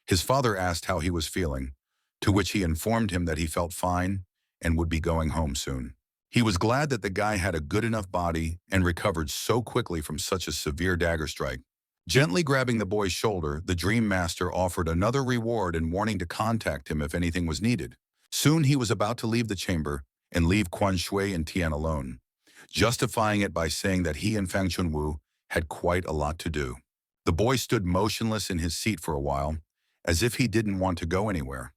Speaker 1: His father asked how he was feeling, to which he informed him that he felt fine and would be going home soon. He was glad that the guy had a good enough body and recovered so quickly from such a severe dagger strike. Gently grabbing the boy's shoulder, the Dream Master offered another reward and warning to contact him if anything was needed. Soon he was about to leave the chamber and leave Quan Shui and Tien alone, justifying it by saying that he and Fang Chun Wu had quite a lot to do. The boy stood motionless in his seat for a while, as if he didn't want to go anywhere.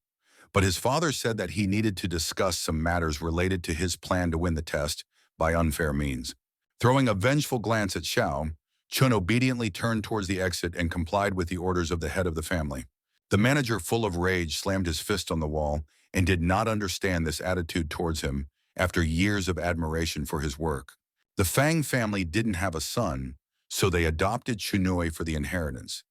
Speaker 1: But his father said that he needed to discuss some matters related to his plan to win the test by unfair means. Throwing a vengeful glance at Xiao, Chun obediently turned towards the exit and complied with the orders of the head of the family. The manager, full of rage, slammed his fist on the wall and did not understand this attitude towards him after years of admiration for his work. The Fang family didn't have a son, so they adopted Chunui for the inheritance.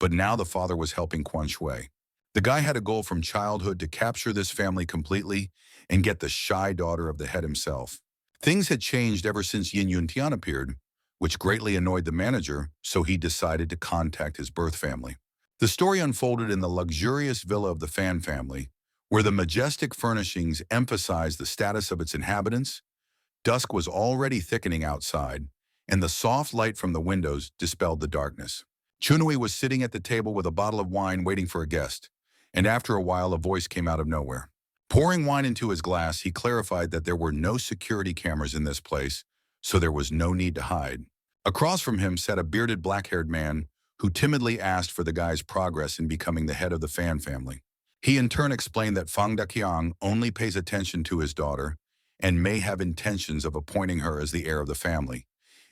Speaker 1: But now the father was helping Quan Shui. The guy had a goal from childhood to capture this family completely and get the shy daughter of the head himself. Things had changed ever since Yin Yun Tian appeared, which greatly annoyed the manager, so he decided to contact his birth family. The story unfolded in the luxurious villa of the Fan family, where the majestic furnishings emphasized the status of its inhabitants. Dusk was already thickening outside, and the soft light from the windows dispelled the darkness. Chunui was sitting at the table with a bottle of wine waiting for a guest, and after a while a voice came out of nowhere. Pouring wine into his glass, he clarified that there were no security cameras in this place, so there was no need to hide. Across from him sat a bearded black-haired man who timidly asked for the guy's progress in becoming the head of the Fan family. He in turn explained that Fang Daqiang only pays attention to his daughter and may have intentions of appointing her as the heir of the family.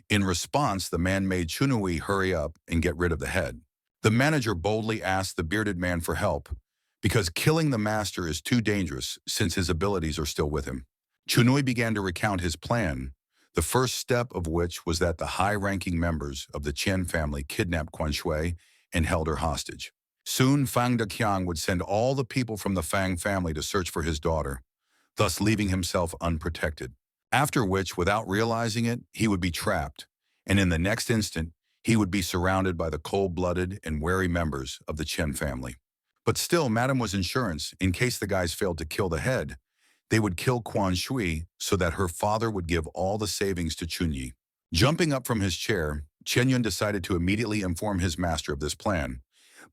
Speaker 1: In response, the man made Chunui hurry up and get rid of the head. The manager boldly asked the bearded man for help, because killing the master is too dangerous since his abilities are still with him. Chunui began to recount his plan, the first step of which was that the high-ranking members of the Tien family kidnapped Quan Shui and held her hostage. Soon, Fang Daqiang would send all the people from the Fang family to search for his daughter, thus leaving himself unprotected. After which, without realizing it, he would be trapped, and in the next instant, he would be surrounded by the cold-blooded and wary members of the Tien family. But still, Madame was insurance. In case the guys failed to kill the head, they would kill Quan Shui so that her father would give all the savings to Chunyi. Jumping up from his chair, Chen Yun decided to immediately inform his master of this plan,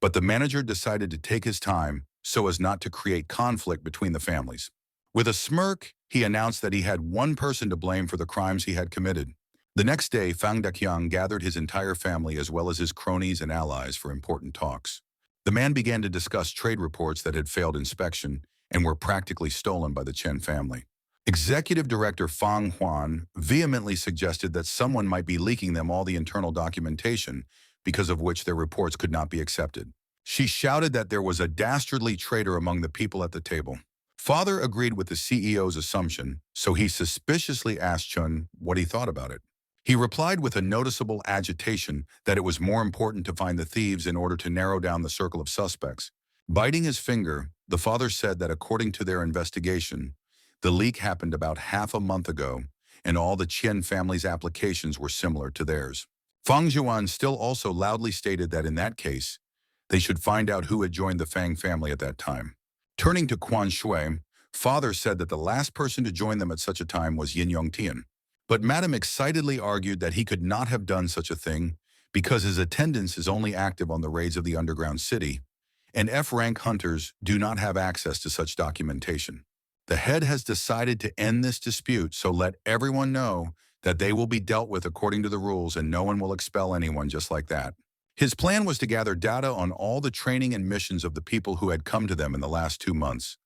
Speaker 1: but the manager decided to take his time so as not to create conflict between the families. With a smirk, he announced that he had one person to blame for the crimes he had committed. The next day, Fang Daqiang gathered his entire family as well as his cronies and allies for important talks. The man began to discuss trade reports that had failed inspection and were practically stolen by the Chen family. Executive Director Fang Huan vehemently suggested that someone might be leaking them all the internal documentation, because of which their reports could not be accepted. She shouted that there was a dastardly traitor among the people at the table. Father agreed with the CEO's assumption, so he suspiciously asked Chun what he thought about it. He replied with a noticeable agitation that it was more important to find the thieves in order to narrow down the circle of suspects. Biting his finger, the father said that according to their investigation, the leak happened about half a month ago, and all the Tien family's applications were similar to theirs. Fang Zhuan still also loudly stated that in that case, they should find out who had joined the Fang family at that time. Turning to Quan Shui, father said that the last person to join them at such a time was Yin Yong Tian. But Madame excitedly argued that he could not have done such a thing because his attendance is only active on the raids of the underground city, and F-rank hunters do not have access to such documentation. The head has decided to end this dispute, so let everyone know that they will be dealt with according to the rules and no one will expel anyone just like that. His plan was to gather data on all the training and missions of the people who had come to them in the last 2 months.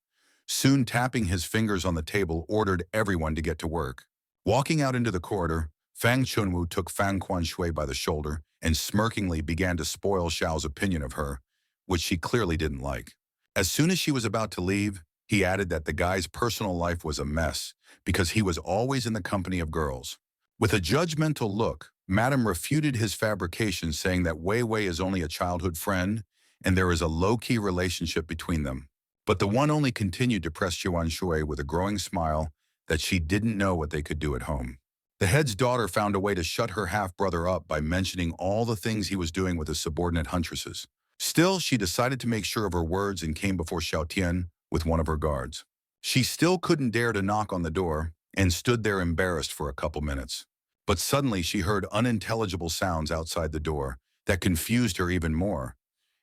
Speaker 1: Soon tapping his fingers on the table, ordered everyone to get to work. Walking out into the corridor, Chun Wu took Fang Quan Shui by the shoulder and smirkingly began to spoil Xiao's opinion of her, which she clearly didn't like. As soon as she was about to leave, he added that the guy's personal life was a mess because he was always in the company of girls. With a judgmental look, Madame refuted his fabrications, saying that Wei Wei is only a childhood friend and there is a low-key relationship between them. But the one only continued to press Yuan Shui with a growing smile that she didn't know what they could do at home. The head's daughter found a way to shut her half-brother up by mentioning all the things he was doing with his subordinate huntresses. Still, she decided to make sure of her words and came before Tien with one of her guards. She still couldn't dare to knock on the door and stood there embarrassed for a couple minutes. But suddenly she heard unintelligible sounds outside the door that confused her even more,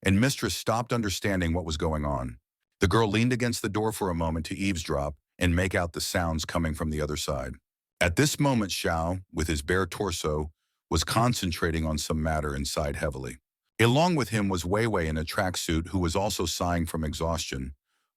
Speaker 1: and Mistress stopped understanding what was going on. The girl leaned against the door for a moment to eavesdrop and make out the sounds coming from the other side. At this moment, Xiao, with his bare torso, was concentrating on some matter and sighed heavily. Along with him was Wei Wei in a tracksuit, who was also sighing from exhaustion.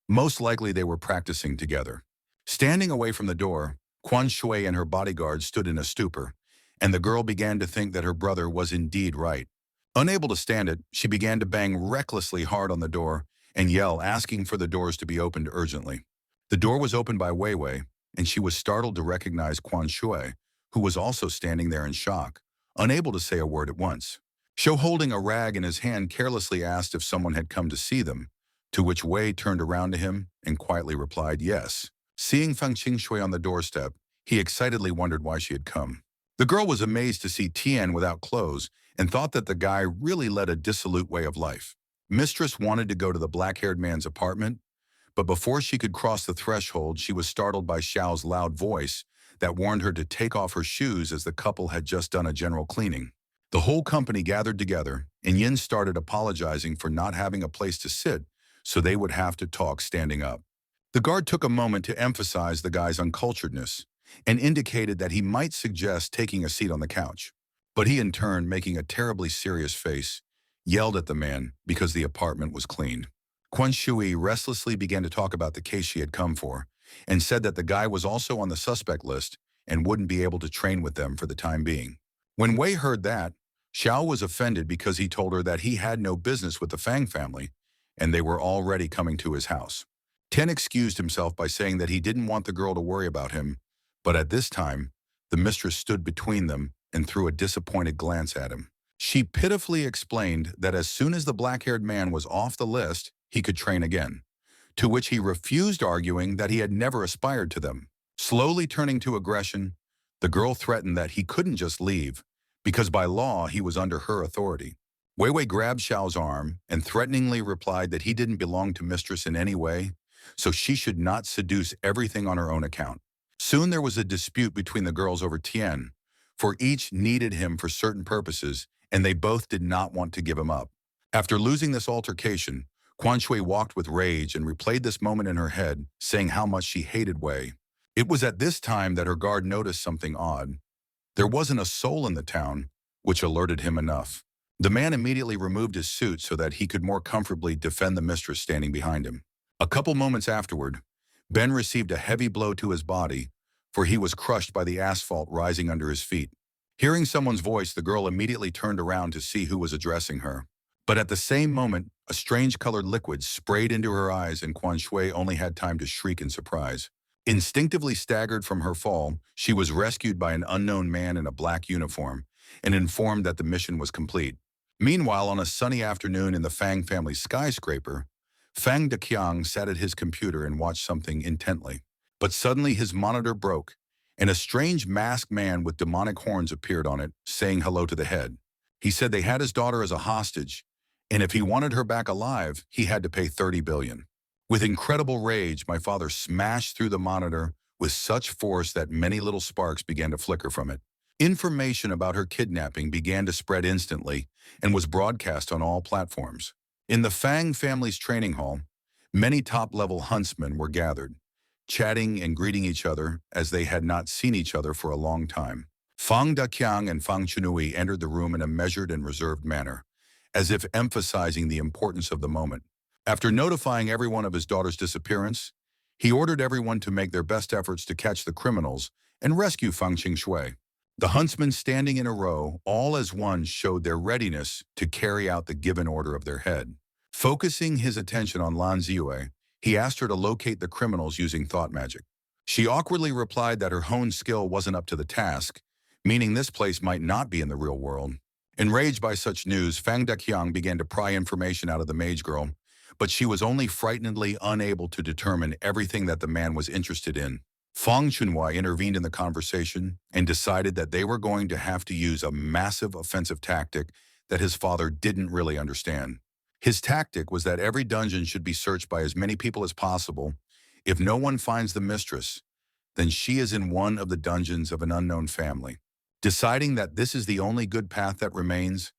Speaker 1: Most likely they were practicing together. Standing away from the door, Quan Shui and her bodyguard stood in a stupor, and the girl began to think that her brother was indeed right. Unable to stand it, she began to bang recklessly hard on the door and yell, asking for the doors to be opened urgently. The door was opened by Wei Wei, and she was startled to recognize Quan Shui, who was also standing there in shock, unable to say a word at once. Shu, holding a rag in his hand, carelessly asked if someone had come to see them, to which Wei turned around to him and quietly replied yes. Seeing Fang Shui on the doorstep, he excitedly wondered why she had come. The girl was amazed to see Tien without clothes and thought that the guy really led a dissolute way of life. Mistress wanted to go to the black-haired man's apartment, but before she could cross the threshold, she was startled by Xiao's loud voice that warned her to take off her shoes as the couple had just done a general cleaning. The whole company gathered together, and Yin started apologizing for not having a place to sit, so they would have to talk standing up. The guard took a moment to emphasize the guy's unculturedness and indicated that he might suggest taking a seat on the couch. But he in turn, making a terribly serious face, yelled at the man because the apartment was cleaned. Quan Shui restlessly began to talk about the case she had come for and said that the guy was also on the suspect list and wouldn't be able to train with them for the time being. When Wei heard that, Xiao was offended because he told her that he had no business with the Fang family and they were already coming to his house. Tien excused himself by saying that he didn't want the girl to worry about him, but at this time, the mistress stood between them and threw a disappointed glance at him. She pitifully explained that as soon as the black-haired man was off the list, he could train again, to which he refused, arguing that he had never aspired to them. Slowly turning to aggression, the girl threatened that he couldn't just leave, because by law he was under her authority. Wei Wei grabbed Xiao's arm and threateningly replied that he didn't belong to Mistress in any way, so she should not seduce everything on her own account. Soon there was a dispute between the girls over Tien, for each needed him for certain purposes, and they both did not want to give him up. After losing this altercation, Quan Shui walked with rage and replayed this moment in her head, saying how much she hated Wei. It was at this time that her guard noticed something odd. There wasn't a soul in the town, which alerted him enough. The man immediately removed his suit so that he could more comfortably defend the mistress standing behind him. A couple moments afterward, Ben received a heavy blow to his body, for he was crushed by the asphalt rising under his feet. Hearing someone's voice, the girl immediately turned around to see who was addressing her. But at the same moment, a strange colored liquid sprayed into her eyes and Quan Shui only had time to shriek in surprise. Instinctively staggered from her fall, she was rescued by an unknown man in a black uniform and informed that the mission was complete. Meanwhile, on a sunny afternoon in the Fang family skyscraper, Fang Deqiang sat at his computer and watched something intently. But suddenly his monitor broke, and a strange masked man with demonic horns appeared on it, saying hello to the head. He said they had his daughter as a hostage, and if he wanted her back alive, he had to pay 30 billion. With incredible rage, my father smashed through the monitor with such force that many little sparks began to flicker from it. Information about her kidnapping began to spread instantly and was broadcast on all platforms. In the Fang family's training hall, many top-level huntsmen were gathered. chatting and greeting each other as they had not seen each other for a long time. Fang Daqiang and Fang Chunui entered the room in a measured and reserved manner, as if emphasizing the importance of the moment. After notifying everyone of his daughter's disappearance, he ordered everyone to make their best efforts to catch the criminals and rescue Fang Qingxue. The huntsmen standing in a row, all as one, showed their readiness to carry out the given order of their head. Focusing his attention on Lan Ziyue, he asked her to locate the criminals using thought magic. She awkwardly replied that her honed skill wasn't up to the task, meaning this place might not be in the real world. Enraged by such news, Fang Daqiang began to pry information out of the mage girl, but she was only frighteningly unable to determine everything that the man was interested in. Fang Chunhua intervened in the conversation and decided that they were going to have to use a massive offensive tactic that his father didn't really understand. His tactic was that every dungeon should be searched by as many people as possible. If no one finds the mistress, then she is in one of the dungeons of an unknown family. Deciding that this is the only good path that remains,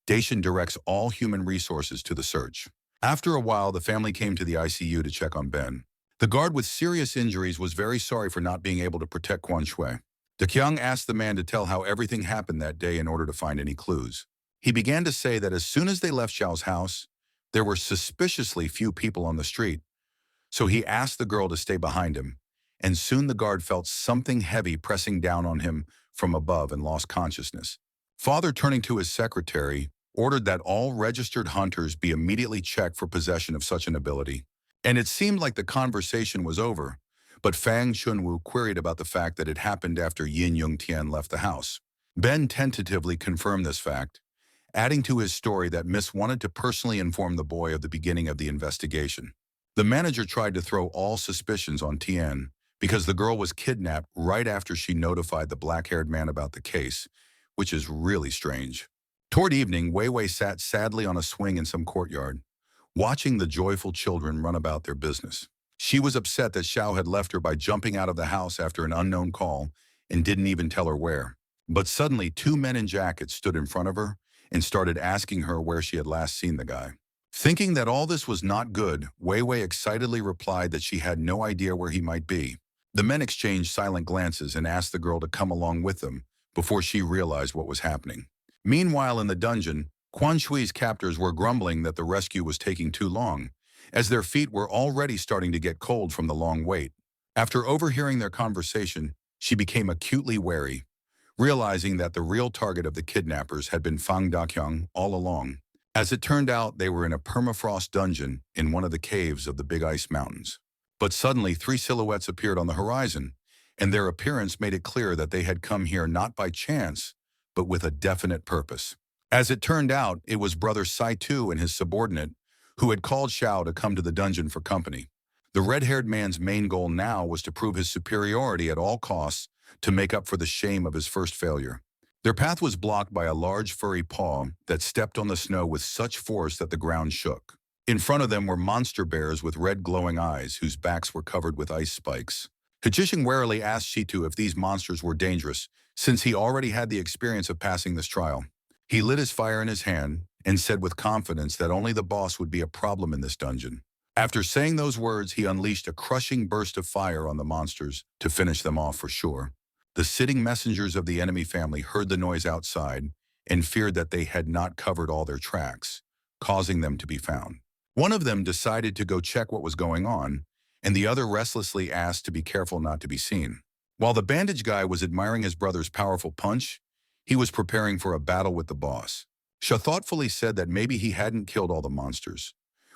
Speaker 1: Dacian directs all human resources to the search. After a while, the family came to the ICU to check on Ben. The guard with serious injuries was very sorry for not being able to protect Quan Shui. Daqiang asked the man to tell how everything happened that day in order to find any clues. He began to say that as soon as they left Xiao's house, there were suspiciously few people on the street, so he asked the girl to stay behind him, and soon the guard felt something heavy pressing down on him from above and lost consciousness. Father, turning to his secretary, ordered that all registered hunters be immediately checked for possession of such an ability. And it seemed like the conversation was over, but Fang Chunwu queried about the fact that it happened after Yin Yung Tien left the house. Ben tentatively confirmed this fact, adding to his story that Miss wanted to personally inform the boy of the beginning of the investigation. The manager tried to throw all suspicions on Tien because the girl was kidnapped right after she notified the black-haired man about the case, which is really strange. Toward evening, Wei Wei sat sadly on a swing in some courtyard, watching the joyful children run about their business. She was upset that Xiao had left her by jumping out of the house after an unknown call and didn't even tell her where. But suddenly, two men in jackets stood in front of her and started asking her where she had last seen the guy. Thinking that all this was not good, Wei Wei excitedly replied that she had no idea where he might be. The men exchanged silent glances and asked the girl to come along with them before she realized what was happening. Meanwhile, in the dungeon, Quan Shui's captors were grumbling that the rescue was taking too long, as their feet were already starting to get cold from the long wait. After overhearing their conversation, she became acutely wary, realizing that the real target of the kidnappers had been Fang Daqiang all along. As it turned out, they were in a permafrost dungeon in one of the caves of the Big Ice Mountains. But suddenly, three silhouettes appeared on the horizon, and their appearance made it clear that they had come here not by chance, but with a definite purpose. As it turned out, it was Brother Saitu and his subordinate who had called Xiao to come to the dungeon for company. The red-haired man's main goal now was to prove his superiority at all costs to make up for the shame of his first failure. Their path was blocked by a large furry paw that stepped on the snow with such force that the ground shook. In front of them were monster bears with red glowing eyes whose backs were covered with ice spikes. Hajishing warily asked Shitu if these monsters were dangerous, since he already had the experience of passing this trial. He lit his fire in his hand and said with confidence that only the boss would be a problem in this dungeon. After saying those words, he unleashed a crushing burst of fire on the monsters to finish them off for sure. The sitting messengers of the enemy family heard the noise outside and feared that they had not covered all their tracks, causing them to be found. One of them decided to go check what was going on, and the other restlessly asked to be careful not to be seen. While the bandage guy was admiring his brother's powerful punch, he was preparing for a battle with the boss. Sha thoughtfully said that maybe he hadn't killed all the monsters,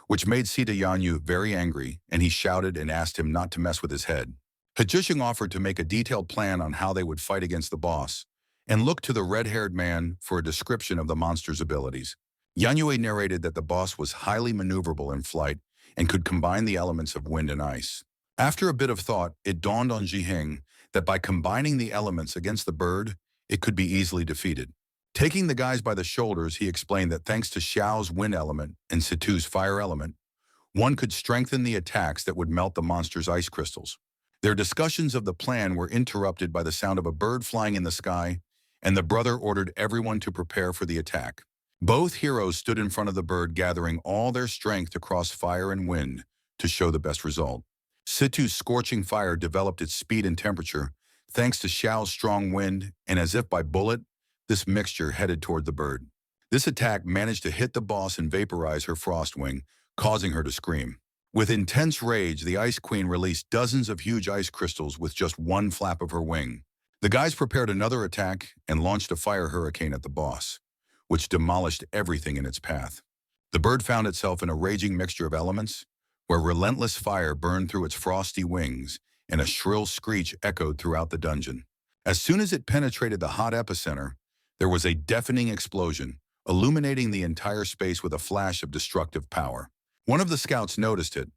Speaker 1: which made Sita Yanyu very angry, and he shouted and asked him not to mess with his head. Hajushing offered to make a detailed plan on how they would fight against the boss, and looked to the red-haired man for a description of the monster's abilities. Yanyue narrated that the boss was highly maneuverable in flight and could combine the elements of wind and ice. After a bit of thought, it dawned on Jiheng that by combining the elements against the bird, it could be easily defeated. Taking the guys by the shoulders, he explained that thanks to Xiao's wind element and Situ's fire element, one could strengthen the attacks that would melt the monster's ice crystals. Their discussions of the plan were interrupted by the sound of a bird flying in the sky, and the brother ordered everyone to prepare for the attack. Both heroes stood in front of the bird, gathering all their strength to cross fire and wind to show the best result. Situ's scorching fire developed its speed and temperature, thanks to Xiao's strong wind, and as if by bullet, this mixture headed toward the bird. This attack managed to hit the boss and vaporize her frost wing, causing her to scream. With intense rage, the Ice Queen released dozens of huge ice crystals with just one flap of her wing. The guys prepared another attack and launched a fire hurricane at the boss, which demolished everything in its path. The bird found itself in a raging mixture of elements, where relentless fire burned through its frosty wings and a shrill screech echoed throughout the dungeon. As soon as it penetrated the hot epicenter, there was a deafening explosion, illuminating the entire space with a flash of destructive power. One of the scouts noticed it,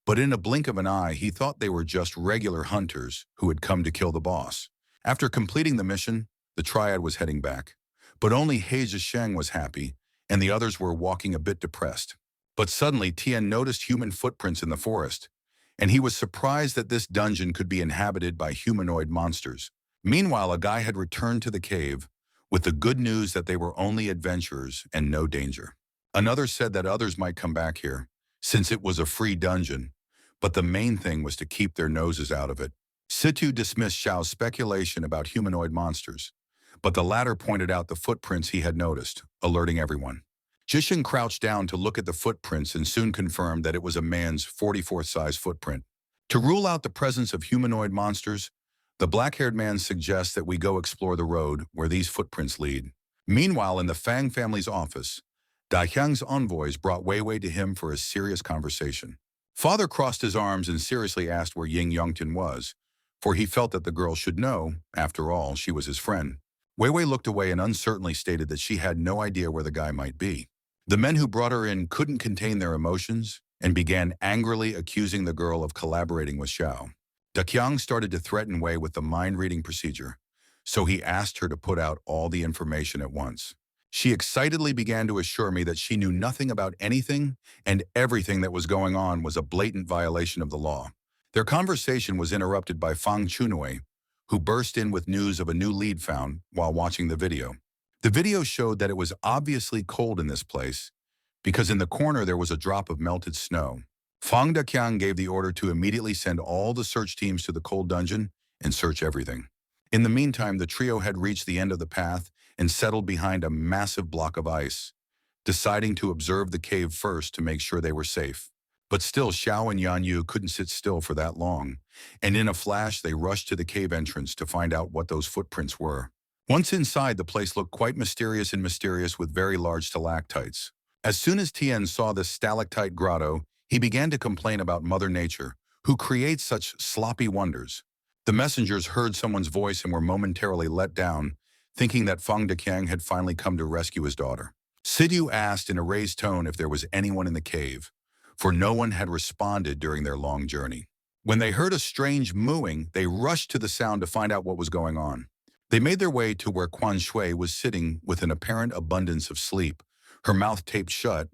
Speaker 1: but in a blink of an eye, he thought they were just regular hunters who had come to kill the boss. After completing the mission, the triad was heading back. But only He Zhisheng was happy, and the others were walking a bit depressed. But suddenly, Tien noticed human footprints in the forest, and he was surprised that this dungeon could be inhabited by humanoid monsters. Meanwhile, a guy had returned to the cave with the good news that they were only adventurers and no danger. Another said that others might come back here, since it was a free dungeon, but the main thing was to keep their noses out of it. Situ dismissed Xiao's speculation about humanoid monsters, but the latter pointed out the footprints he had noticed, alerting everyone. Zhisheng crouched down to look at the footprints and soon confirmed that it was a man's 44th-size footprint. To rule out the presence of humanoid monsters, the black-haired man suggests that we go explore the road where these footprints lead. Meanwhile, in the Fang family's office, Daihyang's envoys brought Weiwei to him for a serious conversation. Father crossed his arms and seriously asked where Ying Yongtian was, for he felt that the girl should know. After all, she was his friend. Weiwei looked away and uncertainly stated that she had no idea where the guy might be. The men who brought her in couldn't contain their emotions and began angrily accusing the girl of collaborating with Xiao. Dakyang started to threaten Wei with the mind-reading procedure, so he asked her to put out all the information at once. She excitedly began to assure me that she knew nothing about anything, and everything that was going on was a blatant violation of the law. Their conversation was interrupted by Fang Chunwei, who burst in with news of a new lead found while watching the video. The video showed that it was obviously cold in this place, because in the corner there was a drop of melted snow. Fang Dakyang gave the order to immediately send all the search teams to the cold dungeon and search everything. In the meantime, the trio had reached the end of the path and settled behind a massive block of ice, deciding to observe the cave first to make sure they were safe. But still, Xiao and Yanyu couldn't sit still for that long, and in a flash they rushed to the cave entrance to find out what those footprints were. Once inside, the place looked quite mysterious with very large stalactites. As soon as Tien saw this stalactite grotto, he began to complain about Mother Nature, who creates such sloppy wonders. The messengers heard someone's voice and were momentarily let down, thinking that Fang Dakyang had finally come to rescue his daughter. Sidu asked in a raised tone if there was anyone in the cave, for no one had responded during their long journey. When they heard a strange mooing, they rushed to the sound to find out what was going on. They made their way to where Quan Shui was sitting with an apparent abundance of sleep, her mouth taped shut,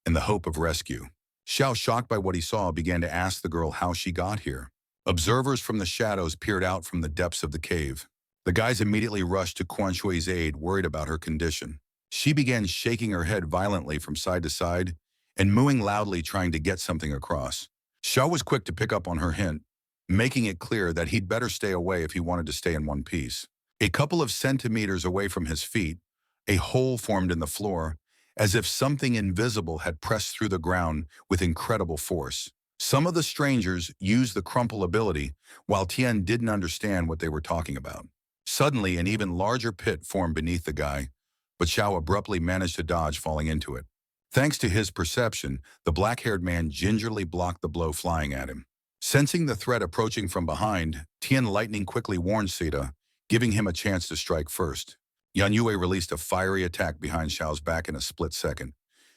Speaker 1: in the hope of rescue. Xiao, shocked by what he saw, began to ask the girl how she got here. Observers from the shadows peered out from the depths of the cave. The guys immediately rushed to Quan Shui's aid, worried about her condition. She began shaking her head violently from side to side and mooing loudly, trying to get something across. Xiao was quick to pick up on her hint, making it clear that he'd better stay away if he wanted to stay in one piece. A couple of centimeters away from his feet, a hole formed in the floor, as if something invisible had pressed through the ground with incredible force. Some of the strangers used the crumple ability, while Tien didn't understand what they were talking about. Suddenly, an even larger pit formed beneath the guy, but Xiao abruptly managed to dodge, falling into it. Thanks to his perception, the black-haired man gingerly blocked the blow flying at him. Sensing the threat approaching from behind, Tien lightning quickly warned Sita, giving him a chance to strike first. Yan Yue released a fiery attack behind Xiao's back in a split second,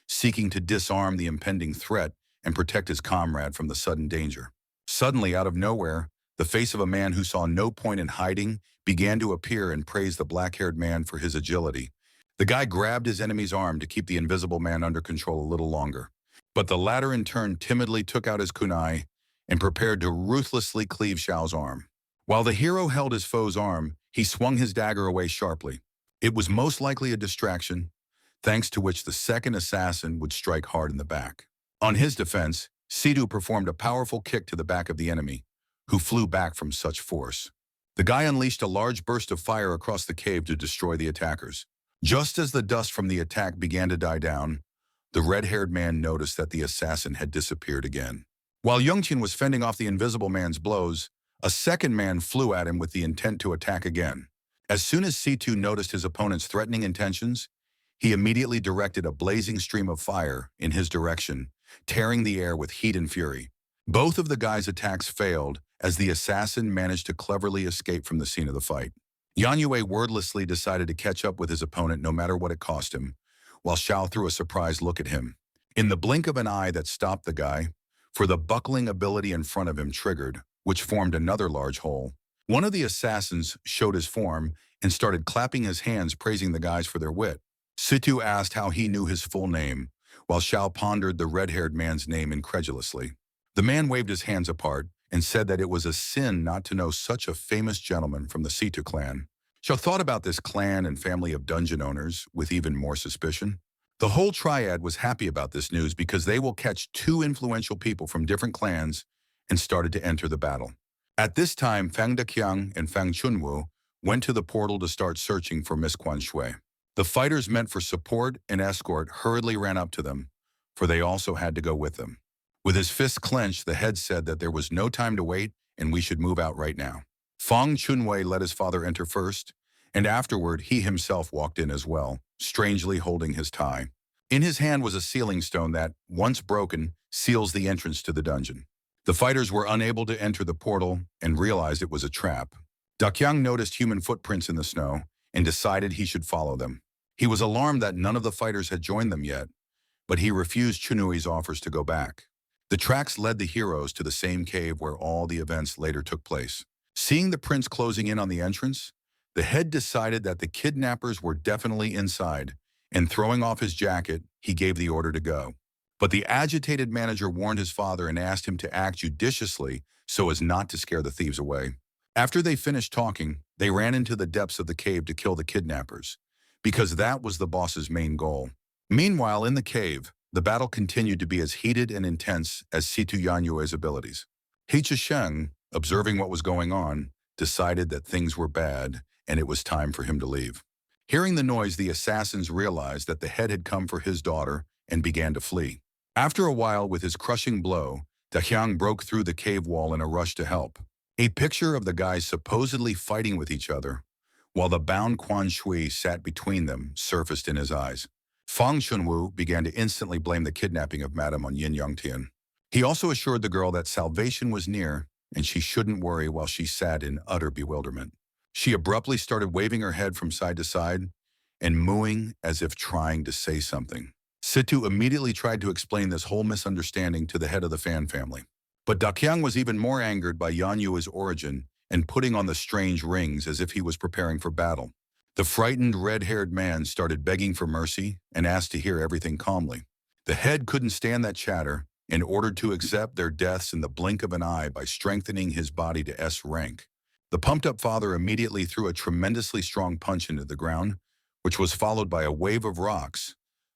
Speaker 1: seeking to disarm the impending threat and protect his comrade from the sudden danger. Suddenly, out of nowhere, the face of a man who saw no point in hiding began to appear and praised the black-haired man for his agility. The guy grabbed his enemy's arm to keep the invisible man under control a little longer, but the latter in turn timidly took out his kunai and prepared to ruthlessly cleave Xiao's arm. While the hero held his foe's arm, he swung his dagger away sharply. It was most likely a distraction, thanks to which the second assassin would strike hard in the back. On his defense, Sidu performed a powerful kick to the back of the enemy, who flew back from such force. The guy unleashed a large burst of fire across the cave to destroy the attackers. Just as the dust from the attack began to die down, the red-haired man noticed that the assassin had disappeared again. While Tien was fending off the invisible man's blows, a second man flew at him with the intent to attack again. As soon as C2 noticed his opponent's threatening intentions, he immediately directed a blazing stream of fire in his direction, tearing the air with heat and fury. Both of the guys' attacks failed as the assassin managed to cleverly escape from the scene of the fight. Yanyue wordlessly decided to catch up with his opponent no matter what it cost him, while Xiao threw a surprised look at him. In the blink of an eye that stopped the guy, for the buckling ability in front of him triggered, which formed another large hole. One of the assassins showed his form and started clapping his hands praising the guys for their wit. Situ asked how he knew his full name, while Xiao pondered the red-haired man's name incredulously. The man waved his hands apart and said that it was a sin not to know such a famous gentleman from the Situ clan. Xiao thought about this clan and family of dungeon owners with even more suspicion. The whole triad was happy about this news because they will catch two influential people from different clans and started to enter the battle. At this time, Fang Deqiang and Fang Chun Wu went to the portal to start searching for Miss Quan Shui. The fighters meant for support and escort hurriedly ran up to them, for they also had to go with them. With his fists clenched, the head said that there was no time to wait and we should move out right now. Fang Chunwei let his father enter first, and afterward he himself walked in as well, strangely holding his tie. In his hand was a sealing stone that, once broken, seals the entrance to the dungeon. The fighters were unable to enter the portal and realized it was a trap. Deqiang noticed human footprints in the snow and decided he should follow them. He was alarmed that none of the fighters had joined them yet, but he refused Chunui's offers to go back. The tracks led the heroes to the same cave where all the events later took place. Seeing the prince closing in on the entrance, the head decided that the kidnappers were definitely inside, and throwing off his jacket, he gave the order to go. But the agitated manager warned his father and asked him to act judiciously so as not to scare the thieves away. After they finished talking, they ran into the depths of the cave to kill the kidnappers, because that was the boss's main goal. Meanwhile, in the cave, the battle continued to be as heated and intense as Situ Yanyue's abilities. He Sheng, observing what was going on, decided that things were bad and it was time for him to leave. Hearing the noise, the assassins realized that the head had come for his daughter and began to flee. After a while, with his crushing blow, Deqiang broke through the cave wall in a rush to help. A picture of the guys supposedly fighting with each other, while the bound Quan Shui sat between them, surfaced in his eyes. Fang Chunwu began to instantly blame the kidnapping of Madame on Yin Yongtian. He also assured the girl that salvation was near and she shouldn't worry while she sat in utter bewilderment. She abruptly started waving her head from side to side and mooing as if trying to say something. Situ immediately tried to explain this whole misunderstanding to the head of the Fan family. But Deqiang was even more angered by Yanyue's origin and putting on the strange rings as if he was preparing for battle. The frightened red-haired man started begging for mercy and asked to hear everything calmly. The head couldn't stand that chatter and ordered to accept their deaths in the blink of an eye by strengthening his body to S rank. The pumped-up father immediately threw a tremendously strong punch into the ground, which was followed by a wave of rocks,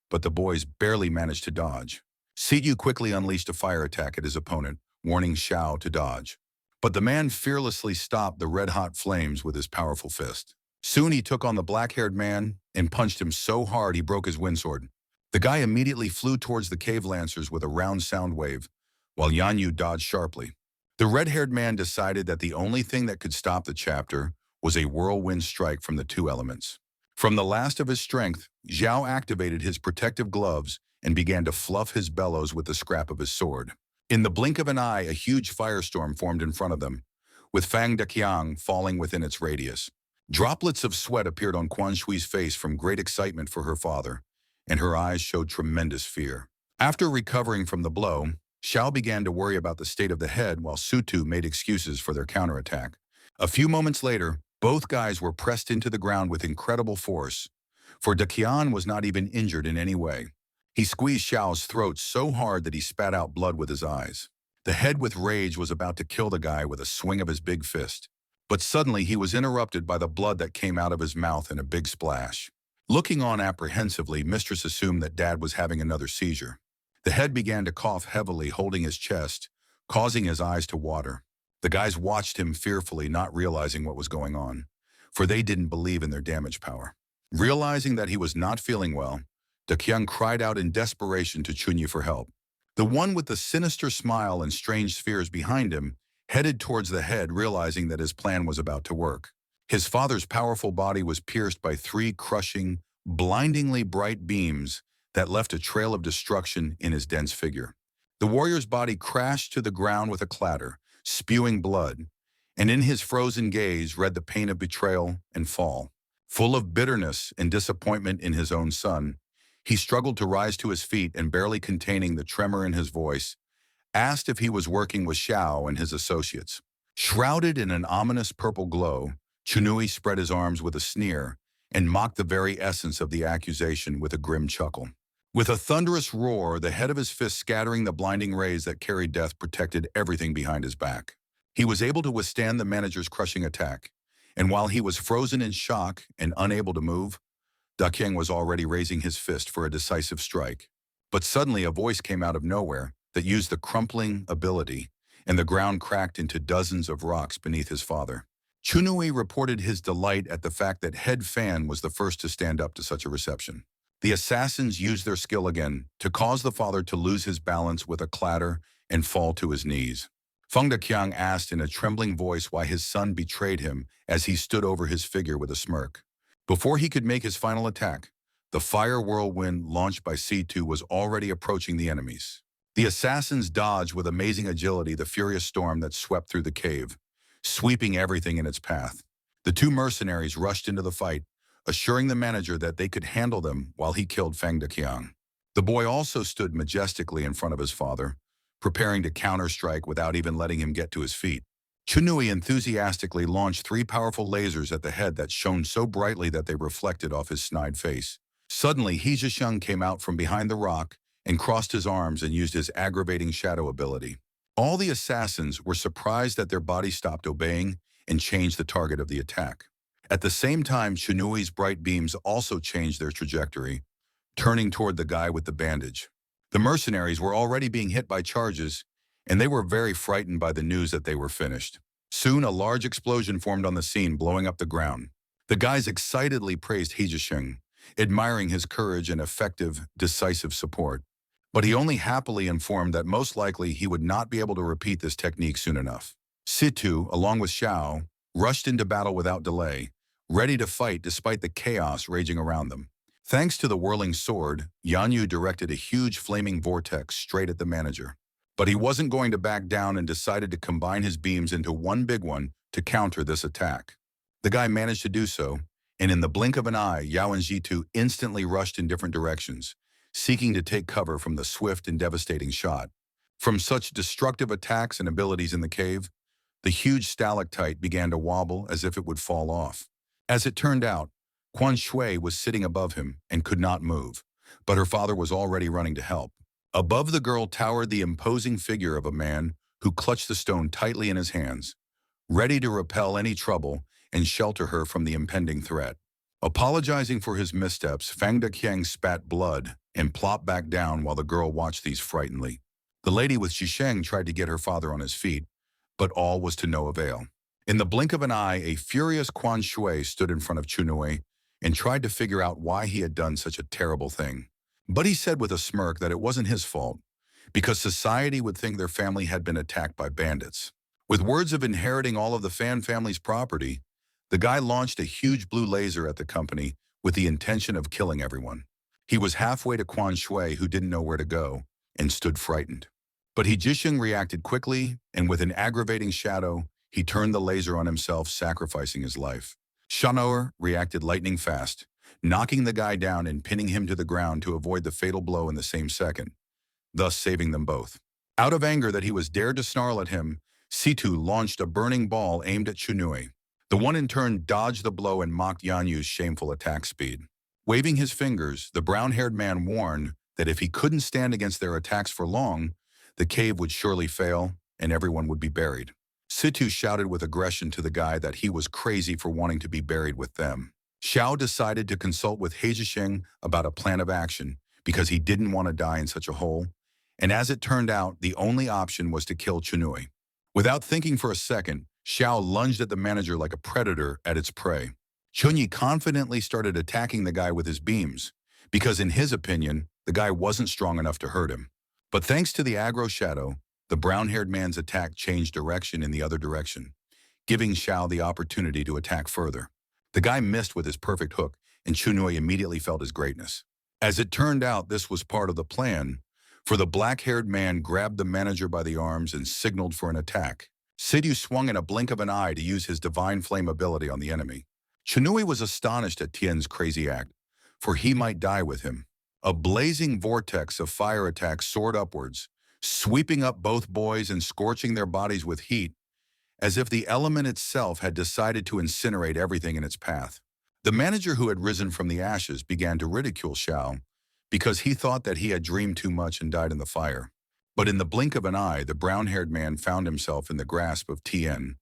Speaker 1: but the boys barely managed to dodge. Situ quickly unleashed a fire attack at his opponent, warning Xiao to dodge. But the man fearlessly stopped the red-hot flames with his powerful fist. Soon he took on the black-haired man and punched him so hard he broke his windsword. The guy immediately flew towards the cave lancers with a round sound wave, while Yanyu dodged sharply. The red-haired man decided that the only thing that could stop the chapter was a whirlwind strike from the two elements. From the last of his strength, Zhao activated his protective gloves and began to fluff his bellows with the scrap of his sword. In the blink of an eye, a huge firestorm formed in front of them, with Fang Deqiang falling within its radius. Droplets of sweat appeared on Quan Shui's face from great excitement for her father, and her eyes showed tremendous fear. After recovering from the blow, Xiao began to worry about the state of the head while Sutu made excuses for their counterattack. A few moments later, both guys were pressed into the ground with incredible force, for Deqiang was not even injured in any way. He squeezed Xiao's throat so hard that he spat out blood with his eyes. The head with rage was about to kill the guy with a swing of his big fist. But suddenly he was interrupted by the blood that came out of his mouth in a big splash. Looking on apprehensively, Mistress assumed that Dad was having another seizure. The head began to cough heavily, holding his chest, causing his eyes to water. The guys watched him fearfully, not realizing what was going on, for they didn't believe in their damage power. Realizing that he was not feeling well, Kyung cried out in desperation to Chun Wu for help. The one with the sinister smile and strange spheres behind him headed towards the head, realizing that his plan was about to work. His father's powerful body was pierced by 3 crushing, blindingly bright beams that left a trail of destruction in his dense figure. The warrior's body crashed to the ground with a clatter, spewing blood, and in his frozen gaze read the pain of betrayal and fall. Full of bitterness and disappointment in his own son, he struggled to rise to his feet and, barely containing the tremor in his voice, asked if he was working with Xiao and his associates. Shrouded in an ominous purple glow, Chun Wu spread his arms with a sneer and mocked the very essence of the accusation with a grim chuckle. With a thunderous roar, the head of his fist scattering the blinding rays that carried death protected everything behind his back. He was able to withstand the manager's crushing attack, and while he was frozen in shock and unable to move, Kyung was already raising his fist for a decisive strike. But suddenly a voice came out of nowhere that used the crumpling ability, and the ground cracked into dozens of rocks beneath his father. Chun Wu reported his delight at the fact that head Fan was the first to stand up to such a reception. The assassins used their skill again to cause the father to lose his balance with a clatter and fall to his knees. Fang Kyung asked in a trembling voice why his son betrayed him as he stood over his figure with a smirk. Before he could make his final attack, the fire whirlwind launched by C2 was already approaching the enemies. The assassins dodged with amazing agility the furious storm that swept through the cave, sweeping everything in its path. The 2 mercenaries rushed into the fight, assuring the manager that they could handle them while he killed Fang Kyung. The boy also stood majestically in front of his father, preparing to counter-strike without even letting him get to his feet. Chun Wu enthusiastically launched 3 powerful lasers at the head that shone so brightly that they reflected off his snide face. Suddenly, He Zhisheng came out from behind the rock and crossed his arms and used his aggravating shadow ability. All the assassins were surprised that their bodies stopped obeying and changed the target of the attack. At the same time, Chun Wu's bright beams also changed their trajectory, turning toward the guy with the bandage. The mercenaries were already being hit by charges, and they were very frightened by the news that they were finished. Soon, a large explosion formed on the scene, blowing up the ground. The guys excitedly praised He Zhisheng, admiring his courage and effective, decisive support. But he only happily informed that most likely he would not be able to repeat this technique soon enough. Situ, along with Xiao, rushed into battle without delay, ready to fight despite the chaos raging around them. Thanks to the whirling sword, Yanyu directed a huge flaming vortex straight at the manager. But he wasn't going to back down and decided to combine his beams into one big one to counter this attack. The guy managed to do so, and in the blink of an eye, Yao and Jitu instantly rushed in different directions, seeking to take cover from the swift and devastating shot. From such destructive attacks and abilities in the cave, the huge stalactite began to wobble as if it would fall off. As it turned out, Quan Shui was sitting above him and could not move, but her father was already running to help. Above the girl towered the imposing figure of a man who clutched the stone tightly in his hands, ready to repel any trouble and shelter her from the impending threat. Apologizing for his missteps, Fang Kyung spat blood and plopped back down while the girl watched these frighteningly. The lady with Zhisheng tried to get her father on his feet, but all was to no avail. In the blink of an eye, a furious Quan Shui stood in front of Chun Wu and tried to figure out why he had done such a terrible thing. But he said with a smirk that it wasn't his fault, because society would think their family had been attacked by bandits. With words of inheriting all of the Fan family's property, the guy launched a huge blue laser at the company with the intention of killing everyone. He was halfway to Quan Shui, who didn't know where to go, and stood frightened. But He Zhisheng reacted quickly, and with an aggravating shadow, he turned the laser on himself, sacrificing his life. Shanoer reacted lightning fast, knocking the guy down and pinning him to the ground to avoid the fatal blow in the same second, thus saving them both. Out of anger that he was dared to snarl at him, Situ launched a burning ball aimed at Chun Wu. The one in turn dodged the blow and mocked Yanyu's shameful attack speed. Waving his fingers, the brown-haired man warned that if he couldn't stand against their attacks for long, the cave would surely fail and everyone would be buried. Situ shouted with aggression to the guy that he was crazy for wanting to be buried with them. Xiao decided to consult with He Zhisheng about a plan of action because he didn't want to die in such a hole, And as it turned out, the only option was to kill Chun Wu. Without thinking for a second, Xiao lunged at the manager like a predator at its prey. Chun Wu confidently started attacking the guy with his beams, because in his opinion, the guy wasn't strong enough to hurt him. But thanks to the aggro shadow, the brown-haired man's attack changed direction in the other direction, giving Xiao the opportunity to attack further. The guy missed with his perfect hook, and Chun Wu immediately felt his greatness. As it turned out, this was part of the plan, for the black-haired man grabbed the manager by the arms and signaled for an attack. Sidhu swung in a blink of an eye to use his divine flame ability on the enemy. Chun Wu was astonished at Tien's crazy act, for he might die with him. A blazing vortex of fire attacks soared upwards, sweeping up both boys and scorching their bodies with heat, as if the element itself had decided to incinerate everything in its path. The manager who had risen from the ashes began to ridicule Xiao, because he thought that he had dreamed too much and died in the fire. But in the blink of an eye, the brown-haired man found himself in the grasp of Tien,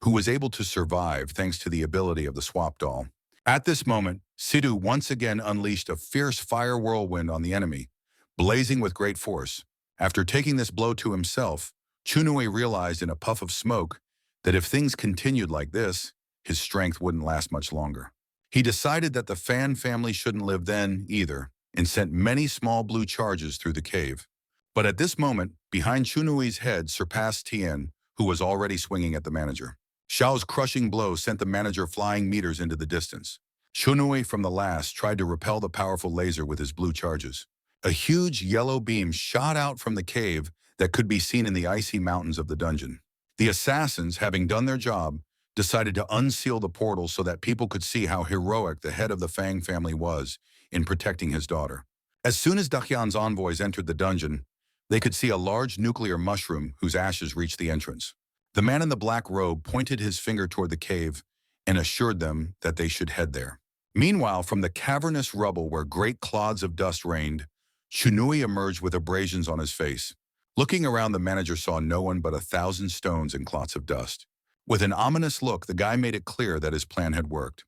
Speaker 1: who was able to survive thanks to the ability of the swap doll. At this moment, Sidhu once again unleashed a fierce fire whirlwind on the enemy, blazing with great force. After taking this blow to himself, Chun Wu realized in a puff of smoke that if things continued like this, his strength wouldn't last much longer. He decided that the Fan family shouldn't live then either, and sent many small blue charges through the cave. But at this moment, behind Chun Wu's head surpassed Tien, who was already swinging at the manager. Xiao's crushing blow sent the manager flying meters into the distance. Chun Wu from the last tried to repel the powerful laser with his blue charges. A huge yellow beam shot out from the cave that could be seen in the icy mountains of the dungeon. The assassins, having done their job, decided to unseal the portal so that people could see how heroic the head of the Fang family was in protecting his daughter. As soon as Daqian's envoys entered the dungeon, they could see a large nuclear mushroom whose ashes reached the entrance. The man in the black robe pointed his finger toward the cave and assured them that they should head there. Meanwhile, from the cavernous rubble where great clods of dust reigned, Chun Wu emerged with abrasions on his face. Looking around, the manager saw no one but 1,000 stones and clots of dust. With an ominous look, the guy made it clear that his plan had worked.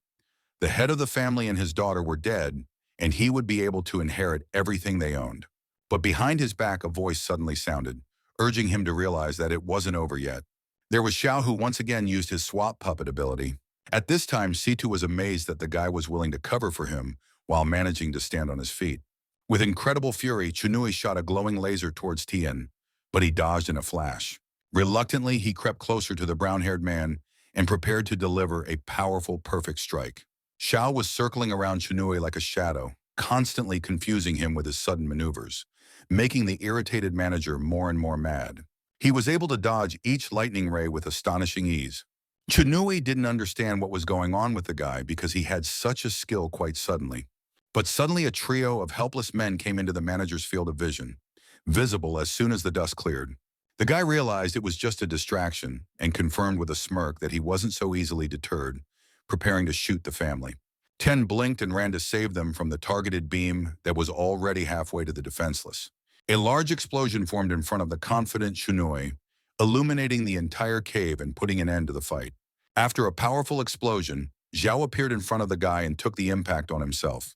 Speaker 1: The head of the family and his daughter were dead, and he would be able to inherit everything they owned. But behind his back, a voice suddenly sounded, urging him to realize that it wasn't over yet. There was Xiao, who once again used his swap puppet ability. At this time, Situ was amazed that the guy was willing to cover for him while managing to stand on his feet. With incredible fury, Chun Wu shot a glowing laser towards Tien, but he dodged in a flash. Reluctantly, he crept closer to the brown-haired man and prepared to deliver a powerful, perfect strike. Xiao was circling around Chun Wu like a shadow, constantly confusing him with his sudden maneuvers, making the irritated manager more and more mad. He was able to dodge each lightning ray with astonishing ease. Chun Wu didn't understand what was going on with the guy because he had such a skill quite suddenly. But suddenly a trio of helpless men came into the manager's field of vision, visible as soon as the dust cleared. The guy realized it was just a distraction and confirmed with a smirk that he wasn't so easily deterred, preparing to shoot the family. Tien blinked and ran to save them from the targeted beam that was already halfway to the defenseless. A large explosion formed in front of the confident Chun Wu, illuminating the entire cave and putting an end to the fight. After a powerful explosion, Zhao appeared in front of the guy and took the impact on himself.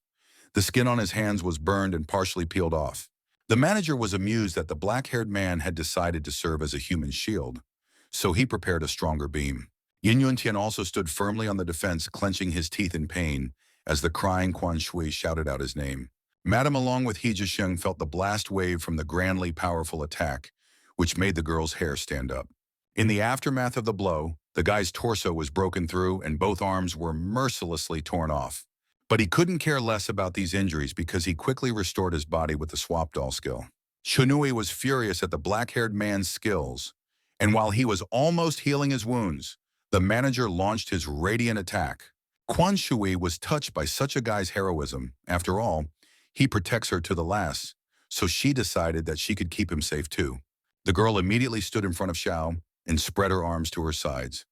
Speaker 1: The skin on his hands was burned and partially peeled off. The manager was amused that the black-haired man had decided to serve as a human shield, so he prepared a stronger beam. Yin Yuntien also stood firmly on the defense, clenching his teeth in pain as the crying Quan Shui shouted out his name. Madame, along with He Zhisheng, felt the blast wave from the grandly powerful attack, which made the girl's hair stand up. In the aftermath of the blow, the guy's torso was broken through and both arms were mercilessly torn off. But he couldn't care less about these injuries because he quickly restored his body with the swap doll skill. Chun Wu was furious at the black-haired man's skills, and while he was almost healing his wounds, the manager launched his radiant attack. Quan Shui was touched by such a guy's heroism. After all, he protects her to the last, so she decided that she could keep him safe too. The girl immediately stood in front of Xiao and spread her arms to her sides.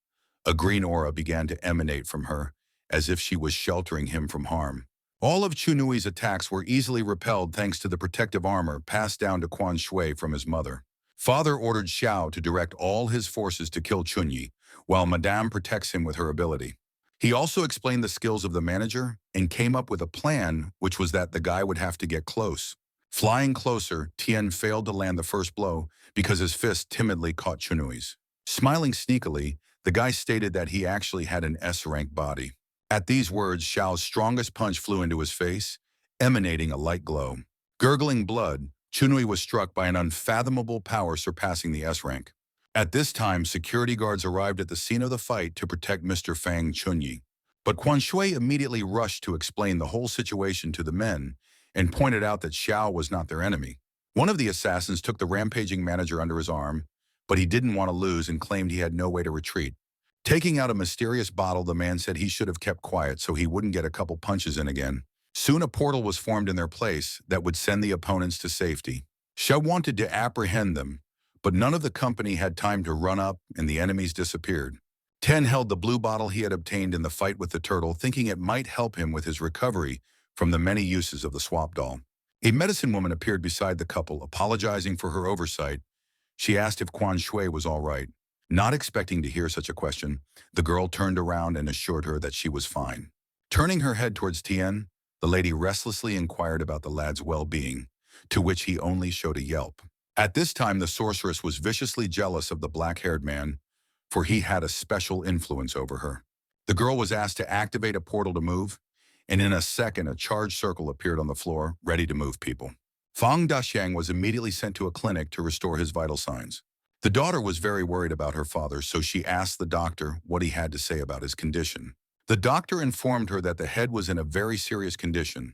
Speaker 1: A green aura began to emanate from her, as if she was sheltering him from harm. All of Chun Wu's attacks were easily repelled thanks to the protective armor passed down to Quan Shui from his mother. Father ordered Xiao to direct all his forces to kill Chun Yi, while Madame protects him with her ability. He also explained the skills of the manager and came up with a plan, which was that the guy would have to get close. Flying closer, Tien failed to land the first blow because his fist timidly caught Chun Wu's. Smiling sneakily, the guy stated that he actually had an S-rank body. At these words, Xiao's strongest punch flew into his face, emanating a light glow. Gurgling blood, Chun Wu was struck by an unfathomable power surpassing the S-rank. At this time, security guards arrived at the scene of the fight to protect Mr. Fang Chunyi. But Quan Shui immediately rushed to explain the whole situation to the men and pointed out that Xiao was not their enemy. One of the assassins took the rampaging manager under his arm, but he didn't want to lose and claimed he had no way to retreat. Taking out a mysterious bottle, the man said he should have kept quiet so he wouldn't get a couple punches in again. Soon a portal was formed in their place that would send the opponents to safety. Xiao wanted to apprehend them, but none of the company had time to run up and the enemies disappeared. Tien held the blue bottle he had obtained in the fight with the turtle, thinking it might help him with his recovery from the many uses of the swap doll. A medicine woman appeared beside the couple, apologizing for her oversight. She asked if Quan Shui was all right. Not expecting to hear such a question, the girl turned around and assured her that she was fine. Turning her head towards Tien, the lady restlessly inquired about the lad's well-being, to which he only showed a yelp. At this time, the sorceress was viciously jealous of the black-haired man, for he had a special influence over her. The girl was asked to activate a portal to move, and in a second, a charged circle appeared on the floor, ready to move people. Fang Daxiang was immediately sent to a clinic to restore his vital signs. The daughter was very worried about her father, so she asked the doctor what he had to say about his condition. The doctor informed her that the head was in a very serious condition,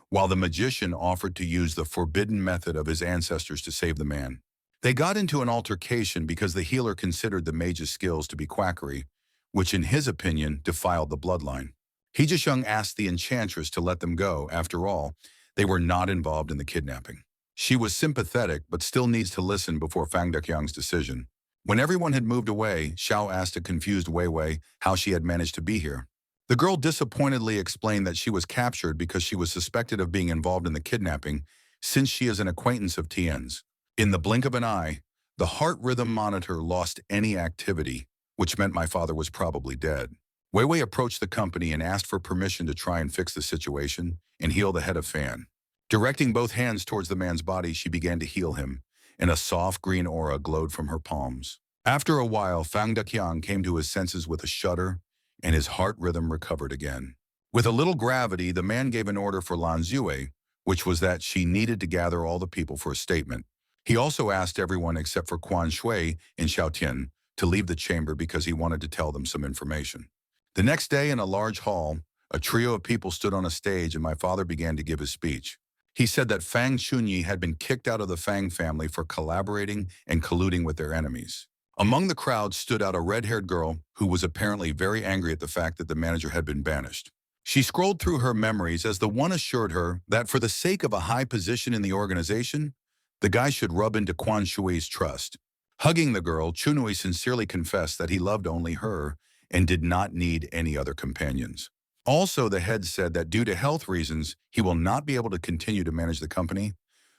Speaker 1: while the magician offered to use the forbidden method of his ancestors to save the man. They got into an altercation because the healer considered the mage's skills to be quackery, which in his opinion defiled the bloodline. He Jisheng asked the enchantress to let them go. After all, they were not involved in the kidnapping. She was sympathetic, but still needs to listen before Fang Daqiang's decision. When everyone had moved away, Xiao asked a confused Wei Wei how she had managed to be here. The girl disappointedly explained that she was captured because she was suspected of being involved in the kidnapping, since she is an acquaintance of Tien's. In the blink of an eye, the heart rhythm monitor lost any activity, which meant my father was probably dead. Wei Wei approached the company and asked for permission to try and fix the situation and heal the head of Fan. Directing both hands towards the man's body, she began to heal him, and a soft green aura glowed from her palms. After a while, Fang Daqiang came to his senses with a shudder, and his heart rhythm recovered again. With a little gravity, the man gave an order for Lan Zue, which was that she needed to gather all the people for a statement. He also asked everyone except for Quan Shui and Xiao Tian to leave the chamber because he wanted to tell them some information. The next day in a large hall, a trio of people stood on a stage and my father began to give his speech. He said that Fang Chunyi had been kicked out of the Fang family for collaborating and colluding with their enemies. Among the crowd stood out a red-haired girl who was apparently very angry at the fact that the manager had been banished. She scrolled through her memories as the one assured her that for the sake of a high position in the organization, the guy should rub into Quan Shui's trust. Hugging the girl, Chun Wu sincerely confessed that he loved only her and did not need any other companions. Also, the head said that due to health reasons, he will not be able to continue to manage the company,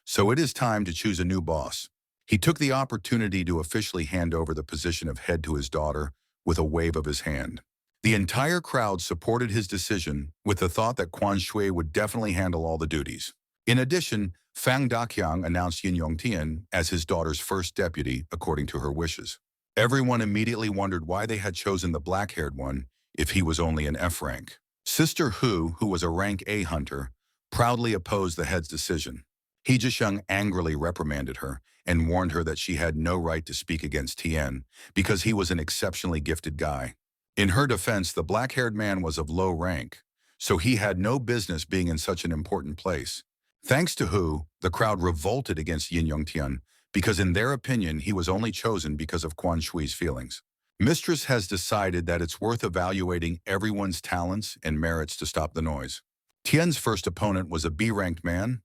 Speaker 1: so it is time to choose a new boss. He took the opportunity to officially hand over the position of head to his daughter with a wave of his hand. The entire crowd supported his decision with the thought that Quan Shui would definitely handle all the duties. In addition, Fang Daqiang announced Yin Yongtian as his daughter's first deputy according to her wishes. Everyone immediately wondered why they had chosen the black-haired one if he was only an F rank. Sister Hu, who was a rank A hunter, proudly opposed the head's decision. He Jisheng angrily reprimanded her and warned her that she had no right to speak against Tien because he was an exceptionally gifted guy. In her defense, the black-haired man was of low rank, so he had no business being in such an important place. Thanks to Hu, the crowd revolted against Yin Yongtian because in their opinion he was only chosen because of Quan Shui's feelings. Mistress has decided that it's worth evaluating everyone's talents and merits to stop the noise. Tien's first opponent was a B-ranked man,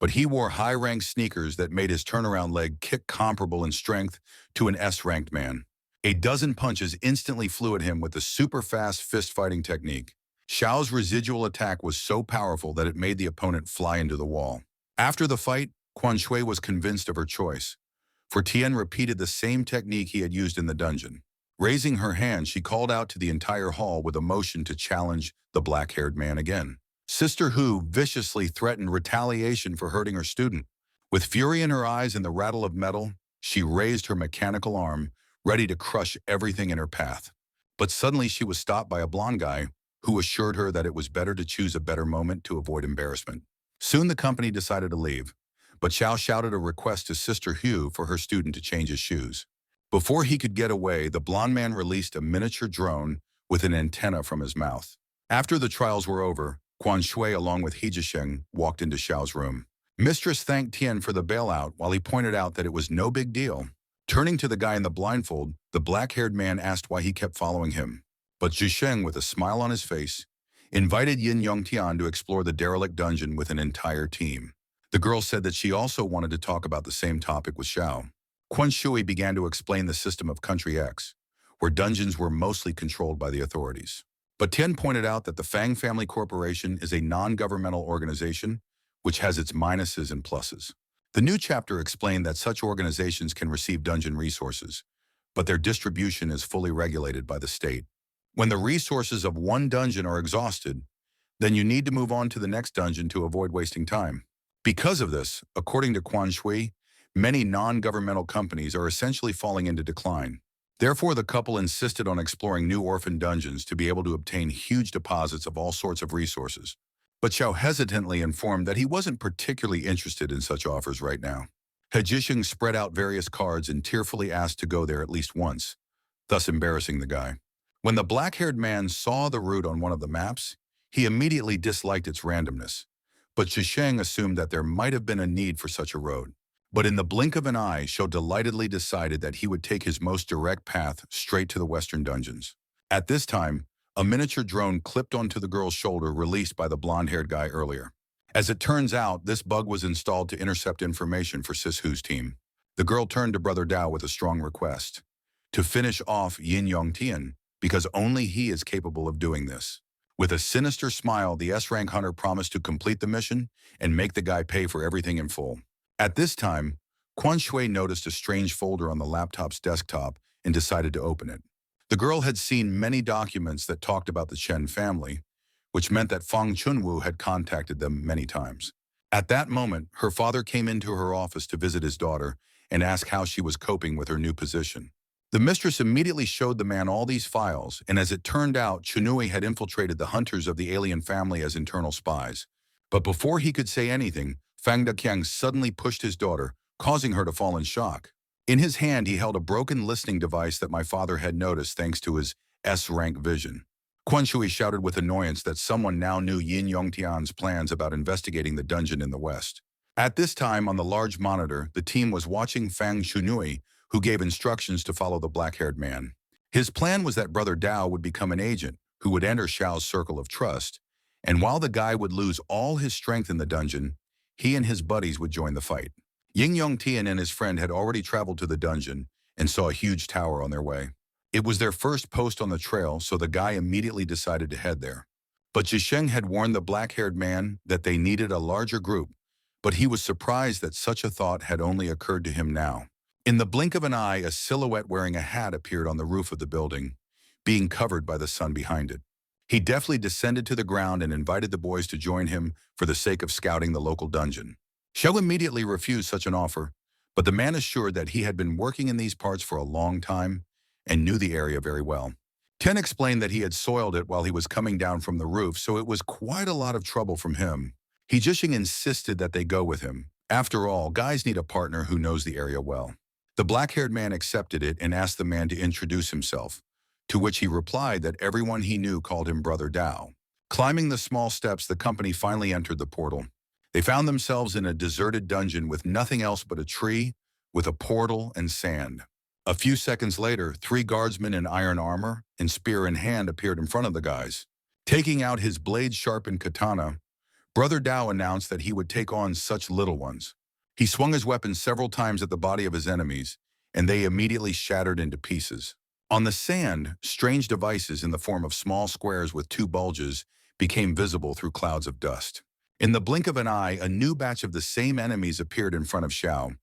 Speaker 1: but he wore high-ranked sneakers that made his turnaround leg kick comparable in strength to an S-ranked man. A dozen punches instantly flew at him with a super-fast fist-fighting technique. Xiao's residual attack was so powerful that it made the opponent fly into the wall. After the fight, Quan Shui was convinced of her choice, for Tien repeated the same technique he had used in the dungeon. Raising her hand, she called out to the entire hall with a motion to challenge the black-haired man again. Sister Hu viciously threatened retaliation for hurting her student. With fury in her eyes and the rattle of metal, she raised her mechanical arm, ready to crush everything in her path. But suddenly she was stopped by a blonde guy who assured her that it was better to choose a better moment to avoid embarrassment. Soon the company decided to leave, but Xiao shouted a request to Sister Hu for her student to change his shoes. Before he could get away, the blonde man released a miniature drone with an antenna from his mouth. After the trials were over, Quan Shui along with He Zhisheng walked into Xiao's room. Mistress thanked Tien for the bailout while he pointed out that it was no big deal. Turning to the guy in the blindfold, the black-haired man asked why he kept following him. But Zhisheng, with a smile on his face, invited Yin Yongtian to explore the derelict dungeon with an entire team. The girl said that she also wanted to talk about the same topic with Xiao. Quan Shui began to explain the system of Country X, where dungeons were mostly controlled by the authorities. But Tien pointed out that the Fang Family Corporation is a non-governmental organization which has its minuses and pluses. The new chapter explained that such organizations can receive dungeon resources, but their distribution is fully regulated by the state. When the resources of one dungeon are exhausted, then you need to move on to the next dungeon to avoid wasting time. Because of this, according to Quan Shui, many non-governmental companies are essentially falling into decline. Therefore, the couple insisted on exploring new orphan dungeons to be able to obtain huge deposits of all sorts of resources. But Xiao hesitantly informed that he wasn't particularly interested in such offers right now. He Zhisheng spread out various cards and tearfully asked to go there at least once, thus embarrassing the guy. When the black-haired man saw the route on one of the maps, he immediately disliked its randomness. But Zhisheng assumed that there might have been a need for such a road. But in the blink of an eye, Xiao delightedly decided that he would take his most direct path straight to the western dungeons. At this time, a miniature drone clipped onto the girl's shoulder released by the blonde-haired guy earlier. As it turns out, this bug was installed to intercept information for Sis Hu's team. The girl turned to Brother Bao with a strong request to finish off Yin Yongtian, because only he is capable of doing this. With a sinister smile, the S-rank hunter promised to complete the mission and make the guy pay for everything in full. At this time, Quan Shui noticed a strange folder on the laptop's desktop and decided to open it. The girl had seen many documents that talked about the Chen family, which meant that Chun Wu had contacted them many times. At that moment, her father came into her office to visit his daughter and ask how she was coping with her new position. The mistress immediately showed the man all these files, and as it turned out, Chun Wu had infiltrated the hunters of the alien family as internal spies. But before he could say anything, Fang Daqiang suddenly pushed his daughter, causing her to fall in shock. In his hand, he held a broken listening device that my father had noticed thanks to his S-rank vision. Quan Shui shouted with annoyance that someone now knew Yin Yongtian's plans about investigating the dungeon in the west. At this time, on the large monitor, the team was watching Fang Shunui, who gave instructions to follow the black-haired man. His plan was that Brother Bao would become an agent who would enter Xiao's circle of trust, and while the guy would lose all his strength in the dungeon, he and his buddies would join the fight. Yin Yongtian and his friend had already traveled to the dungeon and saw a huge tower on their way. It was their first post on the trail, so the guy immediately decided to head there. But Zhisheng had warned the black-haired man that they needed a larger group, but he was surprised that such a thought had only occurred to him now. In the blink of an eye, a silhouette wearing a hat appeared on the roof of the building, being covered by the sun behind it. He deftly descended to the ground and invited the boys to join him for the sake of scouting the local dungeon. Xiao immediately refused such an offer, but the man assured that he had been working in these parts for a long time and knew the area very well. Tien explained that he had soiled it while he was coming down from the roof, so it was quite a lot of trouble from him. He Jishing insisted that they go with him. After all, guys need a partner who knows the area well. The black-haired man accepted it and asked the man to introduce himself, to which he replied that everyone he knew called him Brother Bao. Climbing the small steps, the company finally entered the portal. They found themselves in a deserted dungeon with nothing else but a tree, with a portal and sand. A few seconds later, 3 guardsmen in iron armor and spear in hand appeared in front of the guys. Taking out his blade-sharpened katana, Brother Bao announced that he would take on such little ones. He swung his weapon several times at the body of his enemies, and they immediately shattered into pieces. On the sand, strange devices in the form of small squares with 2 bulges became visible through clouds of dust. In the blink of an eye, a new batch of the same enemies appeared in front of Xiao,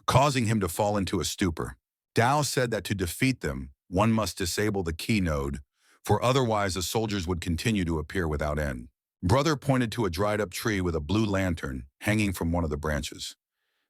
Speaker 1: causing him to fall into a stupor. Dao said that to defeat them, one must disable the key node, for otherwise the soldiers would continue to appear without end. Brother pointed to a dried-up tree with a blue lantern hanging from one of the branches.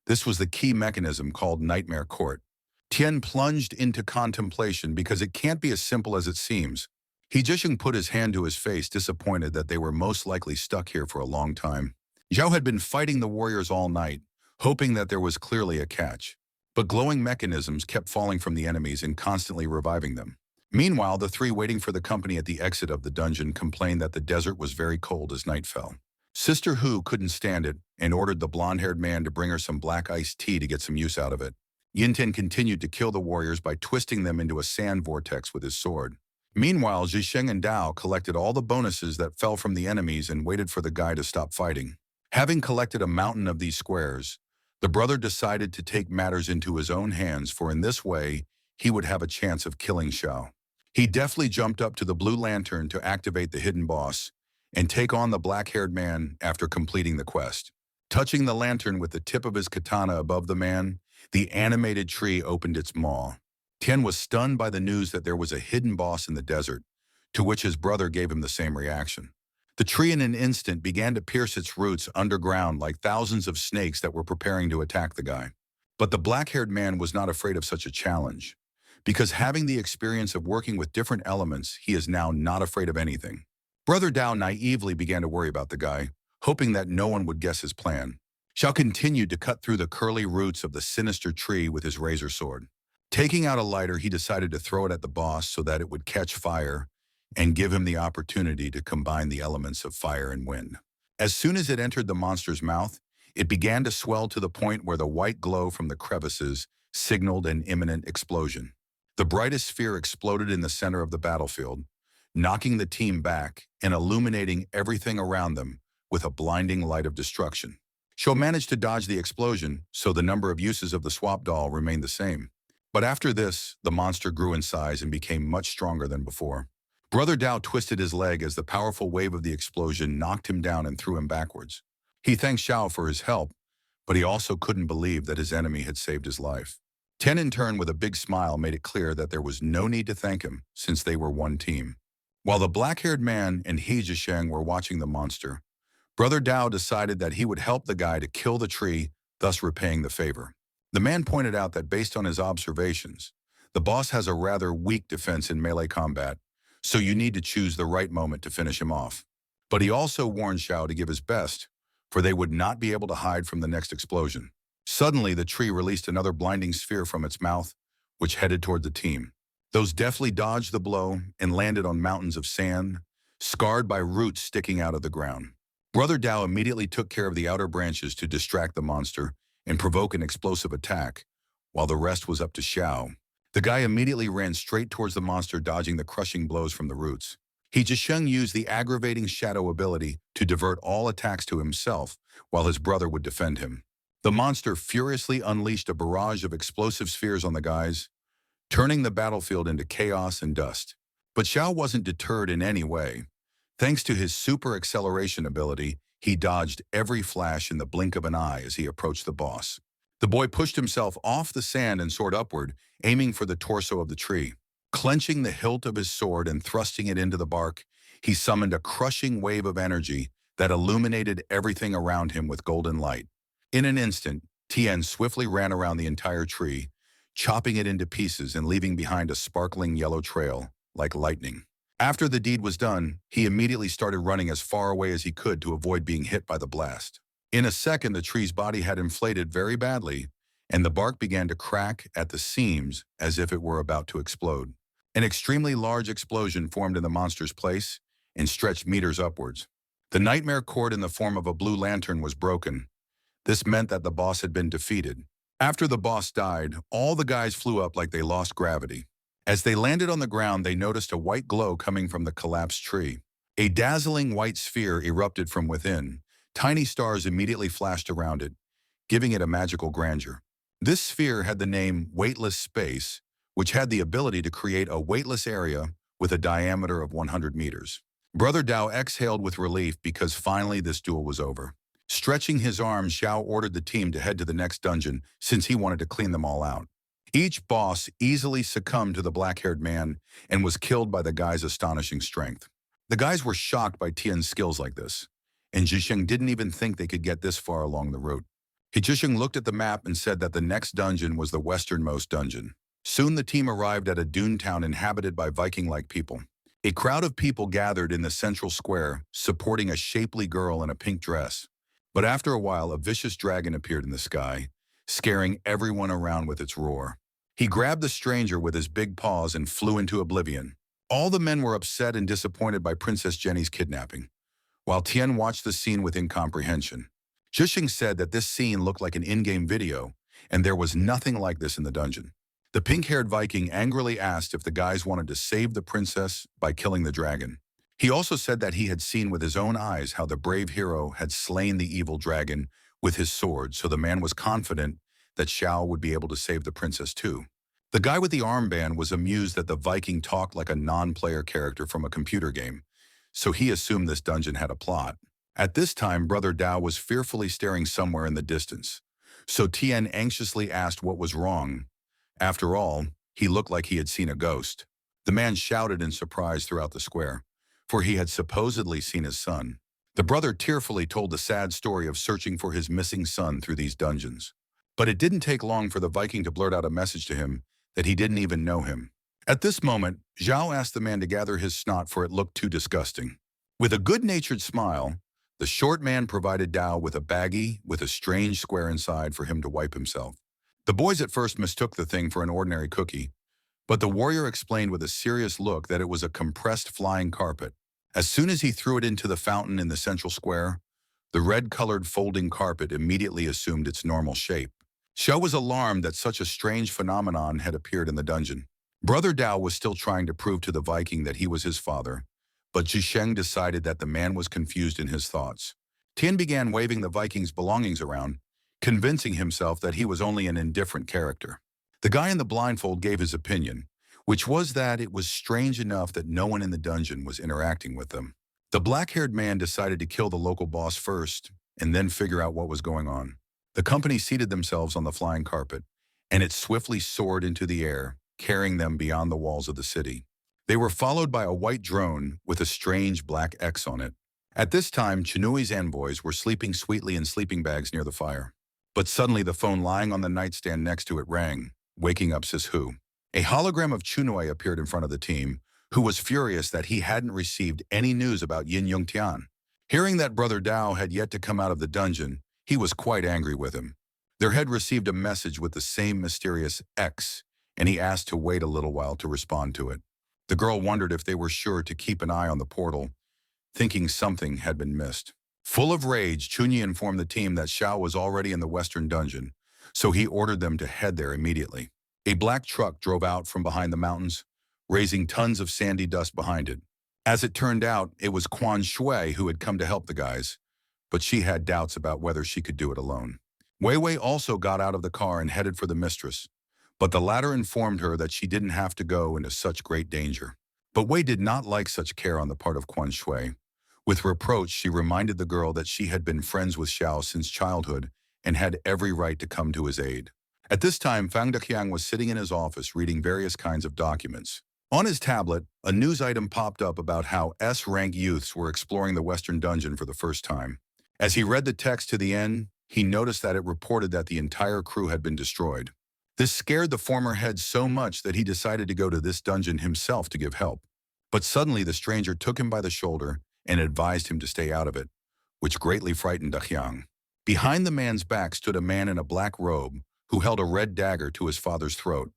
Speaker 1: This was the key mechanism called Nightmare Court. Tien plunged into contemplation because it can't be as simple as it seems. He just put his hand to his face, disappointed that they were most likely stuck here for a long time. Zhao had been fighting the warriors all night, hoping that there was clearly a catch. But glowing mechanisms kept falling from the enemies and constantly reviving them. Meanwhile, the three waiting for the company at the exit of the dungeon complained that the desert was very cold as night fell. Sister Hu couldn't stand it and ordered the blonde-haired man to bring her some black iced tea to get some use out of it. Yinten continued to kill the warriors by twisting them into a sand vortex with his sword. Meanwhile, Zhisheng and Dao collected all the bonuses that fell from the enemies and waited for the guy to stop fighting. Having collected a mountain of these squares, the brother decided to take matters into his own hands, for in this way, he would have a chance of killing Xiao. He deftly jumped up to the blue lantern to activate the hidden boss and take on the black-haired man after completing the quest. Touching the lantern with the tip of his katana above the man, the animated tree opened its maw. Tien was stunned by the news that there was a hidden boss in the desert, to which his brother gave him the same reaction. The tree in an instant began to pierce its roots underground like thousands of snakes that were preparing to attack the guy. But the black-haired man was not afraid of such a challenge, because having the experience of working with different elements, he is now not afraid of anything. Brother Dao naively began to worry about the guy, hoping that no one would guess his plan. Xiao continued to cut through the curly roots of the sinister tree with his razor sword. Taking out a lighter, he decided to throw it at the boss so that it would catch fire and give him the opportunity to combine the elements of fire and wind. As soon as it entered the monster's mouth, it began to swell to the point where the white glow from the crevices signaled an imminent explosion. The brightest sphere exploded in the center of the battlefield, knocking the team back and illuminating everything around them with a blinding light of destruction. Xiao managed to dodge the explosion, so the number of uses of the swap doll remained the same. But after this, the monster grew in size and became much stronger than before. Brother Dao twisted his leg as the powerful wave of the explosion knocked him down and threw him backwards. He thanked Xiao for his help, but he also couldn't believe that his enemy had saved his life. Tien in turn, with a big smile, made it clear that there was no need to thank him, since they were one team. While the black-haired man and He Zhisheng were watching the monster, Brother Dao decided that he would help the guy to kill the tree, thus repaying the favor. The man pointed out that based on his observations, the boss has a rather weak defense in melee combat, so you need to choose the right moment to finish him off. But he also warned Xiao to give his best, for they would not be able to hide from the next explosion. Suddenly, the tree released another blinding sphere from its mouth, which headed toward the team. Those deftly dodged the blow and landed on mountains of sand, scarred by roots sticking out of the ground. Brother Dao immediately took care of the outer branches to distract the monster and provoke an explosive attack, while the rest was up to Xiao. The guy immediately ran straight towards the monster, dodging the crushing blows from the roots. He Zhisheng used the aggravating shadow ability to divert all attacks to himself, while his brother would defend him. The monster furiously unleashed a barrage of explosive spheres on the guys, turning the battlefield into chaos and dust. But Xiao wasn't deterred in any way. Thanks to his super acceleration ability, he dodged every flash in the blink of an eye as he approached the boss. The boy pushed himself off the sand and soared upward, aiming for the torso of the tree. Clenching the hilt of his sword and thrusting it into the bark, he summoned a crushing wave of energy that illuminated everything around him with golden light. In an instant, Tien swiftly ran around the entire tree, chopping it into pieces and leaving behind a sparkling yellow trail, like lightning. After the deed was done, he immediately started running as far away as he could to avoid being hit by the blast. In a second, the tree's body had inflated very badly, and the bark began to crack at the seams as if it were about to explode. An extremely large explosion formed in the monster's place and stretched meters upwards. The nightmare cord in the form of a blue lantern was broken. This meant that the boss had been defeated. After the boss died, all the guys flew up like they lost gravity. As they landed on the ground, they noticed a white glow coming from the collapsed tree. A dazzling white sphere erupted from within. Tiny stars immediately flashed around it, giving it a magical grandeur. This sphere had the name Weightless Space, which had the ability to create a weightless area with a diameter of 100 meters. Brother Dao exhaled with relief because finally this duel was over. Stretching his arms, Xiao ordered the team to head to the next dungeon since he wanted to clean them all out. Each boss easily succumbed to the black-haired man and was killed by the guy's astonishing strength. The guys were shocked by Tien's skills like this, and Zhisheng didn't even think they could get this far along the route. Zhisheng looked at the map and said that the next dungeon was the westernmost dungeon. Soon the team arrived at a dune town inhabited by Viking-like people. A crowd of people gathered in the central square, supporting a shapely girl in a pink dress. But after a while, a vicious dragon appeared in the sky, scaring everyone around with its roar. He grabbed the stranger with his big paws and flew into oblivion. All the men were upset and disappointed by Princess Jenny's kidnapping, while Tien watched the scene with incomprehension. Zhisheng said that this scene looked like an in-game video, and there was nothing like this in the dungeon. The pink-haired Viking angrily asked if the guys wanted to save the princess by killing the dragon. He also said that he had seen with his own eyes how the brave hero had slain the evil dragon with his sword, so the man was confident that Xiao would be able to save the princess too. The guy with the armband was amused that the Viking talked like a non-player character from a computer game, so he assumed this dungeon had a plot. At this time, Brother Bao was fearfully staring somewhere in the distance, so Tien anxiously asked what was wrong. After all, he looked like he had seen a ghost. The man shouted in surprise throughout the square, for he had supposedly seen his son. The brother tearfully told the sad story of searching for his missing son through these dungeons. But it didn't take long for the Viking to blurt out a message to him that he didn't even know him. At this moment, Zhao asked the man to gather his snot, for it looked too disgusting. With a good-natured smile, the short man provided Dao with a baggie with a strange square inside for him to wipe himself. The boys at first mistook the thing for an ordinary cookie, but the warrior explained with a serious look that it was a compressed flying carpet. As soon as he threw it into the fountain in the central square, the red-colored folding carpet immediately assumed its normal shape. Xiao was alarmed that such a strange phenomenon had appeared in the dungeon. Brother Dao was still trying to prove to the Viking that he was his father, but Zhisheng decided that the man was confused in his thoughts. Tien began waving the Viking's belongings around, convincing himself that he was only an indifferent character. The guy in the blindfold gave his opinion, which was that it was strange enough that no one in the dungeon was interacting with them. The black-haired man decided to kill the local boss first and then figure out what was going on. The company seated themselves on the flying carpet, and it swiftly soared into the air, carrying them beyond the walls of the city. They were followed by a white drone with a strange black X on it. At this time, Chun Wu's envoys were sleeping sweetly in sleeping bags near the fire. But suddenly the phone lying on the nightstand next to it rang, waking up Sis Hu. A hologram of Chun Wu appeared in front of the team, who was furious that he hadn't received any news about Yin Yongtian. Hearing that Brother Dao had yet to come out of the dungeon, he was quite angry with him. There had received a message with the same mysterious X, and he asked to wait a little while to respond to it. The girl wondered if they were sure to keep an eye on the portal, thinking something had been missed. Full of rage, Chunyi informed the team that Xiao was already in the western dungeon, so he ordered them to head there immediately. A black truck drove out from behind the mountains, raising tons of sandy dust behind it. As it turned out, it was Quan Shui who had come to help the guys, but she had doubts about whether she could do it alone. Wei Wei also got out of the car and headed for the mistress, but the latter informed her that she didn't have to go into such great danger. But Wei did not like such care on the part of Quan Shui. With reproach, she reminded the girl that she had been friends with Xiao since childhood and had every right to come to his aid. At this time, Fang was sitting in his office reading various kinds of documents. On his tablet, a news item popped up about how S-rank youths were exploring the Western Dungeon for the first time. As he read the text to the end, he noticed that it reported that the entire crew had been destroyed. This scared the former head so much that he decided to go to this dungeon himself to give help. But suddenly the stranger took him by the shoulder and advised him to stay out of it, which greatly frightened Dahyang. Behind the man's back stood a man in a black robe who held a red dagger to his father's throat,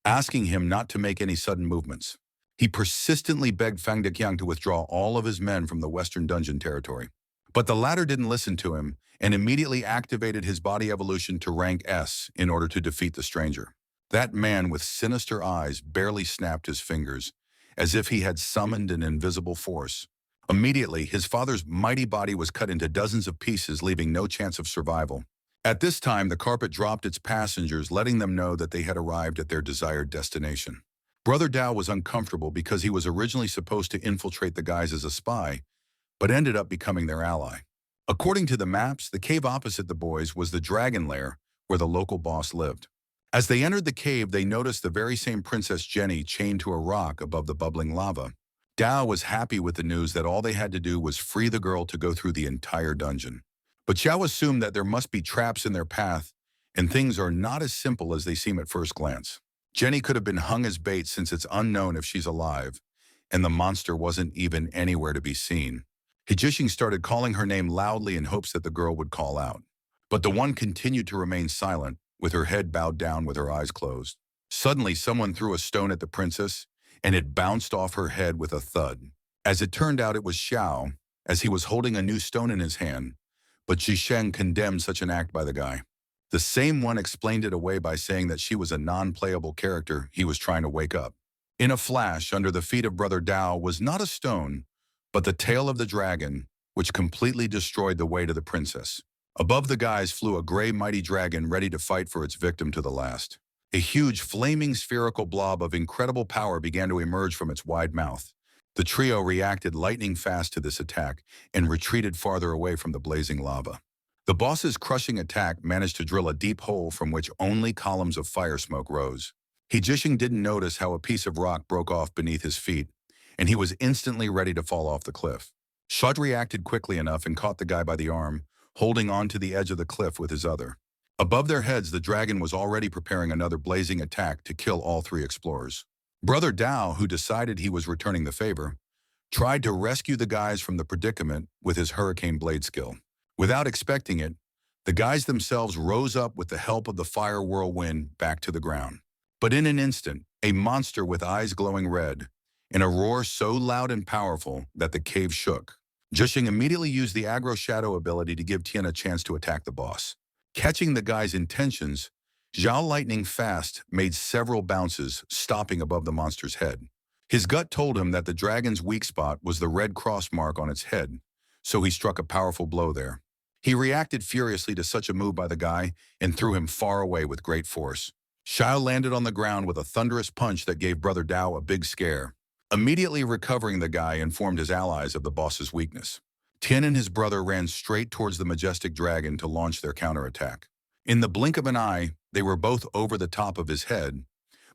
Speaker 1: asking him not to make any sudden movements. He persistently begged Fang Dakyang to withdraw all of his men from the Western Dungeon territory. But the latter didn't listen to him and immediately activated his body evolution to rank S in order to defeat the stranger. That man with sinister eyes barely snapped his fingers, as if he had summoned an invisible force. Immediately, his father's mighty body was cut into dozens of pieces, leaving no chance of survival. At this time, the carpet dropped its passengers, letting them know that they had arrived at their desired destination. Brother Dao was uncomfortable because he was originally supposed to infiltrate the guys as a spy, but ended up becoming their ally. According to the maps, the cave opposite the boys was the Dragon Lair, where the local boss lived. As they entered the cave, they noticed the very same Princess Jenny chained to a rock above the bubbling lava. Dao was happy with the news that all they had to do was free the girl to go through the entire dungeon. But Xiao assumed that there must be traps in their path, and things are not as simple as they seem at first glance. Jenny could have been hung as bait since it's unknown if she's alive, and the monster wasn't even anywhere to be seen. Hijishing started calling her name loudly in hopes that the girl would call out. But the one continued to remain silent, with her head bowed down with her eyes closed. Suddenly, someone threw a stone at the princess, and it bounced off her head with a thud. As it turned out, it was Xiao, as he was holding a new stone in his hand, but Zhisheng condemned such an act by the guy. The same one explained it away by saying that she was a non-playable character he was trying to wake up. In a flash, under the feet of Brother Dao was not a stone, but the tail of the dragon, which completely destroyed the weight of the princess. Above the guys flew a gray mighty dragon ready to fight for its victim to the last. A huge flaming spherical blob of incredible power began to emerge from its wide mouth. The trio reacted lightning fast to this attack and retreated farther away from the blazing lava. The boss's crushing attack managed to drill a deep hole from which only columns of fire smoke rose. Hijishing didn't notice how a piece of rock broke off beneath his feet, and he was instantly ready to fall off the cliff. Shud reacted quickly enough and caught the guy by the arm, holding on to the edge of the cliff with his other. Above their heads, the dragon was already preparing another blazing attack to kill all three explorers. Brother Dao, who decided he was returning the favor, tried to rescue the guys from the predicament with his hurricane blade skill. Without expecting it, the guys themselves rose up with the help of the fire whirlwind back to the ground. But in an instant, a monster with eyes glowing red, and a roar so loud and powerful that the cave shook. Zhisheng immediately used the aggro shadow ability to give Tien a chance to attack the boss. Catching the guy's intentions, Zhao lightning fast made several bounces, stopping above the monster's head. His gut told him that the dragon's weak spot was the red cross mark on its head, so he struck a powerful blow there. He reacted furiously to such a move by the guy and threw him far away with great force. Xiao landed on the ground with a thunderous punch that gave Brother Dao a big scare. Immediately recovering, the guy informed his allies of the boss's weakness. Tien and his brother ran straight towards the majestic dragon to launch their counterattack. In the blink of an eye, they were both over the top of his head,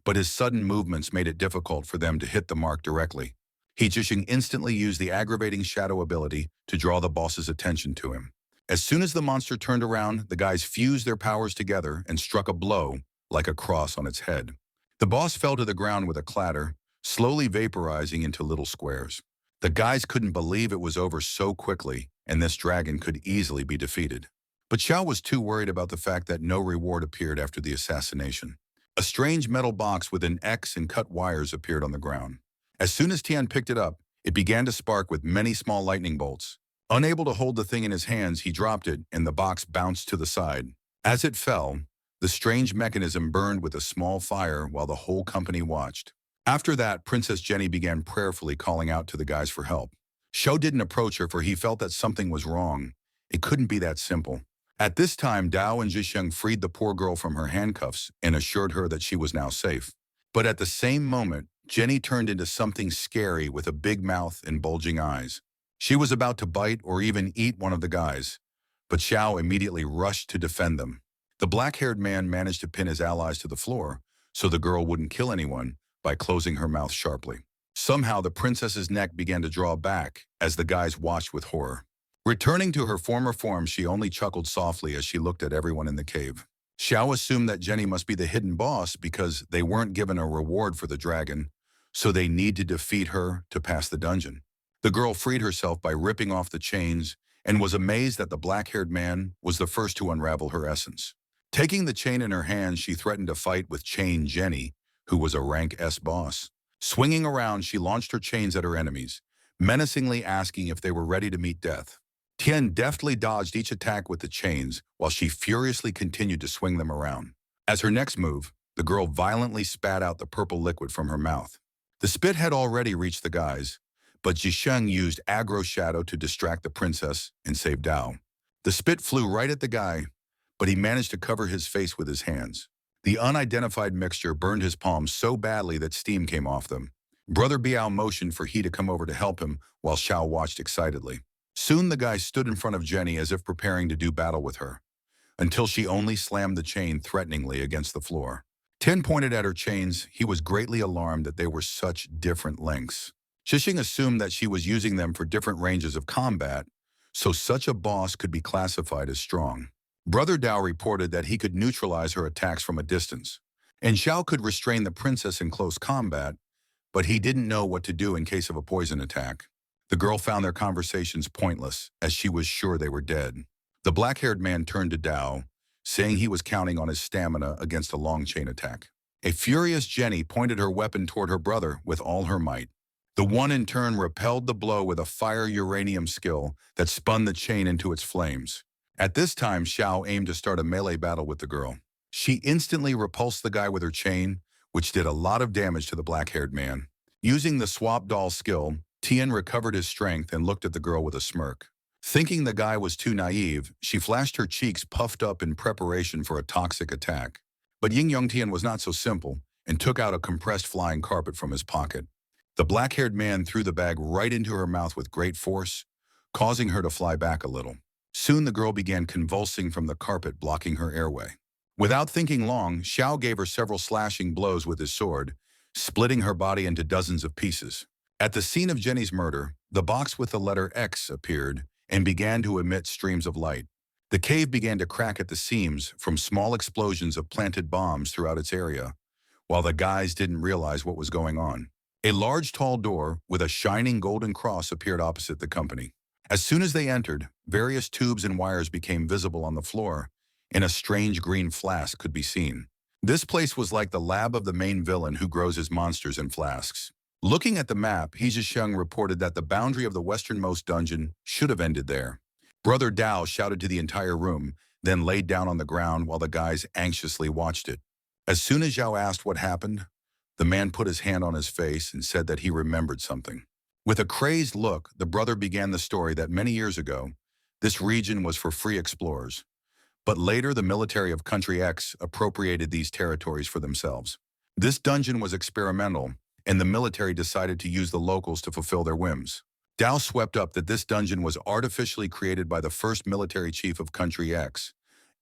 Speaker 1: but his sudden movements made it difficult for them to hit the mark directly. Hijishing instantly used the aggravating shadow ability to draw the boss's attention to him. As soon as the monster turned around, the guys fused their powers together and struck a blow like a cross on its head. The boss fell to the ground with a clatter, slowly vaporizing into little squares. The guys couldn't believe it was over so quickly, and this dragon could easily be defeated. But Xiao was too worried about the fact that no reward appeared after the assassination. A strange metal box with an X and cut wires appeared on the ground. As soon as Tien picked it up, it began to spark with many small lightning bolts. Unable to hold the thing in his hands, he dropped it, and the box bounced to the side. As it fell, the strange mechanism burned with a small fire while the whole company watched. After that, Princess Jenny began prayerfully calling out to the guys for help. Shou didn't approach her, for he felt that something was wrong. It couldn't be that simple. At this time, Dao and Zhisheng freed the poor girl from her handcuffs and assured her that she was now safe. But at the same moment, Jenny turned into something scary with a big mouth and bulging eyes. She was about to bite or even eat one of the guys, but Xiao immediately rushed to defend them. The black-haired man managed to pin his allies to the floor so the girl wouldn't kill anyone by closing her mouth sharply. Somehow, the princess's neck began to draw back as the guys watched with horror. Returning to her former form, she only chuckled softly as she looked at everyone in the cave. Xiao assumed that Jenny must be the hidden boss because they weren't given a reward for the dragon, so they need to defeat her to pass the dungeon. The girl freed herself by ripping off the chains and was amazed that the black-haired man was the first to unravel her essence. Taking the chain in her hands, she threatened to fight with Chain Jenny, who was a rank S boss. Swinging around, she launched her chains at her enemies, menacingly asking if they were ready to meet death. Tien deftly dodged each attack with the chains while she furiously continued to swing them around. As her next move, the girl violently spat out the purple liquid from her mouth. The spit had already reached the guys, but Zhisheng used aggro shadow to distract the princess and save Dao. The spit flew right at the guy, but he managed to cover his face with his hands. The unidentified mixture burned his palms so badly that steam came off them. Brother Bao motioned for He to come over to help him while Xiao watched excitedly. Soon the guy stood in front of Jenny as if preparing to do battle with her, until she only slammed the chain threateningly against the floor. Tien pointed at her chains. He was greatly alarmed that they were such different lengths. Shishing assumed that she was using them for different ranges of combat, so such a boss could be classified as strong. Brother Dao reported that he could neutralize her attacks from a distance, and Xiao could restrain the princess in close combat, but he didn't know what to do in case of a poison attack. The girl found their conversations pointless, as she was sure they were dead. The black-haired man turned to Dao, saying he was counting on his stamina against a long chain attack. A furious Jenny pointed her weapon toward her brother with all her might. The one in turn repelled the blow with a fire uranium skill that spun the chain into its flames. At this time, Xiao aimed to start a melee battle with the girl. She instantly repulsed the guy with her chain, which did a lot of damage to the black-haired man. Using the swap doll skill, Tien recovered his strength and looked at the girl with a smirk. Thinking the guy was too naive, she flashed her cheeks puffed up in preparation for a toxic attack. But Ying Yongtian was not so simple and took out a compressed flying carpet from his pocket. The black-haired man threw the bag right into her mouth with great force, causing her to fly back a little. Soon the girl began convulsing from the carpet, blocking her airway. Without thinking long, Xiao gave her several slashing blows with his sword, splitting her body into dozens of pieces. At the scene of Jenny's murder, the box with the letter X appeared and began to emit streams of light. The cave began to crack at the seams from small explosions of planted bombs throughout its area, while the guys didn't realize what was going on. A large tall door with a shining golden cross appeared opposite the company. As soon as they entered, various tubes and wires became visible on the floor, and a strange green flask could be seen. This place was like the lab of the main villain who grows his monsters in flasks. Looking at the map, He Zhisheng reported that the boundary of the westernmost dungeon should have ended there. Brother Dao shouted to the entire room, then laid down on the ground while the guys anxiously watched it. As soon as Zhao asked what happened, the man put his hand on his face and said that he remembered something. With a crazed look, the brother began the story that many years ago, this region was for free explorers. But later, the military of Country X appropriated these territories for themselves. This dungeon was experimental, and the military decided to use the locals to fulfill their whims. Dao swept up that this dungeon was artificially created by the first military chief of Country X,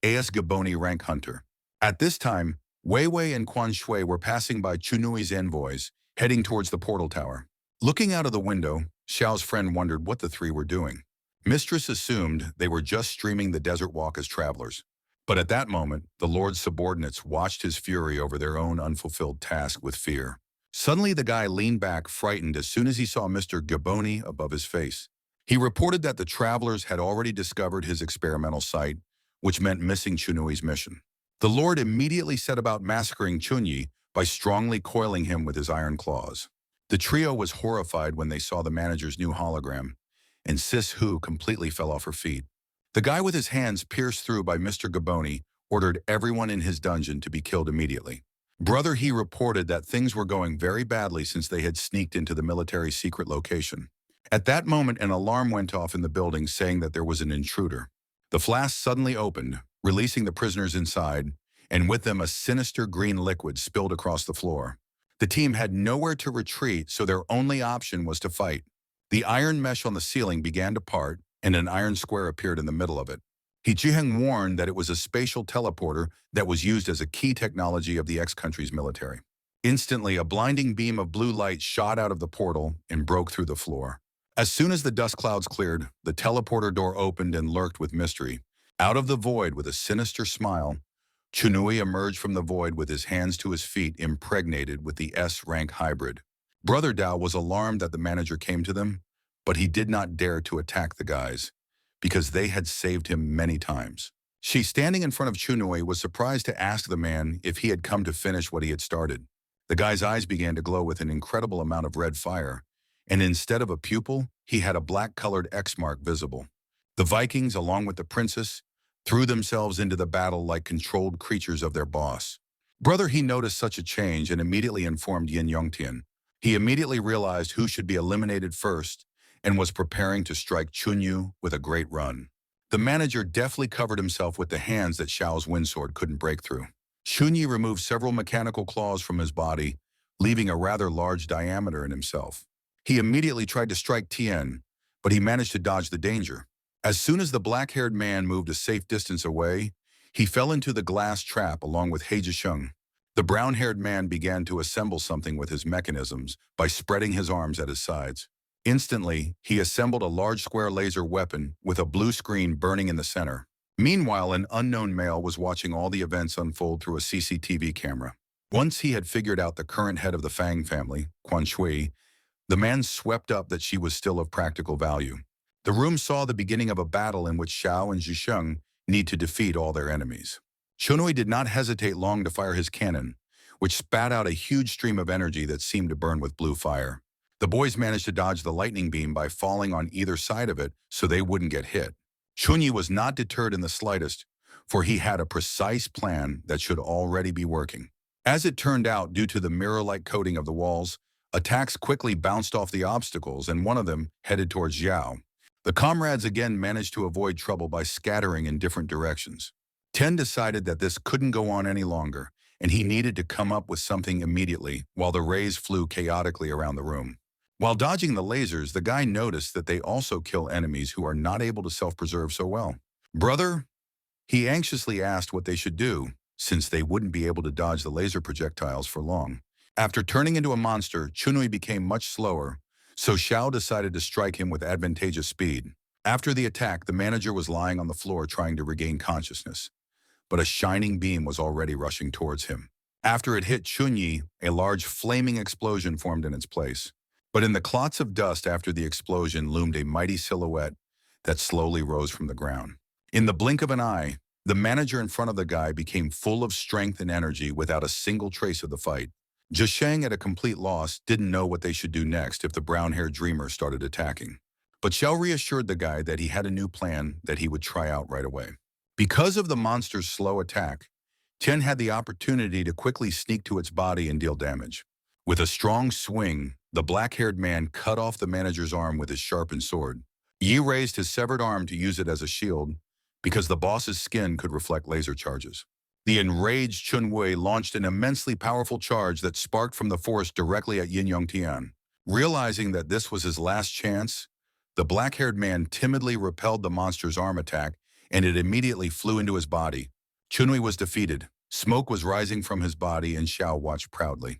Speaker 1: A.S. Gaboni Rank Hunter. At this time, Wei Wei and Quan Shui were passing by Chun Wu's envoys, heading towards the portal tower. Looking out of the window, Xiao's friend wondered what the three were doing. Mistress assumed they were just streaming the desert walk as travelers. But at that moment, the Lord's subordinates watched his fury over their own unfulfilled task with fear. Suddenly, the guy leaned back, frightened, as soon as he saw Mr. Gaboni above his face. He reported that the travelers had already discovered his experimental site, which meant missing Chun Wu's mission. The Lord immediately set about massacring Chun Yi by strongly coiling him with his iron claws. The trio was horrified when they saw the manager's new hologram, and Sis Hu completely fell off her feet. The guy with his hands pierced through by Mr. Gaboni ordered everyone in his dungeon to be killed immediately. Brother He reported that things were going very badly since they had sneaked into the military's secret location. At that moment, an alarm went off in the building saying that there was an intruder. The flask suddenly opened, releasing the prisoners inside, and with them a sinister green liquid spilled across the floor. The team had nowhere to retreat, so their only option was to fight. The iron mesh on the ceiling began to part, and an iron square appeared in the middle of it. He Jiheng warned that it was a spatial teleporter that was used as a key technology of the X country's military. Instantly, a blinding beam of blue light shot out of the portal and broke through the floor. As soon as the dust clouds cleared, the teleporter door opened and lurked with mystery. Out of the void, with a sinister smile, Chun Wu emerged from the void with his hands to his feet impregnated with the S-rank hybrid. Brother Dao was alarmed that the manager came to them, but he did not dare to attack the guys, because they had saved him many times. She, standing in front of Chun Wu, was surprised to ask the man if he had come to finish what he had started. The guy's eyes began to glow with an incredible amount of red fire, and instead of a pupil, he had a black-colored X mark visible. The Vikings, along with the princess, threw themselves into the battle like controlled creatures of their boss. Brother He noticed such a change and immediately informed Yin Yongtian. He immediately realized who should be eliminated first and was preparing to strike Chun Wu with a great run. The manager deftly covered himself with the hands that Xiao's windsword couldn't break through. Chun Wu removed several mechanical claws from his body, leaving a rather large diameter in himself. He immediately tried to strike Tien, but he managed to dodge the danger. As soon as the black-haired man moved a safe distance away, he fell into the glass trap along with He Zhisheng. The brown-haired man began to assemble something with his mechanisms by spreading his arms at his sides. Instantly, he assembled a large square laser weapon with a blue screen burning in the center. Meanwhile, an unknown male was watching all the events unfold through a CCTV camera. Once he had figured out the current head of the Fang family, Quan, the man swept up that she was still of practical value. The room saw the beginning of a battle in which Xiao and Zhisheng need to defeat all their enemies. Chun Wu did not hesitate long to fire his cannon, which spat out a huge stream of energy that seemed to burn with blue fire. The boys managed to dodge the lightning beam by falling on either side of it so they wouldn't get hit. Chun Wu was not deterred in the slightest, for he had a precise plan that should already be working. As it turned out, due to the mirror-like coating of the walls, attacks quickly bounced off the obstacles and one of them headed towards Xiao. The comrades again managed to avoid trouble by scattering in different directions. Tien decided that this couldn't go on any longer, and he needed to come up with something immediately while the rays flew chaotically around the room. While dodging the lasers, the guy noticed that they also kill enemies who are not able to self-preserve so well. "Brother?" He anxiously asked what they should do, since they wouldn't be able to dodge the laser projectiles for long. After turning into a monster, Chun Wu became much slower, so Xiao decided to strike him with advantageous speed. After the attack, the manager was lying on the floor trying to regain consciousness, but a shining beam was already rushing towards him. After it hit Chun Wu, a large flaming explosion formed in its place. But in the clots of dust after the explosion loomed a mighty silhouette that slowly rose from the ground. In the blink of an eye, the manager in front of the guy became full of strength and energy without a single trace of the fight. Zhisheng, at a complete loss, didn't know what they should do next if the brown-haired dreamer started attacking. But Xiao reassured the guy that he had a new plan that he would try out right away. Because of the monster's slow attack, Tien had the opportunity to quickly sneak to its body and deal damage. With a strong swing, the black-haired man cut off the manager's arm with his sharpened sword. Yi raised his severed arm to use it as a shield because the boss's skin could reflect laser charges. The enraged Chun Wu launched an immensely powerful charge that sparked from the force directly at Yin Tien. Realizing that this was his last chance, the black-haired man timidly repelled the monster's arm attack, and it immediately flew into his body. Chun Wu was defeated. Smoke was rising from his body, and Xiao watched proudly.